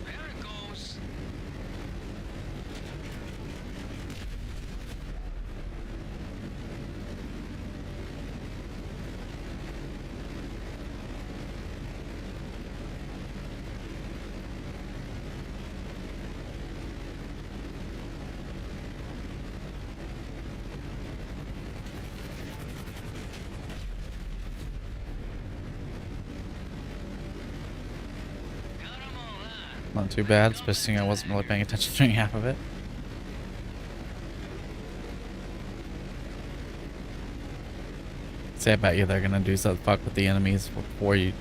There it goes. Got 'em all, huh? Not too bad, especially I wasn't really paying attention during half of it. Say, I bet you they're gonna do something fuck with the enemies before you,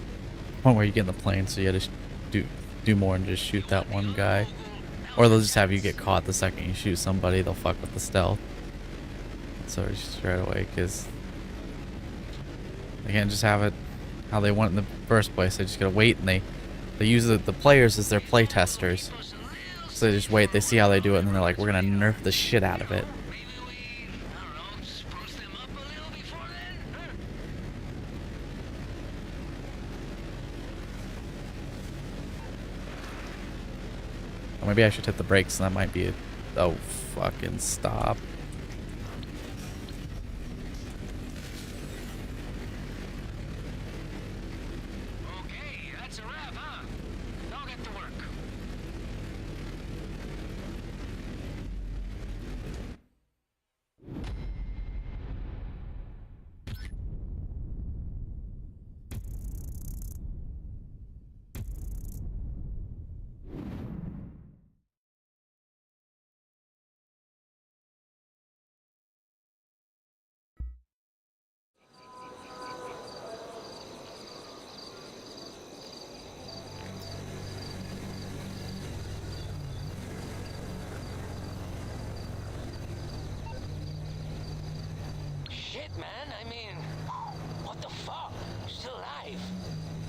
point where you get in the plane, so you gotta do more than just shoot that one guy. Or they'll just have you get caught the second you shoot somebody, they'll fuck with the stealth. So straight away, because they can't just have it how they want it in the first place. They just gotta wait, and they use the players as their play testers. So they just wait, they see how they do it, and then they're like, we're gonna nerf the shit out of it. Maybe we, I don't know, spruce them up a little before then? Huh? Or maybe I should hit the brakes, and that might be it. Oh, fucking stop. Okay, that's a wrap, huh? I'll get to work. Shit, man. I mean, what the fuck? You're still alive.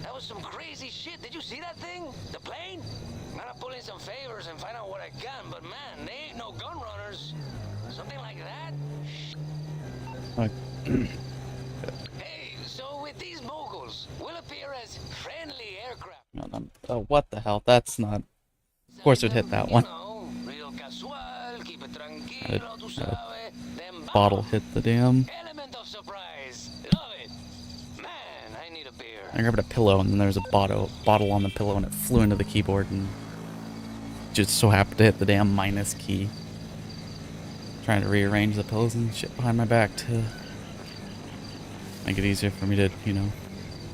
That was some crazy shit. Did you see that thing? The plane? I'm gonna pull in some favors and find out what I can, but man, they ain't no gun runners. Something like that? Hey, so with these moguls, we'll appear as friendly aircraft. Oh, what the hell? That's not. Of course, it hit that one. You know, real casual, keep it tranquilo, tú sabes. Then Bottle hit the damn. element of surprise. Love it. Man, I need a beer. I grabbed a pillow, and then there was a bottle on the pillow, and it flew into the keyboard, and just so happened to hit the damn minus key. Trying to rearrange the pillows and shit behind my back to make it easier for me to, you know,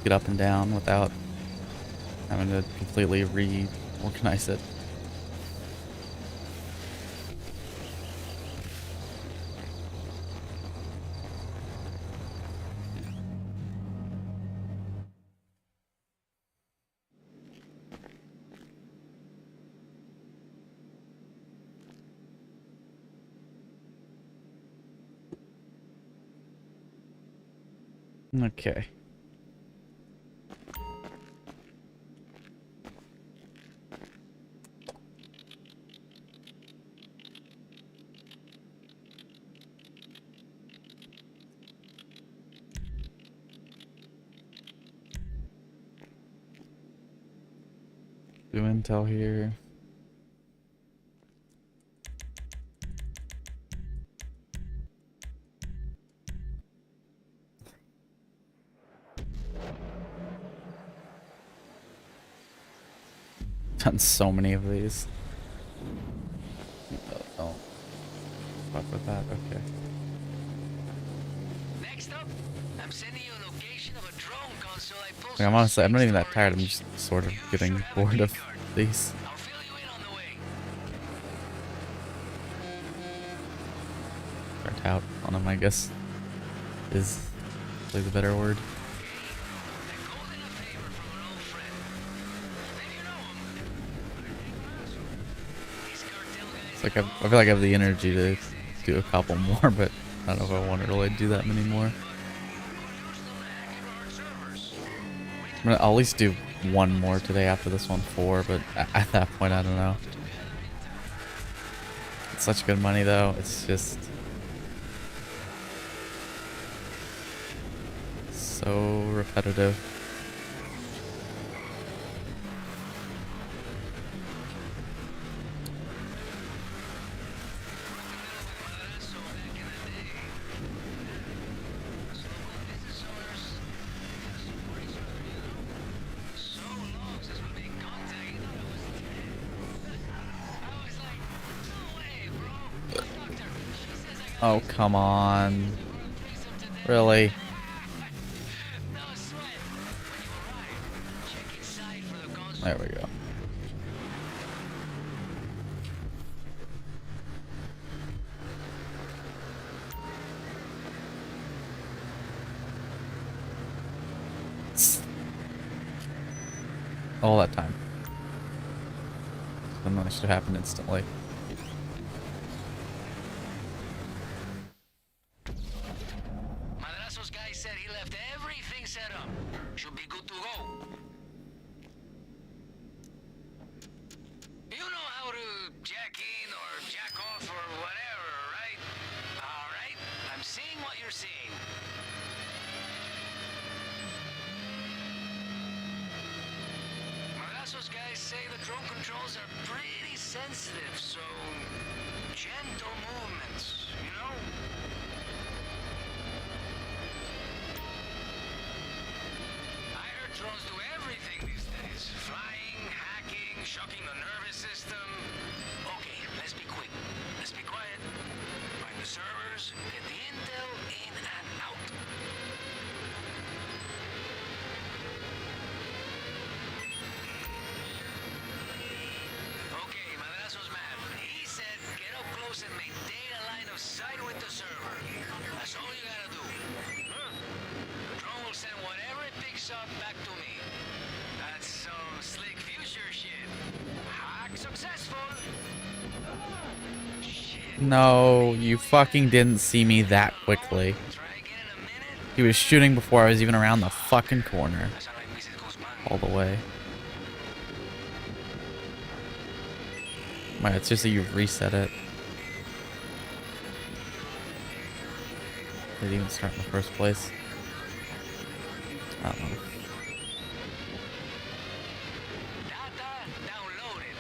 get up and down without having to completely reorganize it. Okay. Do intel here. Done so many of these. Oh, fuck with that. Okay. Next up, I'm sending you a location of a drone console I pulled. Like, I'm not even that tired. I'm just sort of getting bored of these. I'll fill you in on the way. Burnt out on them, I guess, is like the better word. They're holding a favor from an old friend. Maybe you know him. These cartel guys. It's like I feel like I have the energy to do a couple more, but I don't know if I want to really do that many more. I'll at least do one more today after this one, 4, but at that point, I don't know. It's such good money, though. It's just so repetitive. Oh, come on. Really? There we go. All that time. Something that should have happened instantly. Madrazo's guy said he left everything set up. Should be good to go. You know how to jack in or jack off or whatever, right? Alright, I'm seeing what you're seeing. Madrazo's guys say the drone controls are pretty sensitive, so gentle movements, you know? I heard drones do everything these days. Flying, hacking, shocking the nervous system. Okay, let's be quick. Let's be quiet. Find the servers, get the intel in and out. Okay, Madrazo's mad. He said get up close and make data line of sight with the server. That's all you gotta do. The drone will send whatever it picks up back to me. That's some slick future shit. Hack successful. Shit. No, you fucking didn't see me that quickly. Try again in a minute. He was shooting before I was even around the fucking corner. I sound like Mrs. Guzman. All the way. Wait, it's just that you've reset it. Did it even start in the first place? I don't know. Data downloaded.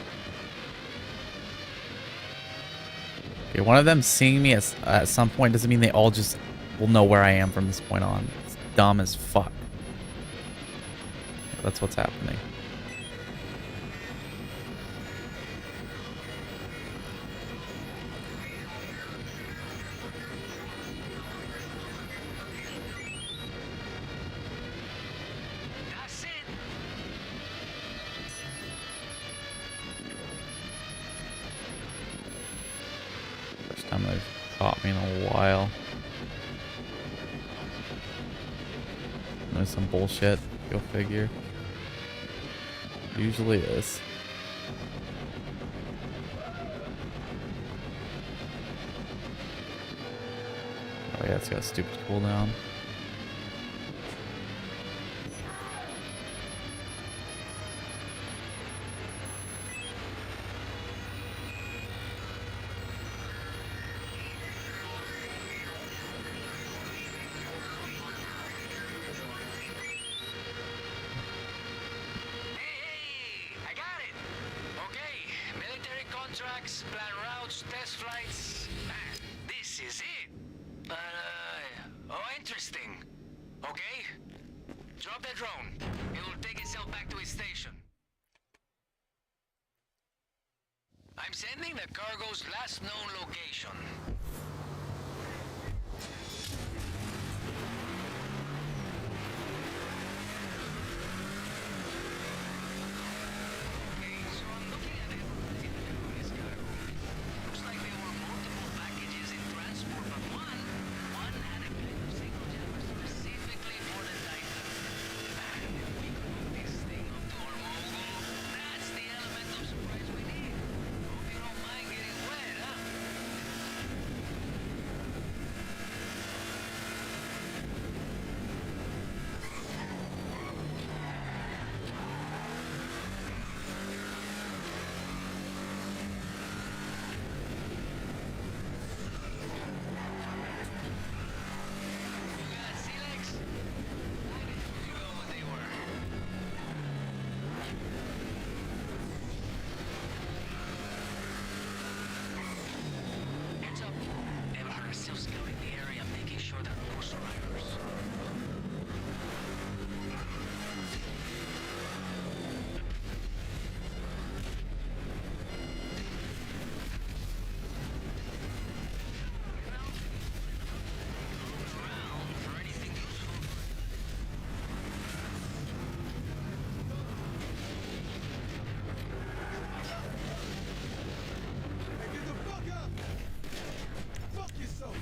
Okay, one of them seeing me at some point doesn't mean they all just will know where I am from this point on. It's dumb as fuck. That's what's happening. That's it. First time they've caught me in a while. There's some bullshit. Go figure. Usually is. Oh yeah, it's got a stupid cooldown. specs, plan routes, test flights. Man, this is it. But, oh, interesting. Okay. Drop the drone. It will take itself back to its station. I'm sending the cargo's last known location. Okay, so I'm looking at it. This cargo. Looks like there were multiple packages in transport, but one had a kind of single jammer specifically for the Titan. And we can move this thing up to our mogul. That's the element of surprise we need. Hope you don't mind getting wet, huh? You got sea legs? I didn't know what they were. Heads up. Everyone is still scouting the area, making sure there are no survivors. Around for anything useful. Get the fuck up! Fuck yourself!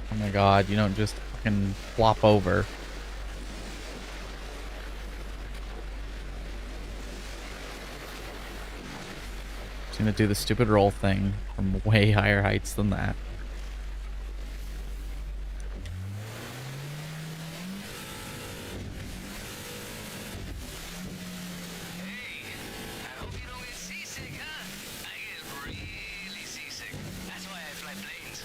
Oh my god, you don't just fucking flop over. Just gonna do the stupid roll thing from way higher heights than that. Hey, I hope you don't get seasick, huh? I get really seasick. That's why I fly planes.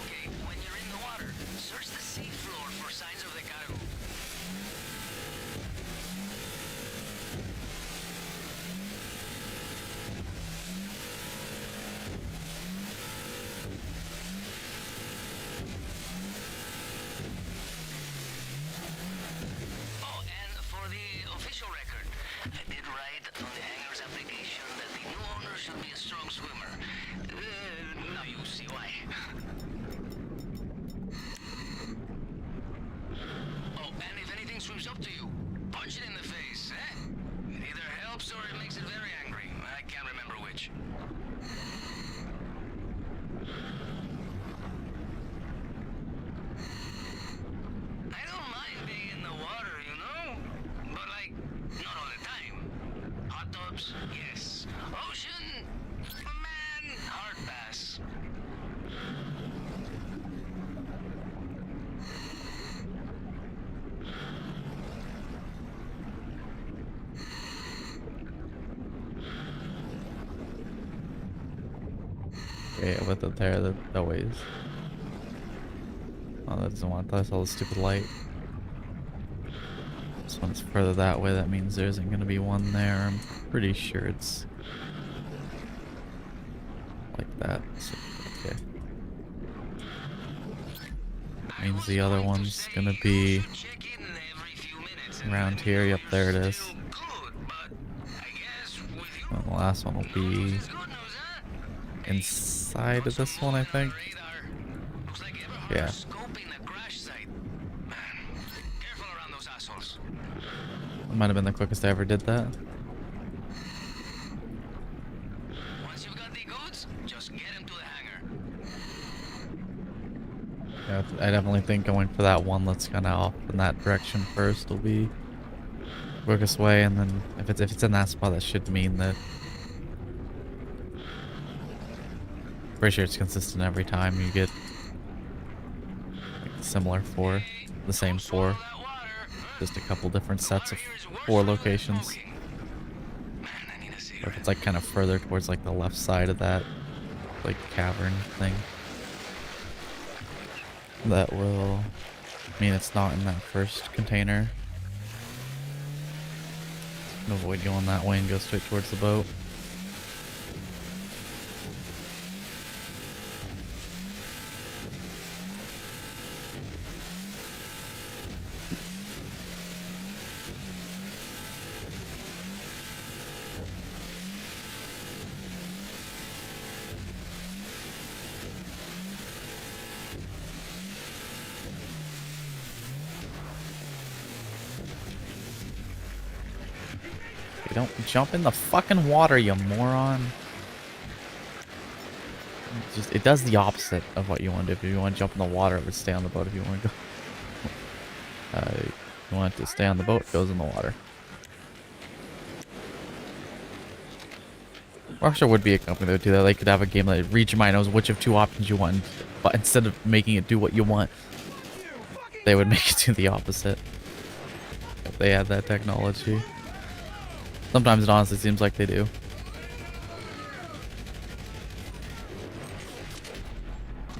Okay, when you're in the water, search the sea floor for signs of the cargo. Oh, and for the official record, I did write on the hangar's application that the new owner should be a strong swimmer. Now you see why. Oh, and if anything swims up to you, punch it in the face, eh? It either helps or it makes it very angry. I can't remember which. I don't mind being in the water, you know? But like, not all the time. Hot tubs, yes. Ocean, man, hard pass. Yeah, with it there, that always. Oh, that doesn't want. That's all the stupid light. This one's further that way. That means there isn't gonna be one there. I'm pretty sure it's like that. So, okay. Means the other one's gonna be Check in every few minutes. around here. Yep, there it is. Good, but I guess with you, And the last one will be it's good news, huh? inside of this one, I think. Looks like Everhard Yeah. is scoping the crash site. Man, careful around those assholes. That might have been the quickest I ever did that. Once you've got the goods, just get him to the hangar. Yeah, I definitely think going for that one that's kind of off in that direction first will be the quickest way, and then if it's in that spot, that should mean that. Pretty sure it's consistent every time you get similar four, the same four, just a couple different sets of 4 locations. Or if it's like kind of further towards like the left side of that like cavern thing, that will mean it's not in that first container. Avoid going that way and go straight towards the boat. Don't jump in the fucking water, you moron. It does the opposite of what you want to do. If you want to jump in the water, it would stay on the boat. If you want to go, if you want it to stay on the boat, it goes in the water. Rockstar would be a company that would do that. They could have a game that reads your mind, knows which of 2 options you want, but instead of making it do what you want, they would make it do the opposite. If they had that technology. Sometimes it honestly seems like they do.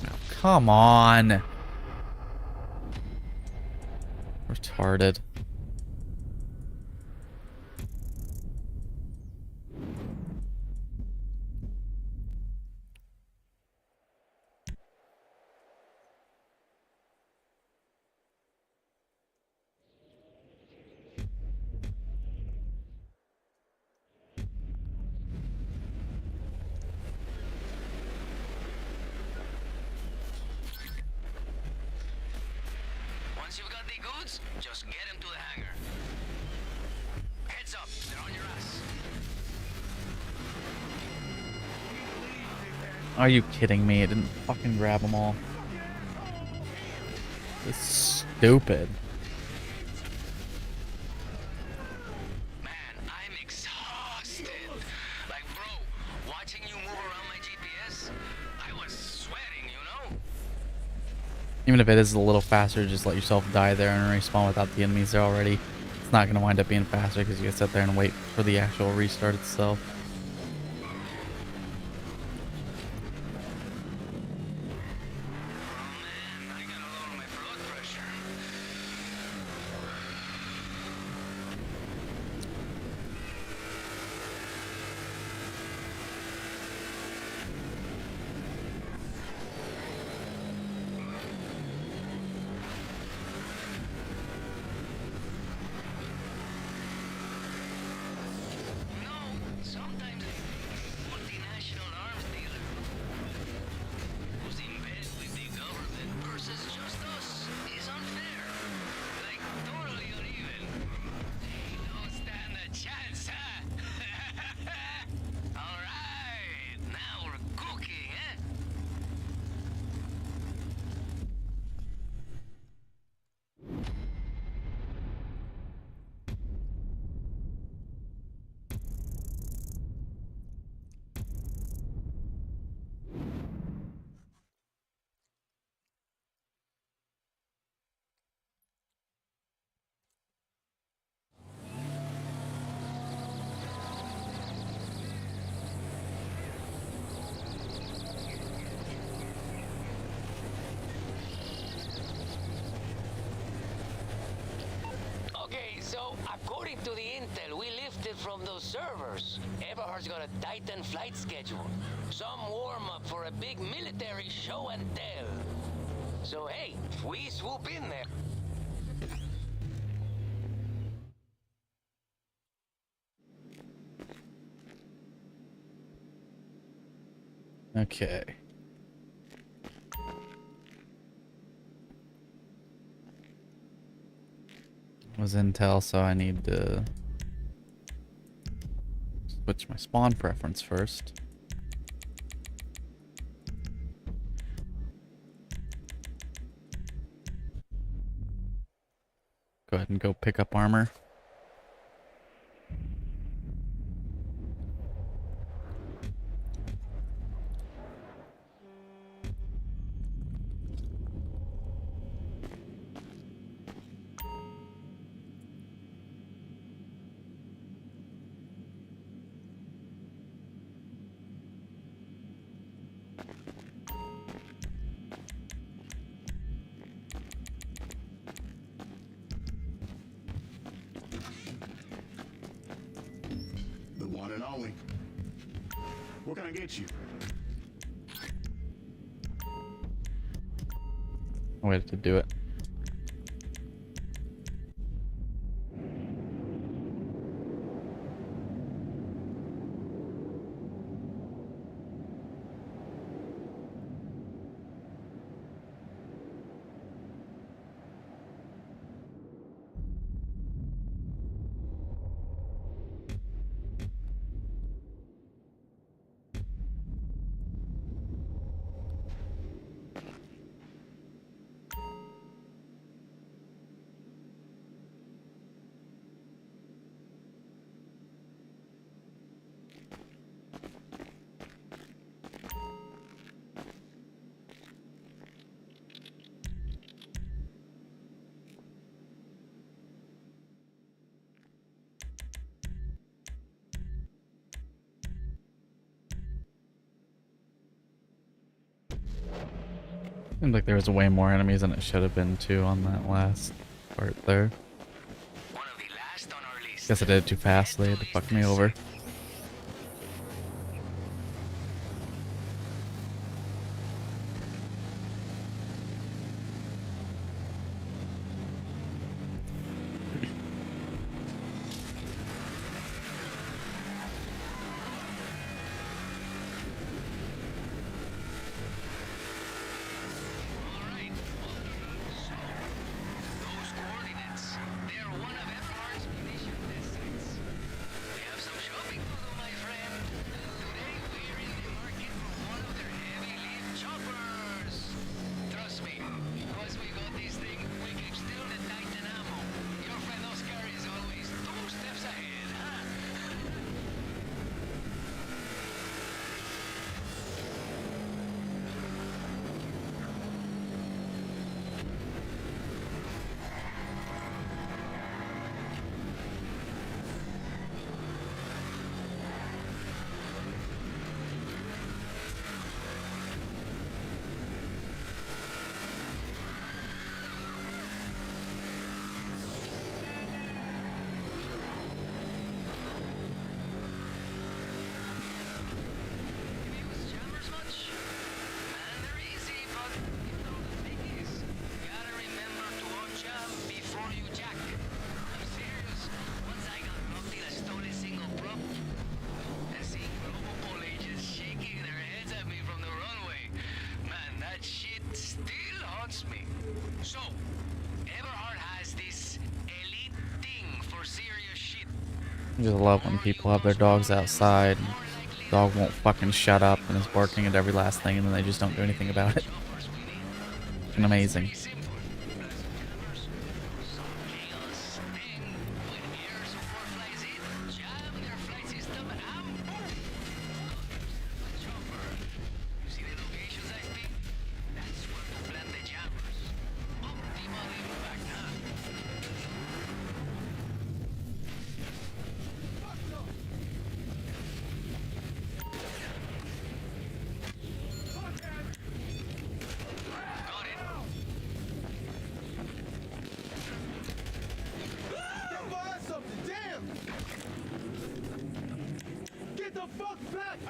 Oh, come on. Retarded. Once you've got the goods, just get them to the hangar. Heads up, they're on your ass. Are you kidding me? It didn't fucking grab them all. It's stupid. Man, I'm exhausted. Like, bro, watching you move around my GPS, I was sweating, you know? Even if it is a little faster, just let yourself die there and respawn without the enemies there already. It's not going to wind up being faster because you can sit there and wait for the actual restart itself. Man, I gotta lower my blood pressure. No, sometimes a multinational arms dealer who's in bed with the government versus just us is unfair. Like, totally uneven. They don't stand a chance, huh? Alright, now we're cooking, eh? Okay, so according to the intel we lifted from those servers, Everhard's got a Titan flight schedule. Some warm-up for a big military show and tell. So hey, we swoop in there. Okay. Was intel, so I need to switch my spawn preference first. Go ahead and go pick up armor. and only. What can I get you? I waited to do it. Seems like there was way more enemies than it should have been too on that last part there. One of the last on our list. Guess I did it too fast. They had to fuck me over. Alright. So, those coordinates, they're one of FR's munition test sites. We have some shopping to do, my friend. Today we're in the market for one of their heavy lift choppers. Trust me, once we got this thing, we can steal the Titan ammo. Your friend Oscar is always 2 steps ahead, huh? Use jammers much? Man, they're easy, but you know the thing is, you gotta remember to unjam before you jack. I'm serious. Once I got robbed till I stole a single prop, and seeing Robopol agents shaking their heads at me from the runway, man, that shit still haunts me. So, Everhard has this elite thing for serious shit. I just love when people have their dogs outside and the dog won't fucking shut up and is barking at every last thing and then they just don't do anything about it. It's amazing.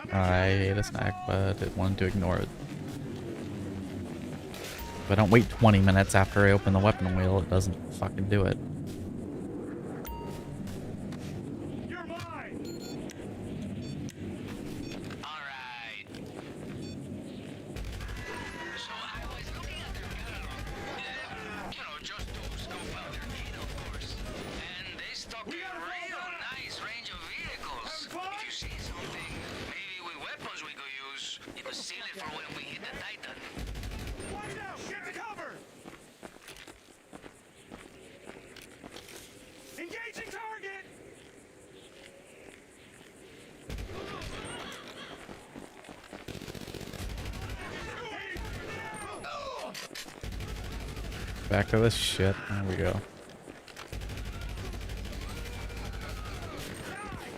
I ate a snack, but it wanted to ignore it. If I don't wait 20 minutes after I open the weapon wheel, it doesn't fucking do it. You're mine! Alright. So I was looking at their catalog. You know, just to scope out their kit, of course. And they stock a real nice range of vehicles. If you see something, maybe with weapons we could use, you could seal it for when we hit the Titan. Watch out! Get to cover! Engaging target! Back to this shit. There we go.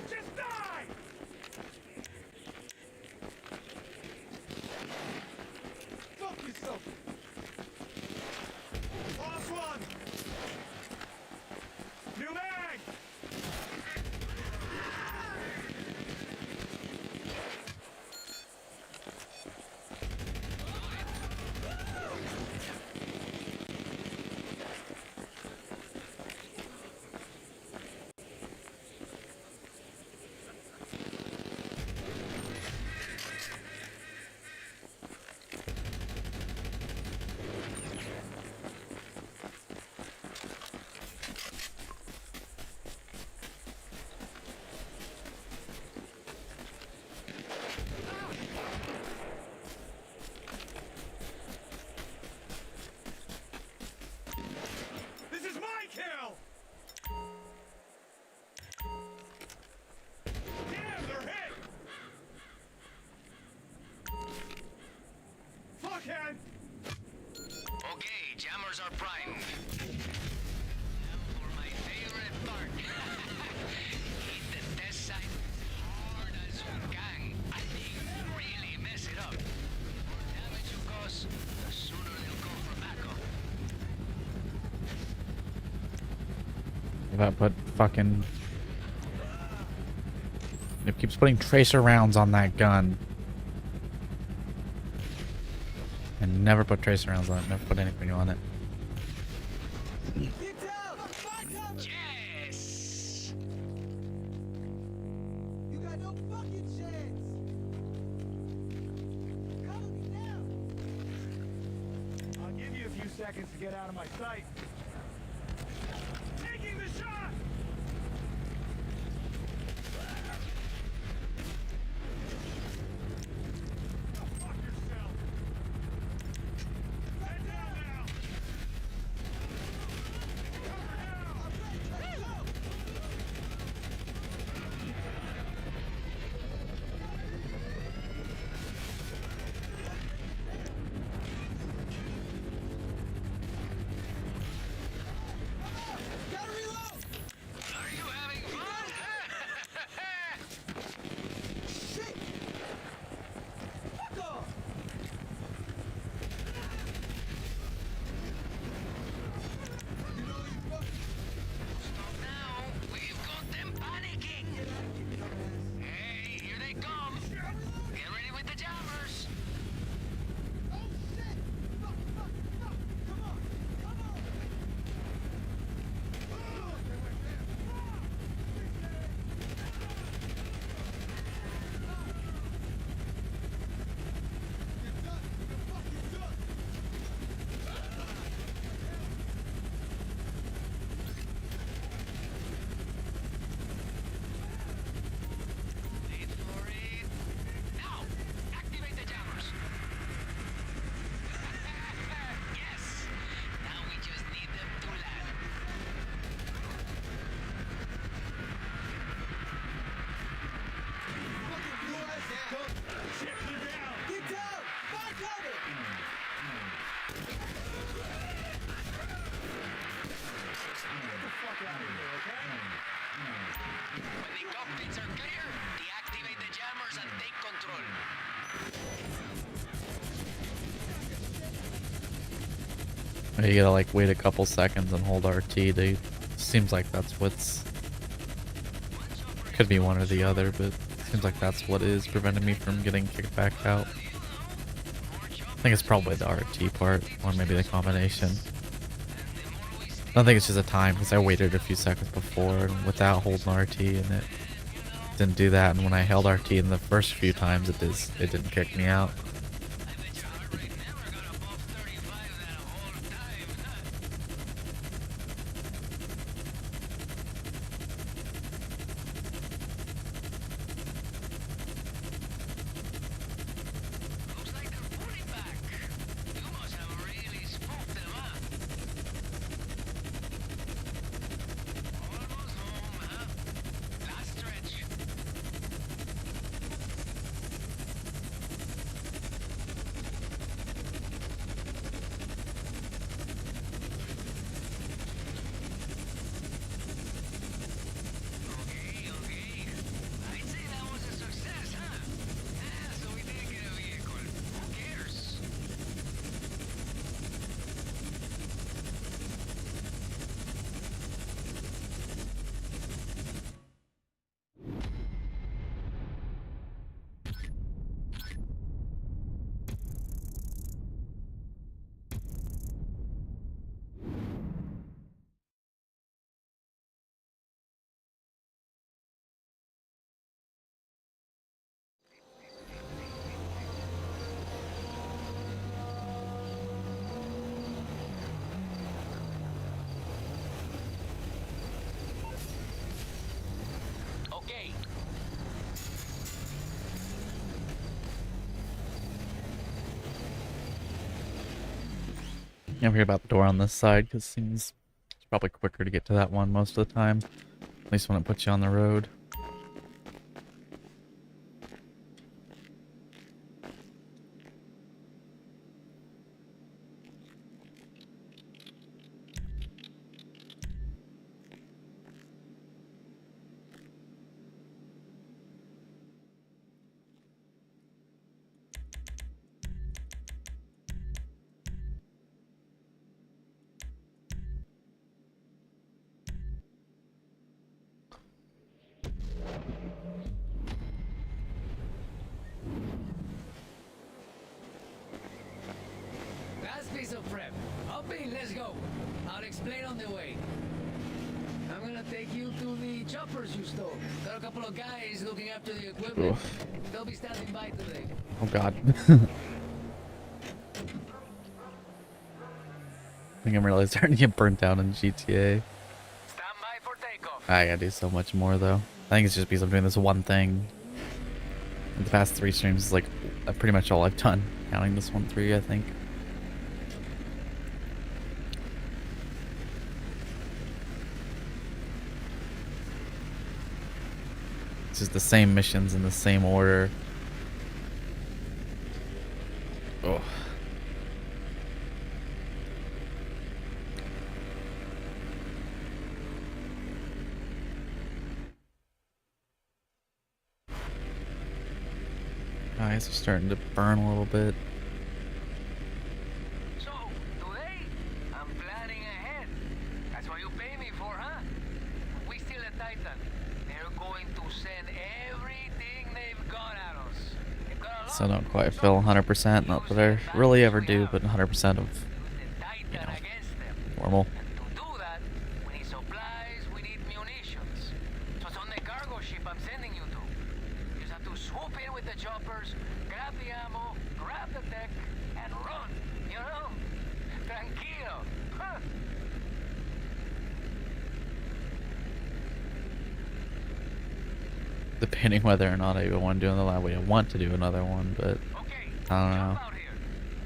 Just die! Fuck yourself! Lost one! New mag! if I put fucking... It keeps putting tracer rounds on that gun. And never put tracer rounds on it. Never put anything on it. Yes! You got no fucking chance. Cover me now. I'll give you a few seconds to get out of my sight. Taking the shot! Go fuck yourself. Head down now. Cover now. Gotta reload. Are you having fun? Shit. Fuck off. Stop now. We've got them panicking. Hey, here they come. Get ready with the jammers. Oh shit. Fuck, fuck, fuck. Come on. Come on. Wait for it. Now, activate the jammers. Yes. Now we just need them to land. Get down. Find cover. When the cockpits are clear, deactivate the jammers and take control. You gotta like wait a couple seconds and hold RT, dude. Seems like that's what's... Could be one or the other, but seems like that's what is preventing me from getting kicked back out. I think it's probably the RT part, or maybe the combination. I don't think it's just a time, because I waited a few seconds before and without holding RT, and it didn't do that. And when I held RT in the first few times, it didn't kick me out. Looks like they're pulling back. You must have really spooked them up. Almost home, huh? Last stretch. Okay. I'd say that was a success, huh? So we didn't get a vehicle. Who cares? Okay. I'm here about the door on this side, because it seems it's probably quicker to get to that one most of the time. At least when it puts you on the road. Bean, let's go. I'll explain on the way. I'm gonna take you to the choppers you stole. Got a couple of guys looking after the equipment. They'll be standing by today. Oh god. I think I'm really starting to get burnt out in GTA. Stand by for takeoff. I gotta do so much more though. I think it's just because I'm doing this one thing. The past 3 streams is like pretty much all I've done, counting this one 3, I think. It's just the same missions in the same order. Oh. Eyes are starting to burn a little bit. So, today, I'm planning ahead. That's what you pay me for, huh? We steal a Titan. They're going to send everything they've got at us. They've got a lot So I don't quite feel 100%, not that I really ever do, but 100% of, you know, normal. And to do that, we need supplies, we need munitions. So it's on the cargo ship I'm sending you to. You just have to swoop in with the choppers, grab the ammo, grab the tech, and run. You know? Tranquilo. Huh? Depending whether or not I even want to do another one. I want to do another one, but Okay. I don't know. Jump out here.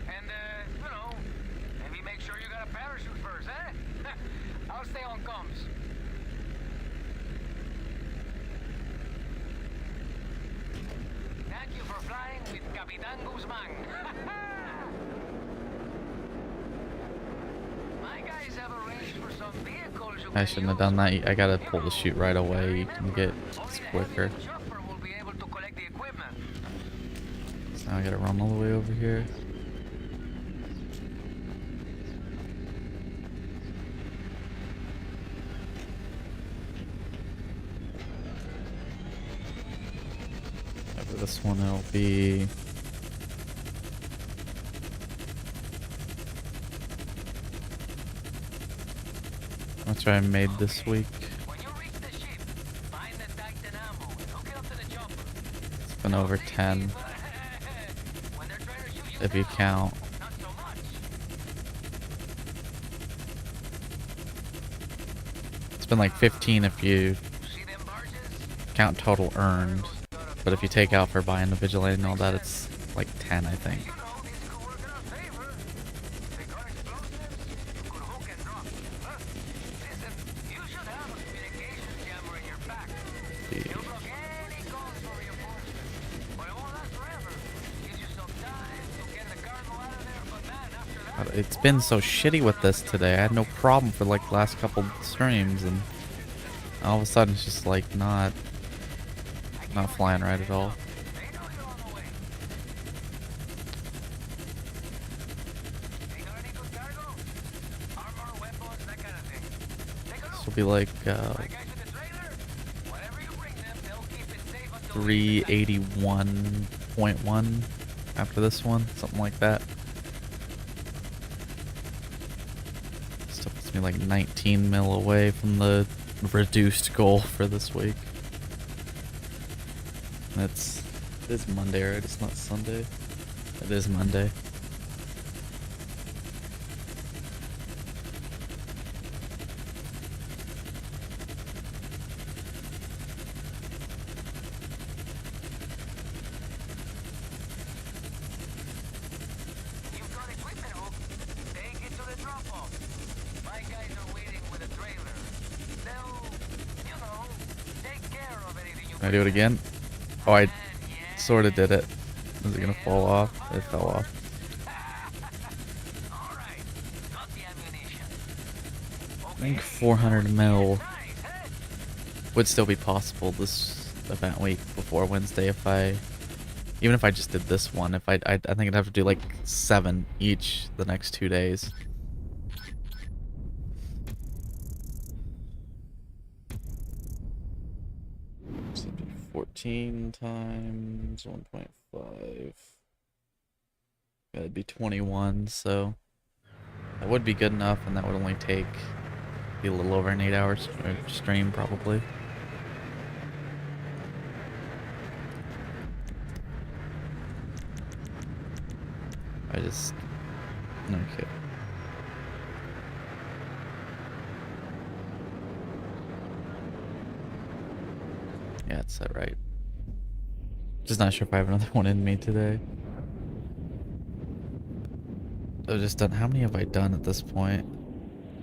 And, you know, maybe make sure you got a parachute first, eh? I'll stay on comms. Thank you for flying with Capitan Guzman. My guys have arranged for some vehicles you I can shouldn't have use. done that. I gotta pull the chute right away. You can get it's quicker. Chopper will be able to collect the equipment. So now I gotta run all the way over here. Over this one it'll be how much I made this week. When you reach the ship, find the Titan ammo and hook it up to the chopper. It's been over 10 When they're trying to shoot you if you down, count. not so much. It's been like 15 if you See them barges? count total earned. But if you take out for buying the vigilante and all that, it's like 10, I think. You know, this could work in our favor. They got explosives, you could hook and drop. Huh? Listen, you should have a communications jammer in your pack. It'll block any calls for reinforcements. But it won't last forever. Gives you some time to get the cargo out of there, but man, after that... It's been so shitty with this today. I had no problem for like the last couple streams, and all of a sudden it's just like not flying right at all. They know you're on the way. They got any good cargo? Armor, weapons, that kind of thing. Take a look. This will be like My guys with the trailer, whatever you bring them, they'll keep it safe until 381.1 after this one, something like that. Still puts me like 19 mil away from the reduced goal for this week. It is Monday, right? It's not Sunday. It is Monday. You've got equipment hook. Take it to the drop-off. My guys are waiting with a trailer. They'll, you know, take care of anything you Can I do it again? Oh, I sort of did it. Is it gonna fall off? It fell off. All right, got the ammunition. I think 400 mil would still be possible this event week before Wednesday if even if I just did this one. If I think I'd have to do like 7 each the next 2 days. So it'd be 14 times 1.5. That'd be 21, so That would be good enough, and that would only take be a little over an 8-hour stream probably. I just okay. Yeah, it's set right. Just not sure if I have another one in me today. I've just done, how many have I done at this point?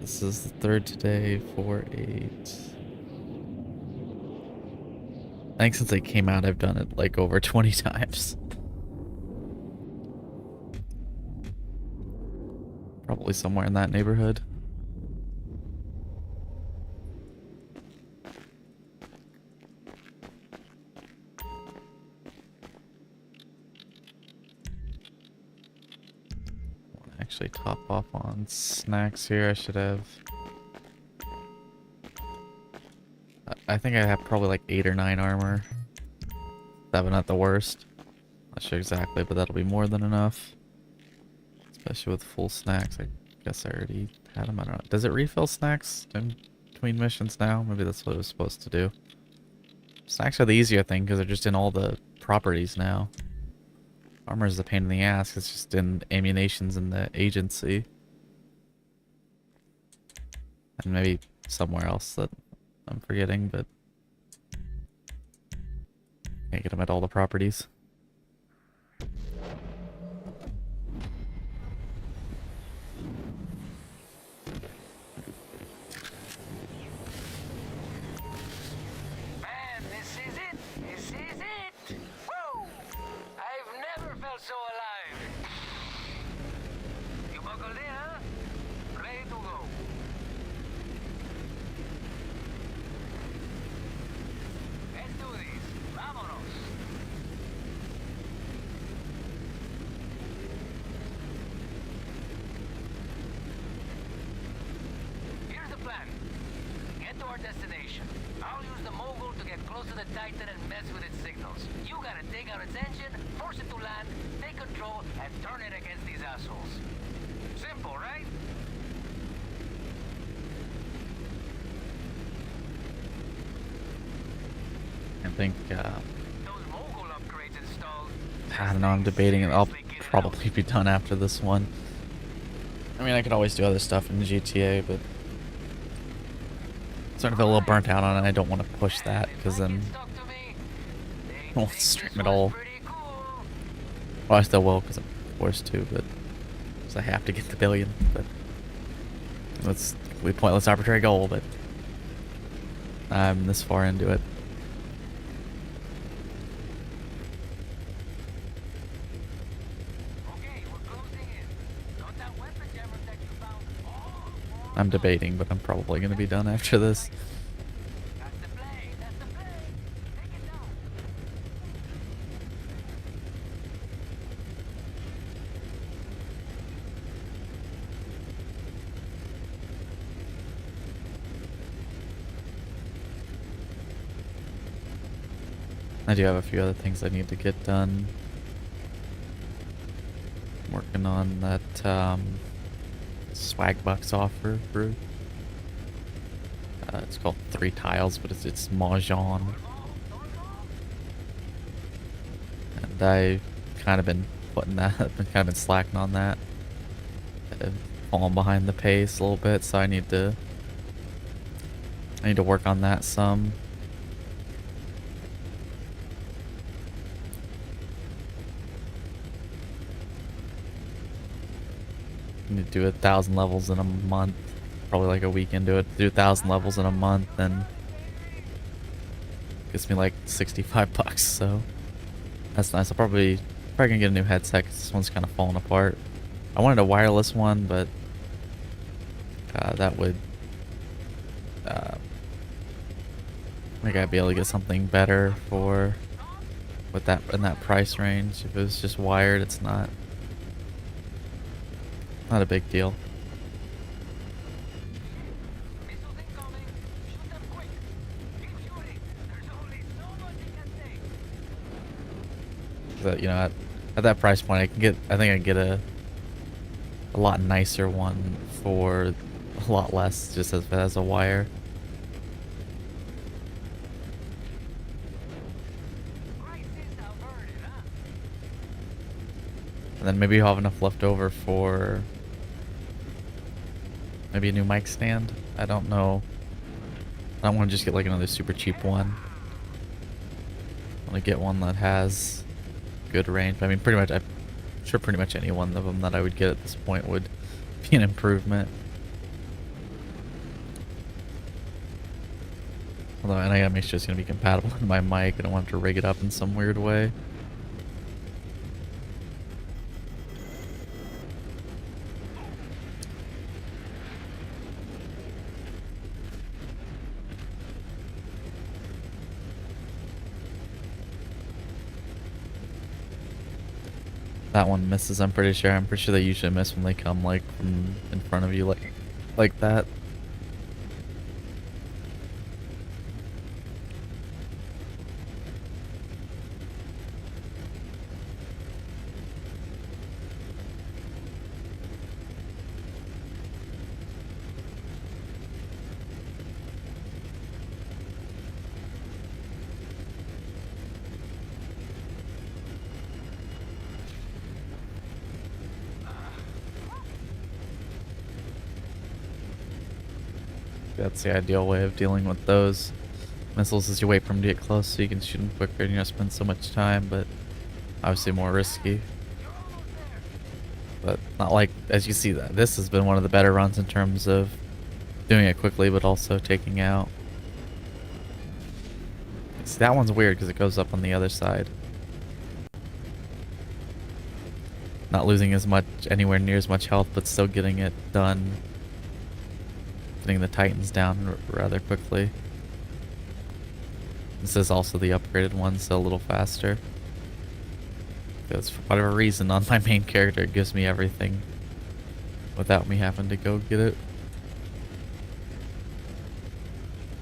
This is the third today, 4, 8. I think since it came out, I've done it like over 20 times. Probably somewhere in that neighborhood. Actually top off on snacks here. I should have. I think I have probably like 8 or 9 armor. That would not the worst. Not sure exactly, but that'll be more than enough. Especially with full snacks. I guess I already had them. I don't know. Does it refill snacks in between missions now? Maybe that's what it was supposed to do. Snacks are the easier thing because they're just in all the properties now. Armor is a pain in the ass. It's just in ammunitions in the agency. And maybe somewhere else that I'm forgetting, but can't get them at all the properties. Man, this is it. This is it. Woo! I've never felt so alive. You buckled in, huh? Ready to go. Let's do this. Vámonos. Here's the plan. Get to our destination. I'll use the mogul to get close to the Titan and mess with its signals. You gotta take out its engine, force it to land, take control, and turn it against these assholes. Simple, right? I think, Those mogul upgrades installed. I don't know, I'm debating it. I'll probably be done after this one. I mean, I could always do other stuff in GTA, but I'm starting to feel a little burnt out on it. I don't want to push that, because then I won't stream at all. Well, I still will, because I'm forced to, but because I have to get the billion. But that's a completely pointless arbitrary goal, but I'm this far into it. I'm debating, but I'm probably going to be done after this. That's the play. That's the play. Take it down. I do have a few other things I need to get done. I'm working on that swag bucks offer for it's called 3 tiles, but it's Mahjong, and I've kind of been putting that I've been kind of been slacking on that. I've fallen behind the pace a little bit, so I need to work on that some. I need to do 1,000 levels in a month. Probably like a week into it. Do 1,000 levels in a month, then gets me like $65, so that's nice. I'll probably gonna get a new headset, 'cause this one's kind of falling apart. I wanted a wireless one, but that would I think I'd be able to get something better for with that in that price range. If it was just wired, it's not a big deal. Missiles incoming. Shoot them quick. Keep shooting. There's only so much you can take. But you know, at that price point, I think I can get a a lot nicer one for a lot less, just as a wire. And then maybe I'll have enough left over for maybe a new mic stand. I don't know. I don't want to just get like another super cheap one. I want to get one that has good range. I mean, pretty much, I'm sure pretty much any one of them that I would get at this point would be an improvement. Although, and I gotta make sure it's gonna be compatible with my mic. I don't want to rig it up in some weird way. That one misses, I'm pretty sure. I'm pretty sure they usually miss when they come like from in front of you like that. That's the ideal way of dealing with those missiles, is you wait for them to get close so you can shoot them quicker and you don't spend so much time, but obviously more risky. But not like, as you see, that this has been one of the better runs in terms of doing it quickly but also taking out. See, that one's weird because it goes up on the other side. Not losing as much, anywhere near as much health, but still getting it done. Getting the Titans down rather quickly. This is also the upgraded one, so a little faster. Because for whatever reason, on my main character, it gives me everything without me having to go get it.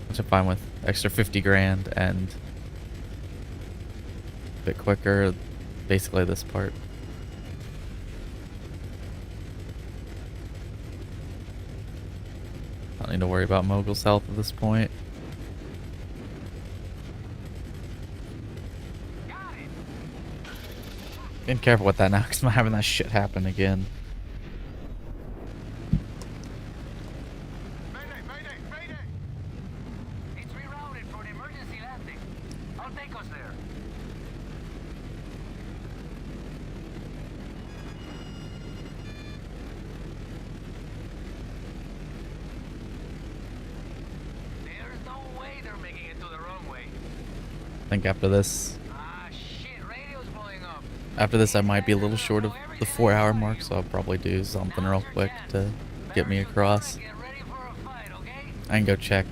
Which I'm fine with. Extra 50 grand and a bit quicker, basically this part. Don't need to worry about Mogul's health at this point. Being careful with that now because I'm not having that shit happen again. Mayday, mayday, mayday! It's rerouted for an emergency landing. I'll take us there. There's no way they're making it to the runway. I think after this, Ah, shit, radio's blowing up. after this I might be a little short of the 4-hour mark, so I'll probably do something real quick to get me across. Get ready for a fight, okay? I can go check,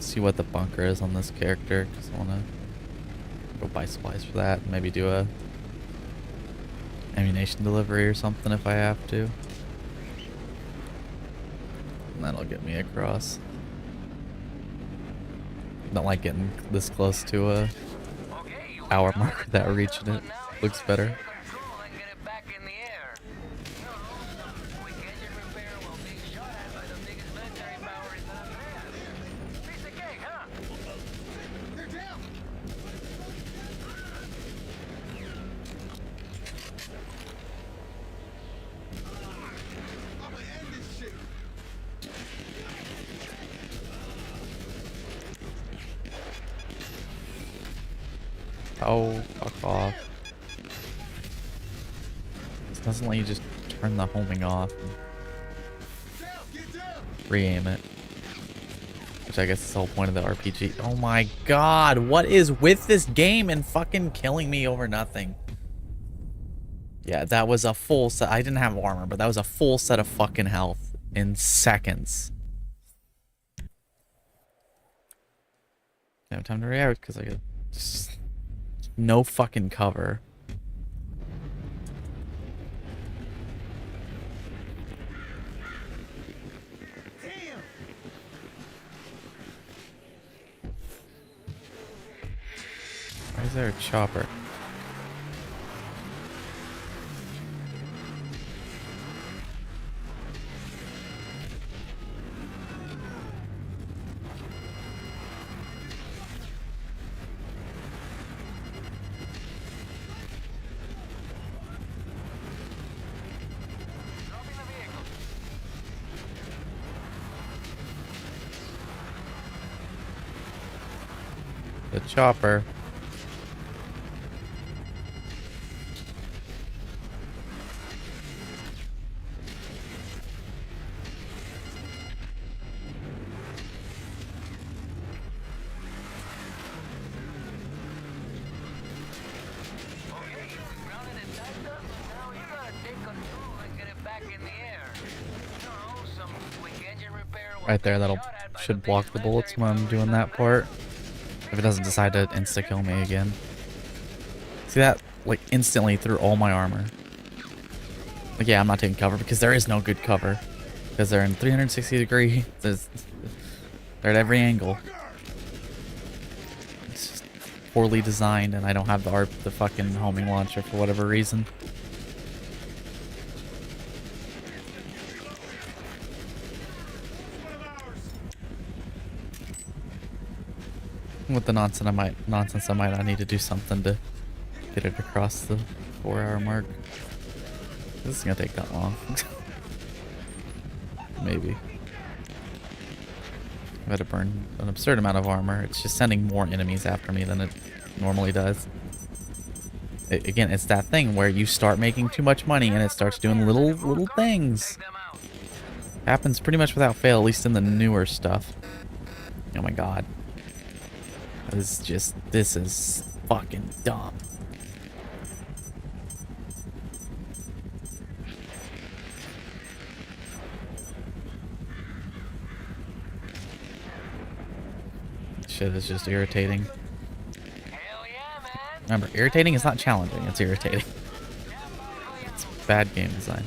see what the bunker is on this character, because I want to go buy supplies for that, and maybe do a ammunition delivery or something if I have to. And that'll get me across. Don't like getting this close to a Okay, you hour got mark it. without reaching it. Now Looks you better. take control and get it back in the air. Quick engine repair while being shot at by the biggest military power in the land. Piece of cake, huh? They're down. I'ma end this shit. Oh, fuck off. This doesn't let you just turn the homing off and Down, get down. re-aim it. Which I guess is the whole point of the RPG. Oh my god, what is with this game and fucking killing me over nothing? Yeah, that was a full set. I didn't have armor, but that was a full set of fucking health in seconds. No time to react because I got just no fucking cover. Damn. Why is there a chopper? The chopper. Grounded and tied up, now you gotta take control and get it back in the air. You know, some quick engine repair. Right there, that'll should block the bullets when I'm doing that part. If it doesn't decide to insta-kill me again. See that? Like, instantly through all my armor. Like, yeah, I'm not taking cover because there is no good cover. Because they're in 360 degree. They're at every angle. It's just poorly designed, and I don't have the fucking homing launcher for whatever reason. With the nonsense, I might not need to do something to get it across the 4-hour mark. This is gonna take that long. Maybe. I've had to burn an absurd amount of armor. It's just sending more enemies after me than it normally does. Again, it's that thing where you start making too much money and it starts doing little things. Happens pretty much without fail, at least in the newer stuff. Oh my god. This is fucking dumb. Shit is just irritating. Hell yeah, man. Remember, irritating is not challenging, it's irritating. It's bad game design.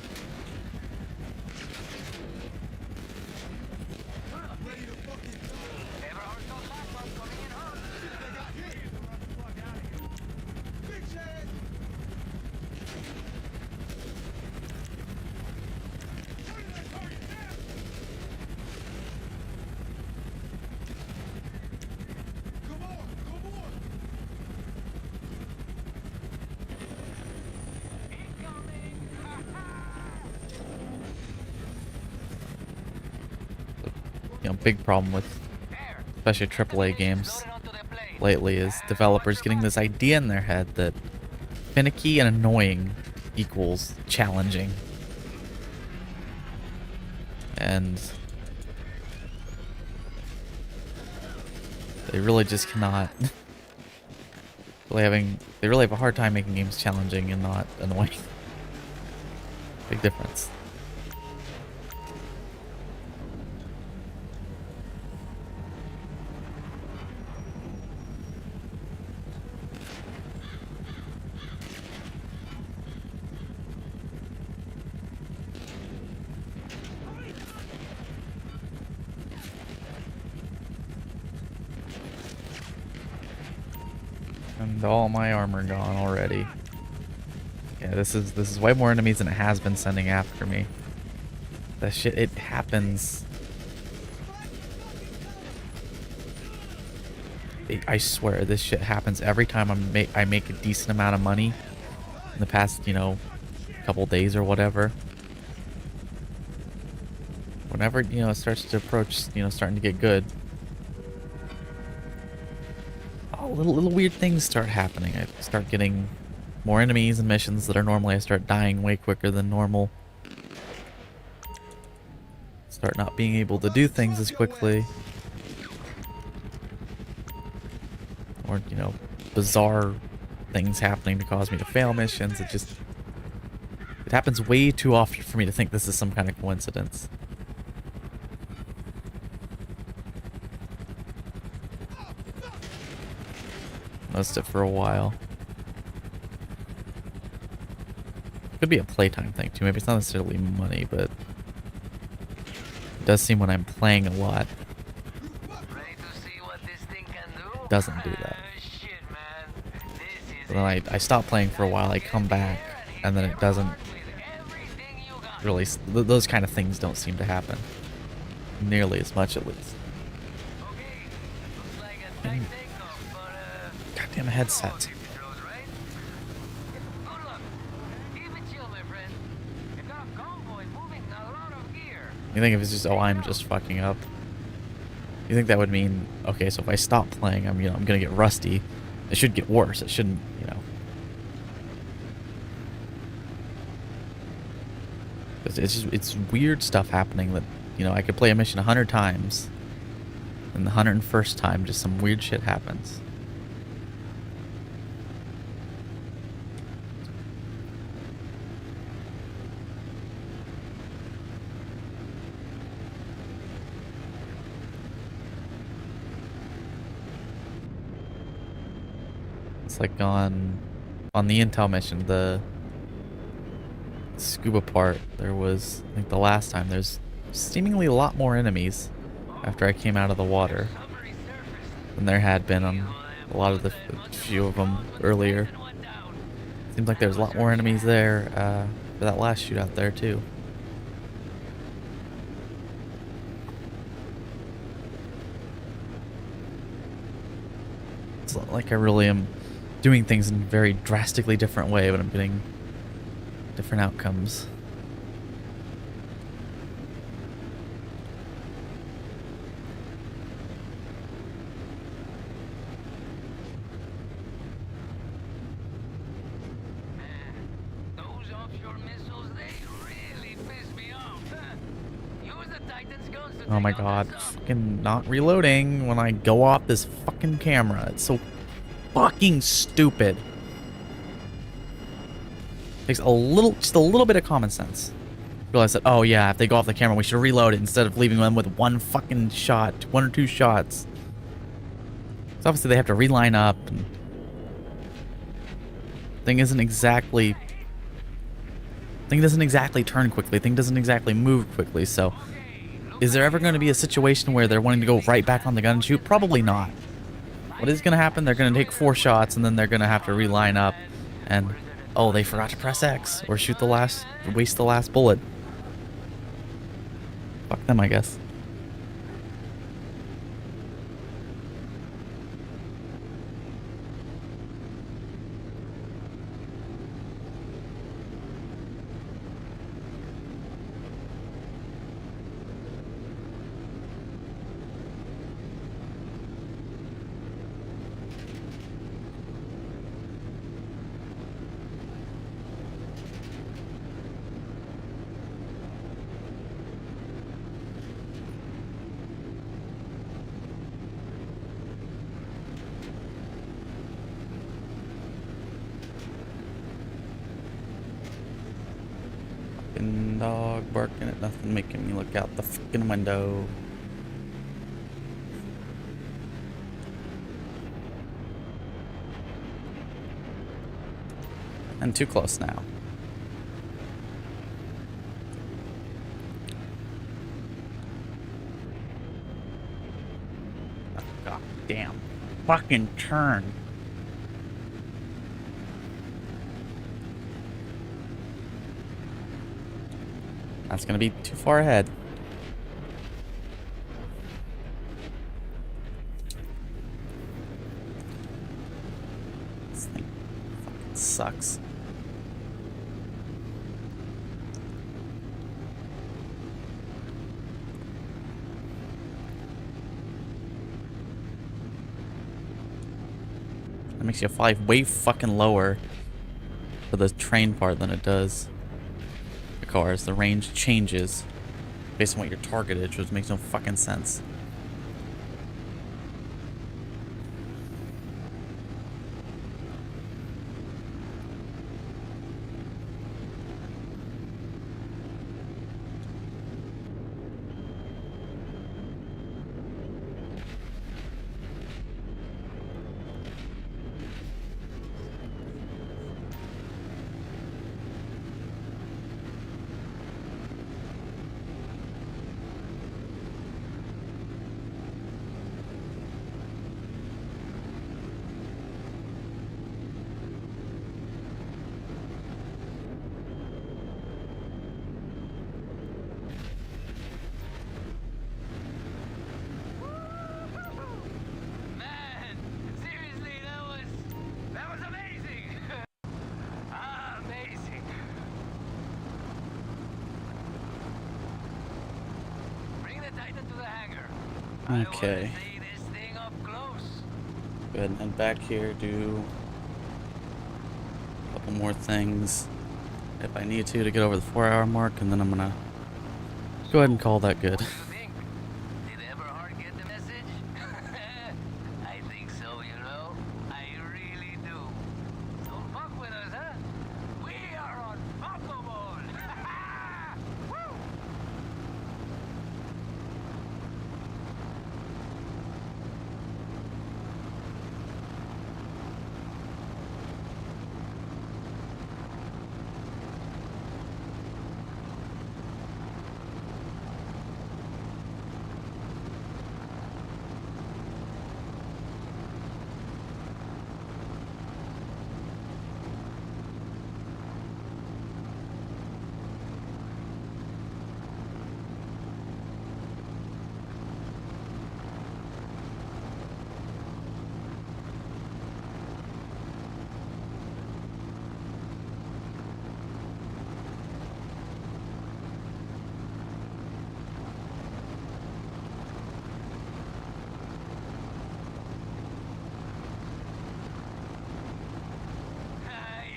You know, big problem with especially AAA games lately is developers getting this idea in their head that finicky and annoying equals challenging. And they really just cannot they really have a hard time making games challenging and not annoying. Big difference. And all my armor gone already. Yeah, this is way more enemies than it has been sending after me. That shit, it happens. I swear, this shit happens every time I make a decent amount of money in the past, you know, couple days or whatever. Whenever, you know, it starts to approach, you know, starting to get good. Oh, little weird things start happening. I start getting more enemies and missions that are normally I start dying way quicker than normal. Start not being able to do things as quickly. Or, you know, bizarre things happening to cause me to fail missions. It happens way too often for me to think this is some kind of coincidence. Noticed it for a while. Could be a playtime thing too. Maybe it's not necessarily money, but it does seem when I'm playing a lot, Ready to see what this thing can do? it doesn't do that. Shit, man. This is But then I stop playing for a while, I come back, and then it doesn't everything you got. really, those kind of things don't seem to happen. Nearly as much, at least. Okay, looks like a tight takeoff, but Goddamn headset. throws, right? Good luck. Keep it chill, my friend. You've got a convoy moving a lot of gear. You think if it's just, oh, I'm just fucking up. You think that would mean, okay, so if I stop playing, I'm gonna get rusty. It should get worse. It shouldn't, it's weird stuff happening that, I could play a mission 100 times, and the 101st time, just some weird shit happens. It's like on the intel mission, the scuba part, there was, I think the last time, there's seemingly a lot more enemies after I came out of the water than there had been on a lot of the few of them earlier. Seems like there's a lot more enemies there for that last shootout there too. It's not like I really am doing things in a very drastically different way, but I'm getting different outcomes. Those offshore missiles, they really piss me off. Use the Titan's guns to Oh my take out god, that sub. fucking not reloading when I go off this fucking camera. It's so fucking stupid. Takes just a little bit of common sense. Realize that, oh yeah, if they go off the camera, we should reload it instead of leaving them with one fucking shot, 1 or 2 shots. So obviously they have to reline up. And thing doesn't exactly turn quickly. Thing doesn't exactly move quickly. So, is there ever going to be a situation where they're wanting to go right back on the gun and shoot? Probably not. What is going to happen? They're going to take 4 shots and then they're going to have to reline up and, oh, they forgot to press X or waste the last bullet. Fuck them, I guess. Fucking dog barking at nothing, making me look out the fucking window. And too close now. Oh, god damn. Fucking turn. That's gonna be too far ahead. This thing fucking sucks. That makes you fly way fucking lower for the train part than it does the cars. The range changes based on what your target is, which makes no fucking sense. Okay. See this thing up close. Go ahead and head back here, do a couple more things if I need to get over the 4-hour mark, and then I'm gonna go ahead and call that good. What do you think? Did Everhard get the message? I think so, you know. I really do. Don't fuck with us, huh? We are unfuckable. Woo!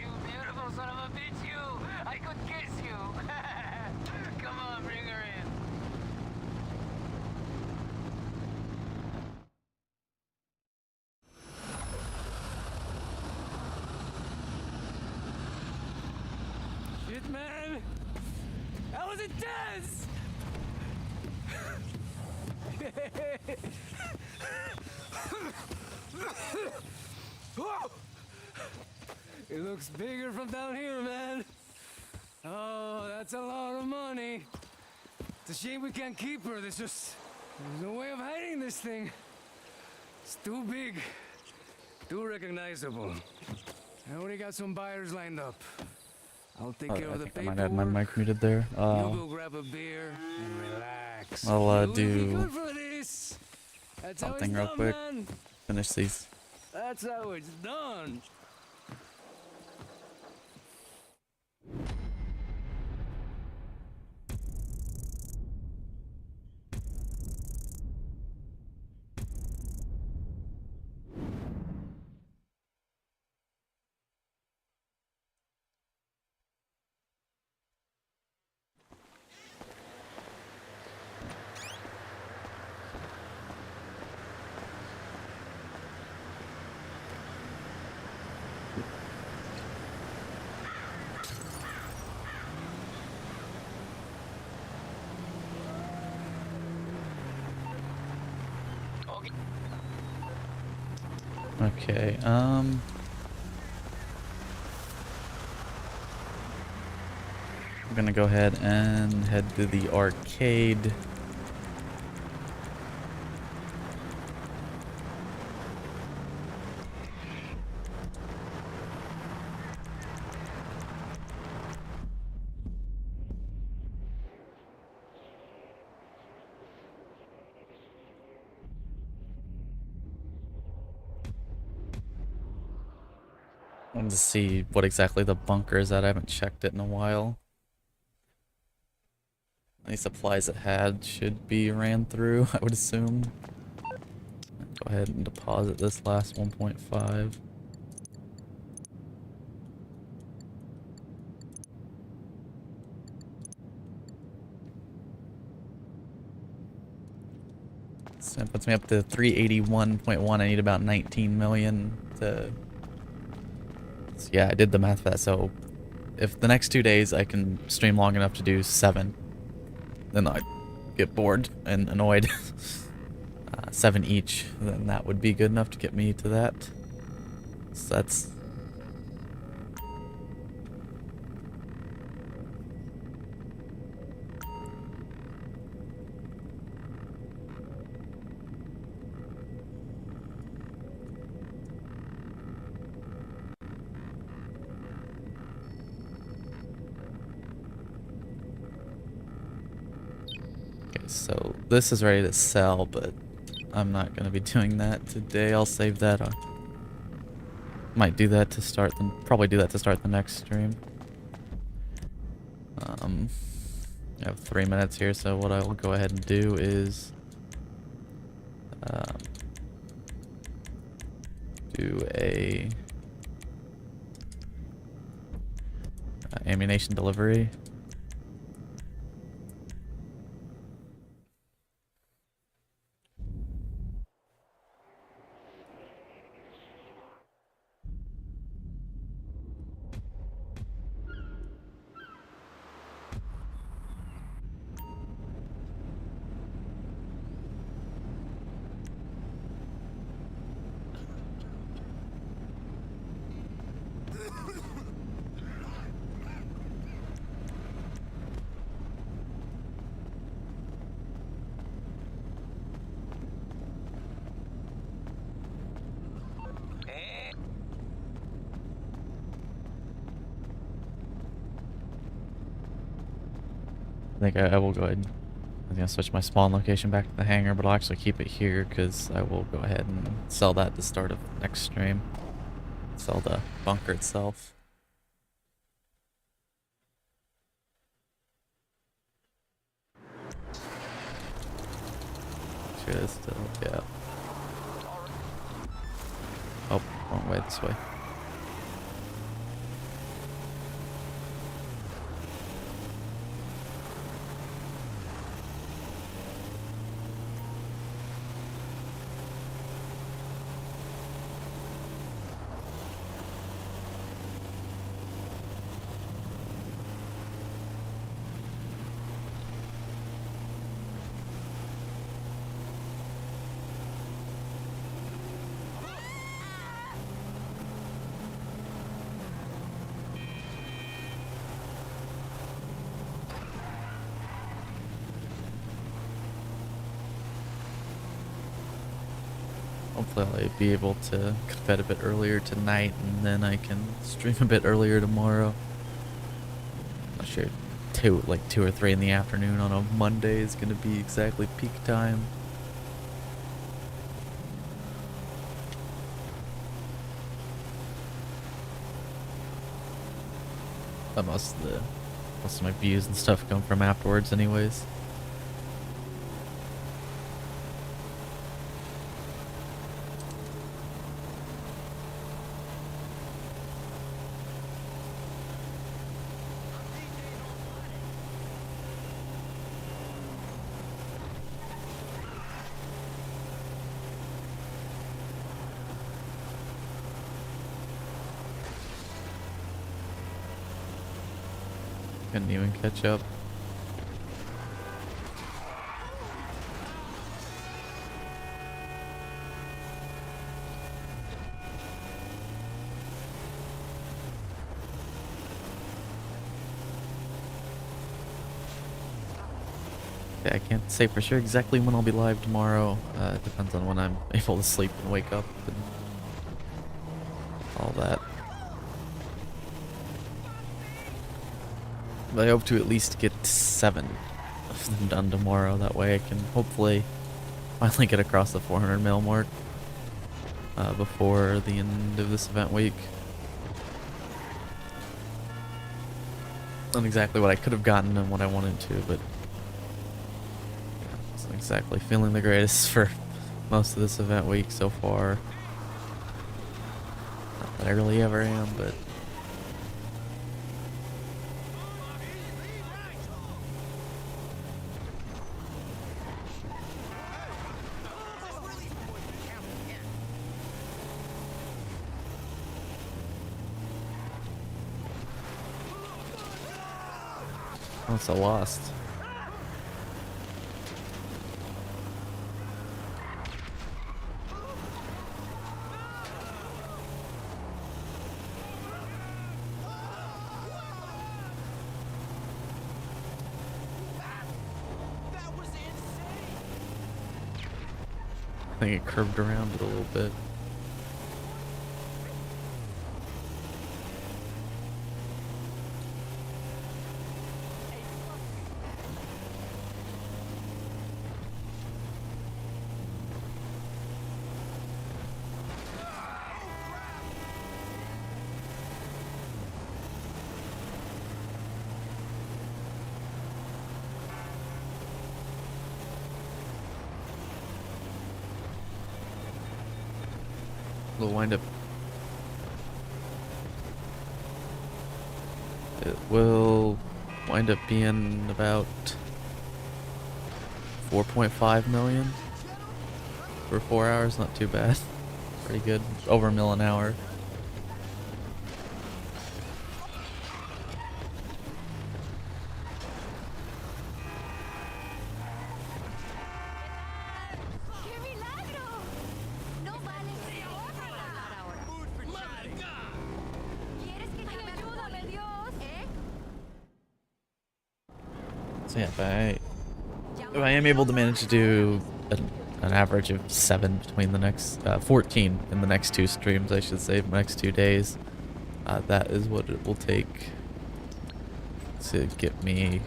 You beautiful son of a bitch, you! I could kiss you! Come on, bring her in. Shit, man! That was intense! Whoa! It looks bigger from down here, man. Oh, that's a lot of money. It's a shame we can't keep her. There's no way of hiding this thing. It's too big, too recognizable. I already got some buyers lined up. I'll take care I of the think I might have my paperwork. mic muted there. You go grab a beer and relax. I'll You'll be do good for this. That's how something it's real done, quick. man. Finish these. That's how it's done. Okay, I'm gonna go ahead and head to the arcade. To see what exactly the bunker is at. I haven't checked it in a while. Any supplies it had should be ran through, I would assume. Go ahead and deposit this last 1.5. So it puts me up to 381.1. I need about 19 million to... So yeah, I did the math for that. So if the next 2 days I can stream long enough to do 7, then I get bored and annoyed. 7 each, then that would be good enough to get me to that. So that's... So this is ready to sell, but I'm not going to be doing that today. I'll save that. I might do that to start the, probably do that to start the next stream. I have 3 minutes here, so what I will go ahead and do is Do a ammunition delivery. I think I will go ahead. I'm gonna switch my spawn location back to the hangar, but I'll actually keep it here because I will go ahead and sell that at the start of next stream. Sell the bunker itself. Sure, it's still, yeah. Oh, wrong way, this way. Hopefully I'll be able to go to bed a bit earlier tonight, and then I can stream a bit earlier tomorrow. I'm not sure, 2 or 3 in the afternoon on a Monday is going to be exactly peak time. But most of my views and stuff come from afterwards anyways. Couldn't even catch up. Yeah, I can't say for sure exactly when I'll be live tomorrow. It depends on when I'm able to sleep and wake up and all that. But I hope to at least get 7 of them done tomorrow. That way I can hopefully finally get across the 400 mil mark before the end of this event week. Not exactly what I could have gotten and what I wanted to, but yeah, wasn't exactly feeling the greatest for most of this event week so far. Not that I really ever am, but oh, it's a lost. I think it curved around it a little bit. Will wind up. It will wind up being about 4.5 million for 4 hours. Not too bad. Pretty good. Over a mil an hour. ¡Qué milagro! No vale hablar ahora. ¿Quieres que llame ayúdame, Dios? ¿Eh? So yeah, if I am able to manage to do an average of 7 between the next 14 in the next 2 streams, I should say, next 2 days, that is what it will take to get me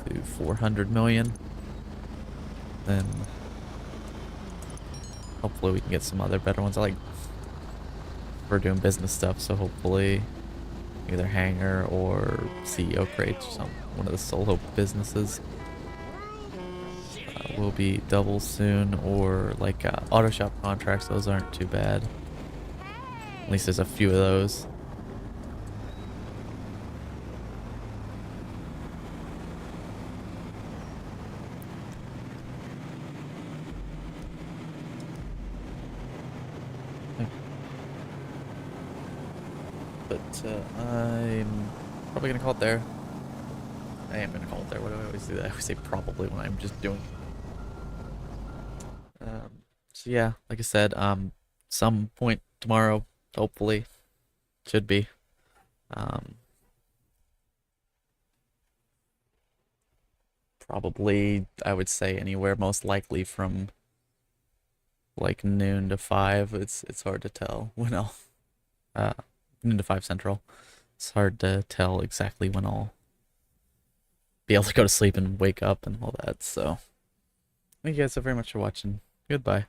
to 400 million. Then hopefully we can get some other better ones. We're doing business stuff, so hopefully either Hangar or CEO Crates or some one of the solo businesses will be double soon, or like auto shop contracts. Those aren't too bad. At least there's a few of those. But I'm probably gonna call it there. I am gonna call it there. What do I always do? I always say probably when I'm just doing. So yeah, like I said, some point tomorrow, hopefully, should be. Probably, I would say anywhere most likely from like noon to 5. It's hard to tell when I'll noon to 5 Central. It's hard to tell exactly when I'll be able to go to sleep and wake up and all that. So thank you guys so very much for watching. Goodbye.